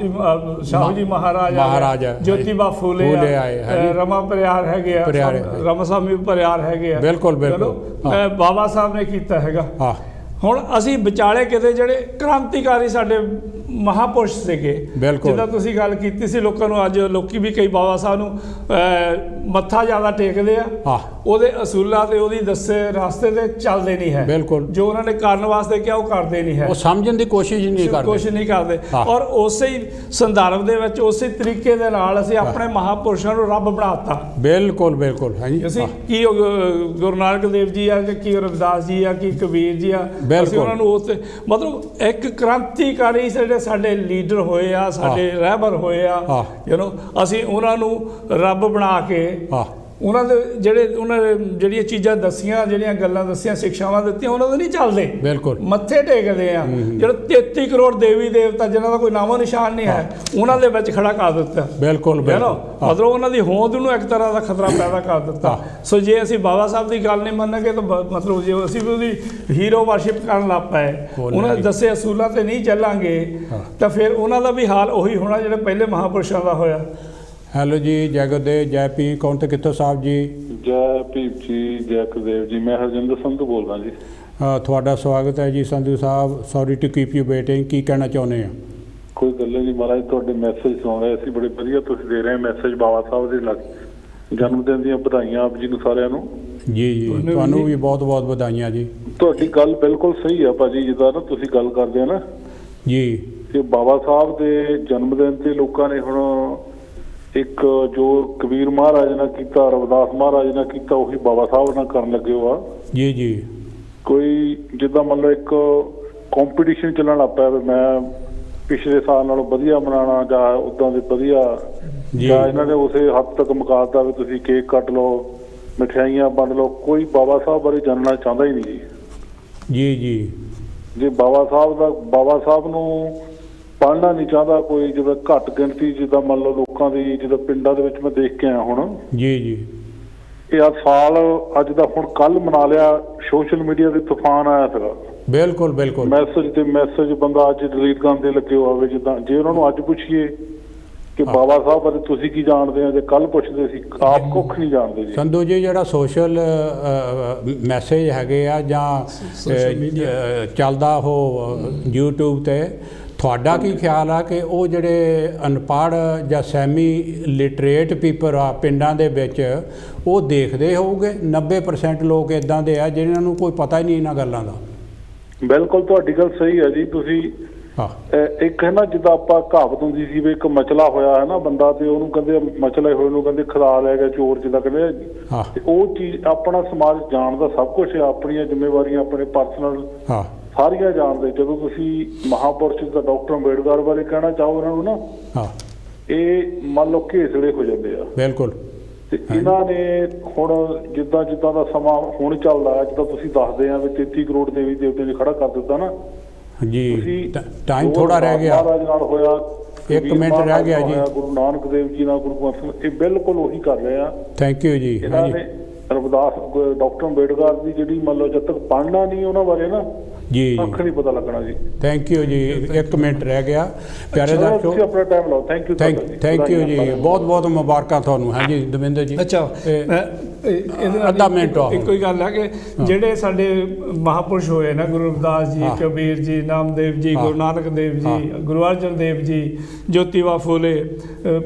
ਜੀ ਮਹਾਰਾਜ, ਜੋਤੀਬਾ ਫੂਲੇ, ਰਮਾ ਪਰਿਆਰ ਹੈਗੇ ਆ, ਰਮਸਾਮੀ ਪਰਿਆਰ ਹੈਗੇ ਆ। ਬਿਲਕੁਲ ਬਿਲਕੁਲ। ਬਾਬਾ ਸਾਹਿਬ ਨੇ ਕੀਤਾ ਹੈਗਾ। ਹੁਣ ਅਸੀਂ ਵਿਚਾਲੇ ਕਿਤੇ ਜਿਹੜੇ ਕ੍ਰਾਂਤੀਕਾਰੀ ਸਾਡੇ ਮਹਾਪੁਰਸ਼ ਸੀਗੇ, ਜਿੱਦਾਂ ਤੁਸੀਂ ਗੱਲ ਕੀਤੀ ਸੀ, ਲੋਕਾਂ ਨੂੰ ਅੱਜ ਲੋਕੀ ਵੀ ਕਈ ਬਾਬਾ ਸਾਹਿਬ ਨੂੰ ਮੱਥਾ ਜ਼ਿਆਦਾ ਟੇਕਦੇ ਆ, ਉਹਦੇ ਅਸੂਲਾਂ ਤੇ ਉਹਦੀ ਦੱਸੇ ਰਸਤੇ ਤੇ ਚੱਲਦੇ ਨਹੀਂ ਹੈ। ਬਿਲਕੁਲ। ਜੋ ਉਹਨਾਂ ਨੇ ਕਰਨ ਵਾਸਤੇ ਕਿਹਾ ਉਹ ਕਰਦੇ ਨਹੀਂ ਹੈ, ਉਹ ਸਮਝਣ ਦੀ ਕੋਸ਼ਿਸ਼ ਨਹੀਂ ਕਰਦੇ। ਔਰ ਉਸੇ ਹੀ ਸੰਦਰਭ ਦੇ ਵਿੱਚ ਉਸੇ ਤਰੀਕੇ ਦੇ ਨਾਲ ਅਸੀਂ ਆਪਣੇ ਮਹਾਪੁਰਸ਼ਾਂ ਨੂੰ ਰੱਬ ਬਣਾਤਾ। ਬਿਲਕੁਲ ਬਿਲਕੁਲ। ਹਾਂਜੀ, ਅਸੀਂ ਕੀ ਗੁਰੂ ਨਾਨਕ ਦੇਵ ਜੀ ਆ, ਕੀ ਰਵਿਦਾਸ ਜੀ ਆ, ਕੀ ਕਬੀਰ ਜੀ ਆ, ਅਸੀਂ ਉਹਨਾਂ ਨੂੰ ਉਸ ਮਤਲਬ ਇੱਕ ਕ੍ਰਾਂਤੀਕਾਰੀ ਜਿਹੜੇ ਸਾਡੇ ਲੀਡਰ ਹੋਏ ਆ, ਸਾਡੇ ਰਹਿਬਰ ਹੋਏ ਆ, ਅਸੀਂ ਉਹਨਾਂ ਨੂੰ ਰੱਬ ਬਣਾ ਕੇ ਉਹਨਾਂ ਦੇ ਉਹਨਾਂ ਨੇ ਜਿਹੜੀਆਂ ਚੀਜ਼ਾਂ ਦੱਸੀਆਂ, ਜਿਹੜੀਆਂ ਗੱਲਾਂ ਦੱਸੀਆਂ, ਸਿੱਖਿਆਵਾਂ ਦਿੱਤੀਆਂ, ਉਹਨਾਂ ਦੇ ਨਹੀਂ ਚੱਲਦੇ। ਬਿਲਕੁਲ। ਮੱਥੇ ਟੇਕਦੇ ਆ ਜਿਹੜੇ 33 ਕਰੋੜ ਦੇਵੀ ਦੇਵਤਾ ਜਿਨ੍ਹਾਂ ਦਾ ਕੋਈ ਨਾਮੋ ਨਿਸ਼ਾਨ ਨਹੀਂ ਹੈ, ਉਹਨਾਂ ਦੇ ਵਿੱਚ ਖੜਾ ਕਰ ਦਿੱਤਾ। ਬਿਲਕੁਲ। ਮਤਲਬ ਉਹਨਾਂ ਦੀ ਹੋਂਦ ਨੂੰ ਇੱਕ ਤਰ੍ਹਾਂ ਦਾ ਖਤਰਾ ਪੈਦਾ ਕਰ ਦਿੱਤਾ। ਸੋ ਜੇ ਅਸੀਂ ਬਾਬਾ ਸਾਹਿਬ ਦੀ ਗੱਲ ਨਹੀਂ ਮੰਨਾਂਗੇ ਤਾਂ ਮਤਲਬ ਜੇ ਅਸੀਂ ਵੀ ਉਹਦੀ ਹੀਰੋ ਵਰਸ਼ਿਪ ਕਰਨ ਲੱਗ ਪਏ, ਉਹਨਾਂ ਦੇ ਦੱਸੇ ਅਸੂਲਾਂ ਤੇ ਨਹੀਂ ਚੱਲਾਂਗੇ ਤਾਂ ਫਿਰ ਉਹਨਾਂ ਦਾ ਵੀ ਹਾਲ ਉਹੀ ਹੋਣਾ ਜਿਹੜਾ ਪਹਿਲੇ ਮਹਾਂਪੁਰਸ਼ਾਂ ਦਾ ਹੋਇਆ। ਹੈਲੋ ਜੀ, ਜੈ ਗੁਰਦੇਵ, ਜੈ ਪੀ, ਕੌਣ ਤੇ ਕਿੱਥੋਂ ਸਾਹਿਬ ਜੀ? ਜੈ ਭੀਮ ਜੀ, ਜੈ ਗੁਰਦੇਵ ਜੀ, ਮੈਂ ਹਰਜਿੰਦਰ ਸੰਧੂ ਬੋਲਦਾ ਜੀ। ਤੁਹਾਡਾ ਸਵਾਗਤ ਹੈ ਜੀ Sandhu Sahib. Sorry to keep you waiting. ਕੀ ਕਹਿਣਾ ਚਾਹੁੰਦੇ ਆ? ਕੋਈ ਗੱਲ ਨਹੀਂ ਜੀ ਮਹਾਰਾਜ, ਤੁਹਾਡੇ ਮੈਸੇਜ ਸੁਣ ਰਹੇ ਸੀ, ਬੜੇ ਵਧੀਆ ਤੁਸੀਂ ਦੇ ਰਹੇ ਮੈਸੇਜ। ਬਾਬਾ ਸਾਹਿਬ ਦੇ ਜਨਮ ਦਿਨ ਦੀਆਂ ਵਧਾਈਆਂ ਆਪ ਜੀ ਨੂੰ ਸਾਰਿਆਂ ਨੂੰ। ਜੀ ਜੀ, ਤੁਹਾਨੂੰ ਵੀ ਬਹੁਤ ਬਹੁਤ ਵਧਾਈਆਂ ਜੀ। ਤੁਹਾਡੀ ਗੱਲ ਬਿਲਕੁਲ ਸਹੀ ਆ ਭਾਜੀ, ਜਿੱਦਾਂ ਨਾ ਤੁਸੀਂ ਗੱਲ ਕਰਦੇ ਆ ਨਾ ਜੀ, ਕਿ ਬਾਬਾ ਸਾਹਿਬ ਦੇ ਜਨਮ ਦਿਨ ਤੇ ਲੋਕਾਂ ਨੇ ਹੁਣ ਇੱਕ ਜੋ ਕਬੀਰ ਮਹਾਰਾਜ ਨੇ ਕੀਤਾ, ਰਵਿਦਾਸ ਮਹਾਰਾਜ ਨੇ ਕੀਤਾ, ਉਹੀ ਬਾਬਾ ਸਾਹਿਬ ਨਾਲ ਕਰਨ ਲੱਗੇ ਹੋ ਆ ਜੀ। ਜੀ, ਕੋਈ ਜਿੱਦਾਂ ਮੰਨ ਲਓ ਇੱਕ ਕੰਪੀਟੀਸ਼ਨ ਚੱਲਣ ਲੱਗ ਪਿਆ ਵੀ ਮੈਂ ਪਿਛਲੇ ਸਾਲ ਨਾਲੋਂ ਵਧੀਆ ਮਨਾਉਣਾ ਜਾਂ ਉੱਦਾਂ ਦੇ ਵਧੀਆ ਜਾਂ ਇਹਨਾਂ ਨੇ ਉਸੇ ਹੱਦ ਤੱਕ ਮੁਕਾਤਾ ਵੀ ਤੁਸੀਂ ਕੇਕ ਕੱਟ ਲਓ, ਮਠਿਆਈਆਂ ਵੰਡ ਲਓ, ਕੋਈ ਬਾਬਾ ਸਾਹਿਬ ਬਾਰੇ ਜਾਣਨਾ ਚਾਹੁੰਦਾ ਹੀ ਨਹੀਂ ਜੀ। ਜੀ ਜੇ ਬਾਬਾ ਸਾਹਿਬ ਨੂੰ ਪੜ੍ਹਨਾ ਨਹੀਂ ਚਾਹੁੰਦਾ ਕੋਈ, ਜਿੱਦਾਂ ਘੱਟ ਗਿਣਤੀ ਜਿੱਦਾਂ ਮੰਨ ਲਓ ਲੋਕਾਂ ਦੀ, ਜਿੱਦਾਂ ਪਿੰਡਾਂ ਦੇ ਵਿੱਚ ਮੈਂ ਦੇਖ ਕੇ ਆਇਆ ਹੁਣ ਜੀ ਇਹ ਸਾਲ ਅੱਜ ਦਾ ਹੁਣ ਕੱਲ ਮਨਾ ਲਿਆ, ਸੋਸ਼ਲ ਮੀਡੀਆ ਤੇ ਤੂਫਾਨ ਆਇਆ ਸੀਗਾ। ਬਿਲਕੁਲ ਮੈਸੇਜ ਤੇ ਮੈਸੇਜ ਬੰਦਾ ਅੱਜ ਡਿਲੀਟ ਕਰਨ ਤੇ ਲੱਗੇ ਹੋਵੇ। ਜਿੱਦਾਂ ਜੇ ਉਹਨਾਂ ਨੂੰ ਅੱਜ ਪੁੱਛੀਏ ਕਿ ਬਾਬਾ ਸਾਹਿਬ ਬਾਰੇ ਤੁਸੀਂ ਕੀ ਜਾਣਦੇ ਆ, ਜੇ ਕੱਲ ਪੁੱਛਦੇ ਸੀ ਆਪ ਕੁੱਖ ਨਹੀਂ ਜਾਣਦੇ ਜੀ। ਸੰਧੂ ਜੀ ਜਿਹੜਾ ਸੋਸ਼ਲ ਮੈਸੇਜ ਹੈਗੇ ਆ ਜਾਂ ਚੱਲਦਾ ਉਹ YouTube ਤੇ, ਤੁਹਾਡਾ ਕੀ ਖਿਆਲ ਆ ਕਿ ਉਹ ਜਿਹੜੇ ਅਨਪੜ੍ਹ ਜਾਂ ਸੈਮੀ ਲਿਟਰੇਟ ਪੀਪਲ ਆ ਪਿੰਡਾਂ ਦੇ ਵਿੱਚ ਉਹ ਦੇਖਦੇ ਹੋਊਗੇ? 90% ਲੋਕ ਇਦਾਂ ਦੇ ਆ ਜਿਹਨਾਂ ਨੂੰ ਕੋਈ ਪਤਾ ਹੀ ਨਹੀਂ ਇਹਨਾਂ ਗੱਲਾਂ ਦਾ। ਬਿਲਕੁਲ ਤੁਹਾਡੀ ਗੱਲ ਸਹੀ ਹੈ ਜੀ। ਤੁਸੀਂ ਇੱਕ ਹੈ ਨਾ, ਜਿੱਦਾਂ ਆਪਾਂ ਕਹਾਵਤ ਹੁੰਦੀ ਸੀ ਵੀ ਇੱਕ ਮਚਲਾ ਹੋਇਆ ਹੈ ਨਾ ਬੰਦਾ, ਤੇ ਉਹਨੂੰ ਕਹਿੰਦੇ ਮਚਲੇ ਹੋਏ ਨੂੰ ਕਹਿੰਦੇ ਖੁਦਾ ਲੈ ਗਿਆ ਚੋਰ, ਜਿੱਦਾਂ ਕਹਿੰਦੇ। ਤੇ ਉਹ ਚੀਜ਼ ਆਪਣਾ ਸਮਾਜ ਜਾਣਦਾ ਸਭ ਕੁਛ ਹੈ, ਆਪਣੀਆਂ ਜ਼ਿੰਮੇਵਾਰੀਆਂ ਆਪਣੇ ਪਰਸਨਲ ਸਾਰੀਆਂ ਜਾਣਦੇ। ਜਦੋਂ ਤੁਸੀਂ ਮਹਾਪੁਰਸ਼ ਦਾ ਡਾਕਟਰ ਅੰਬੇਡਕਰ ਬਾਰੇ ਕਹਿਣਾ ਚਾਹੋ ਇਹਨਾਂ ਨੂੰ ਨਾ, ਇਹ ਮੰਨ ਲਓ ਘੇਸਲੇ ਹੋ ਜਾਂਦੇ ਆ। ਬਿਲਕੁਲ। ਤੇ ਇਹਨਾਂ ਨੇ ਹੁਣ ਜਿੱਦਾਂ ਦਾ ਸਮਾਂ ਹੁਣ ਚੱਲਦਾ ਹੈ, ਜਿੱਦਾਂ ਤੁਸੀਂ ਦੱਸਦੇ ਆ ਵੀ 33 ਕਰੋੜ ਦੇਵੀ ਦੇਵਤੇ ਨੇ ਖੜਾ ਕਰ ਦਿੱਤਾ ਨਾ ਜੀ। ਟਾਈਮ ਥੋੜਾ ਰਹਿ ਗਿਆ, ਮਹਾਰਾਜ ਨਾਲ ਹੋਇਆ, 1 ਮਿੰਟ ਰਹਿ ਗਿਆ ਜੀ। ਗੁਰੂ ਨਾਨਕ ਦੇਵ ਜੀ ਨਾਲ, ਗੁਰੂ ਗੋਬਿੰਦ ਸਿੰਘ, ਇਹ ਬਿਲਕੁਲ ਉਹੀ ਕਰ ਰਹੇ ਆ। ਥੈਂਕ ਯੂ ਜੀ। ਇਹਨਾਂ ਨੇ ਰਵਿਦਾਸ ਡਾਕਟਰ ਅੰਬੇਡਕਰ ਦੀ ਜਿਹੜੀ ਮੰਨ ਲਓ ਜਦ ਤੱਕ ਪੜ੍ਹਨਾ ਨਹੀਂ ਉਹਨਾਂ ਬਾਰੇ ਨਾ ਜੀ ਅੱਖ ਨਹੀਂ ਪਤਾ ਲੱਗਣਾ ਜੀ। ਥੈਂਕ ਯੂ ਜੀ। 1 ਮਿੰਟ ਰਹਿ ਗਿਆ ਪਿਆਰੇ ਦਰਸ਼ਕੋ, ਤੁਸੀਂ ਆਪਣਾ ਟਾਈਮ ਲਾਓ। ਥੈਂਕ ਯੂ ਜੀ, ਬਹੁਤ ਮੁਬਾਰਕਾਂ ਤੁਹਾਨੂੰ। ਹਾਂਜੀ ਦਵਿੰਦਰ ਜੀ। ਅੱਛਾ, ਅੱਧਾ ਮਿੰਟ ਇੱਕੋ ਹੀ ਗੱਲ ਹੈ ਕਿ ਜਿਹੜੇ ਸਾਡੇ ਮਹਾਪੁਰਸ਼ ਹੋਏ ਨਾ, ਗੁਰੂ ਰਵਿਦਾਸ ਜੀ, ਕਬੀਰ ਜੀ, ਨਾਮਦੇਵ ਜੀ, ਗੁਰੂ ਨਾਨਕ ਦੇਵ ਜੀ, ਗੁਰੂ ਅਰਜਨ ਦੇਵ ਜੀ, ਜੋਤੀਬਾ ਫੂਲੇ,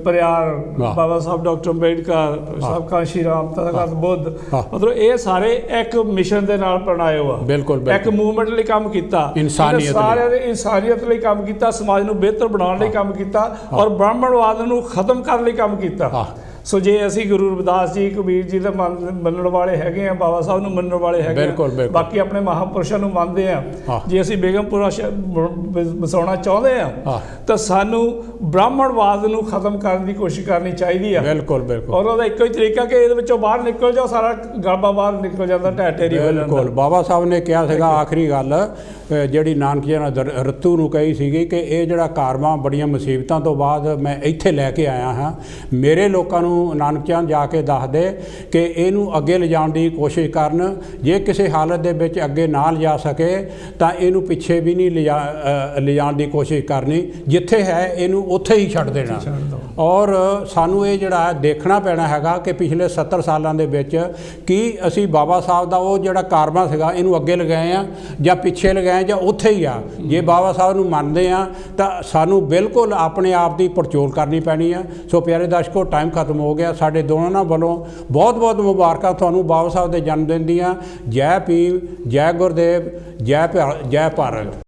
ਪਰਿਆਰ ਬਾਬਾ ਸਾਹਿਬ ਡਾਕਟਰ ਅੰਬੇਡਕਰ, ਸਾਹਿਬ ਕਾਂਸ਼ੀ ਰਾਮ, ਤਥਾਗਤ ਬੁੱਧ, ਮਤਲਬ ਇਹ ਸਾਰੇ ਇੱਕ ਮਿਸ਼ਨ ਦੇ ਨਾਲ ਪ੍ਰਣਾਏ ਹੋਆ। ਬਿਲਕੁਲ। ਇੱਕ ਮੂਵਮੈਂਟ ਲਈ ਕੰਮ ਕੀਤਾ, ਸਾਰਿਆਂ ਦੇ ਇਨਸਾਨੀਅਤ ਲਈ ਕੰਮ ਕੀਤਾ, ਸਮਾਜ ਨੂੰ ਬਿਹਤਰ ਬਣਾਉਣ ਲਈ ਕੰਮ ਕੀਤਾ, ਔਰ ਬ੍ਰਾਹਮਣਵਾਦ ਨੂੰ ਖਤਮ ਕਰਨ ਲਈ ਕੰਮ ਕੀਤਾ। ਸੋ ਜੇ ਅਸੀਂ ਗੁਰੂ ਰਵਿਦਾਸ ਜੀ, ਕਬੀਰ ਜੀ ਦਾ ਮੰਨਣ ਵਾਲੇ ਹੈਗੇ ਆ, ਬਾਬਾ ਸਾਹਿਬ ਨੂੰ ਮੰਨਣ ਵਾਲੇ ਹੈਗੇ ਆ, ਬਾਕੀ ਆਪਣੇ ਮਹਾਂਪੁਰਸ਼ਾਂ ਨੂੰ ਮੰਨਦੇ ਆ, ਜੇ ਅਸੀਂ ਬੇਗਮਪੁਰਾ ਵਸਾਉਣਾ ਚਾਹੁੰਦੇ ਆ ਤਾਂ ਸਾਨੂੰ ਬ੍ਰਾਹਮਣਵਾਦ ਨੂੰ ਖਤਮ ਕਰਨ ਦੀ ਕੋਸ਼ਿਸ਼ ਕਰਨੀ ਚਾਹੀਦੀ ਆ। ਬਿਲਕੁਲ। ਔਰ ਉਹਦਾ ਇੱਕੋ ਹੀ ਤਰੀਕਾ ਕਿ ਇਹਦੇ ਵਿੱਚੋਂ ਬਾਹਰ ਨਿਕਲ ਜਾਓ, ਸਾਰਾ ਗਲਬਾ ਬਾਹਰ ਨਿਕਲ ਜਾਂਦਾ, ਢਹਿ ਢੇਰੀ ਹੋ ਜਾਂਦਾ। ਬਿਲਕੁਲ। ਬਾਬਾ ਸਾਹਿਬ ਨੇ ਕਿਹਾ ਸੀਗਾ ਆਖਰੀ ਗੱਲ ਜਿਹੜੀ ਨਾਨਕ ਜੀ ਨੇ ਰਤੂ ਨੂੰ ਕਹੀ ਸੀਗੀ ਕਿ ਇਹ ਜਿਹੜਾ ਕਾਰਵਾਂ ਬੜੀਆਂ ਮੁਸੀਬਤਾਂ ਤੋਂ ਬਾਅਦ ਮੈਂ ਇੱਥੇ ਲੈ ਕੇ ਆਇਆ ਹਾਂ, ਮੇਰੇ ਲੋਕਾਂ ਨੂੰ ਨਾਨਕ ਚੰਦ ਜਾ ਕੇ ਦੱਸ ਦੇ ਕਿ ਇਹਨੂੰ ਅੱਗੇ ਲਿਜਾਣ ਦੀ ਕੋਸ਼ਿਸ਼ ਕਰਨ। ਜੇ ਕਿਸੇ ਹਾਲਤ ਦੇ ਵਿੱਚ ਅੱਗੇ ਨਾ ਲਿਜਾ ਸਕੇ ਤਾਂ ਇਹਨੂੰ ਪਿੱਛੇ ਵੀ ਨਹੀਂ ਲਿਜਾਣ ਦੀ ਕੋਸ਼ਿਸ਼ ਕਰਨੀ, ਜਿੱਥੇ ਹੈ ਇਹਨੂੰ ਉੱਥੇ ਹੀ ਛੱਡ ਦੇਣਾ। ਔਰ ਸਾਨੂੰ ਇਹ ਜਿਹੜਾ ਦੇਖਣਾ ਪੈਣਾ ਹੈਗਾ ਕਿ ਪਿਛਲੇ 70 ਸਾਲਾਂ ਦੇ ਵਿੱਚ ਕੀ ਅਸੀਂ ਬਾਬਾ ਸਾਹਿਬ ਦਾ ਉਹ ਜਿਹੜਾ ਕਾਰਵਾ ਸੀਗਾ ਇਹਨੂੰ ਅੱਗੇ ਲਗਾਏ ਆ ਜਾਂ ਪਿੱਛੇ ਲਗਾਏ ਜਾਂ ਉੱਥੇ ਹੀ ਆ। ਜੇ ਬਾਬਾ ਸਾਹਿਬ ਨੂੰ ਮੰਨਦੇ ਆ ਤਾਂ ਸਾਨੂੰ ਬਿਲਕੁਲ ਆਪਣੇ ਆਪ ਦੀ ਪੜਚੋਲ ਕਰਨੀ ਪੈਣੀ ਆ। ਸੋ ਪਿਆਰੇ ਦਰਸ਼ਕੋ, ਟਾਈਮ ਖਤਮ ਹੋ ਗਿਆ। ਸਾਡੇ ਦੋਨਾਂ ਵੱਲੋਂ ਬਹੁਤ ਮੁਬਾਰਕਾਂ ਤੁਹਾਨੂੰ ਬਾਬਾ ਸਾਹਿਬ ਦੇ ਜਨਮ ਦਿਨ ਦੀਆਂ। ਜੈ ਭੀਮ, ਜੈ ਗੁਰਦੇਵ, ਜੈ ਭਾਰਤ।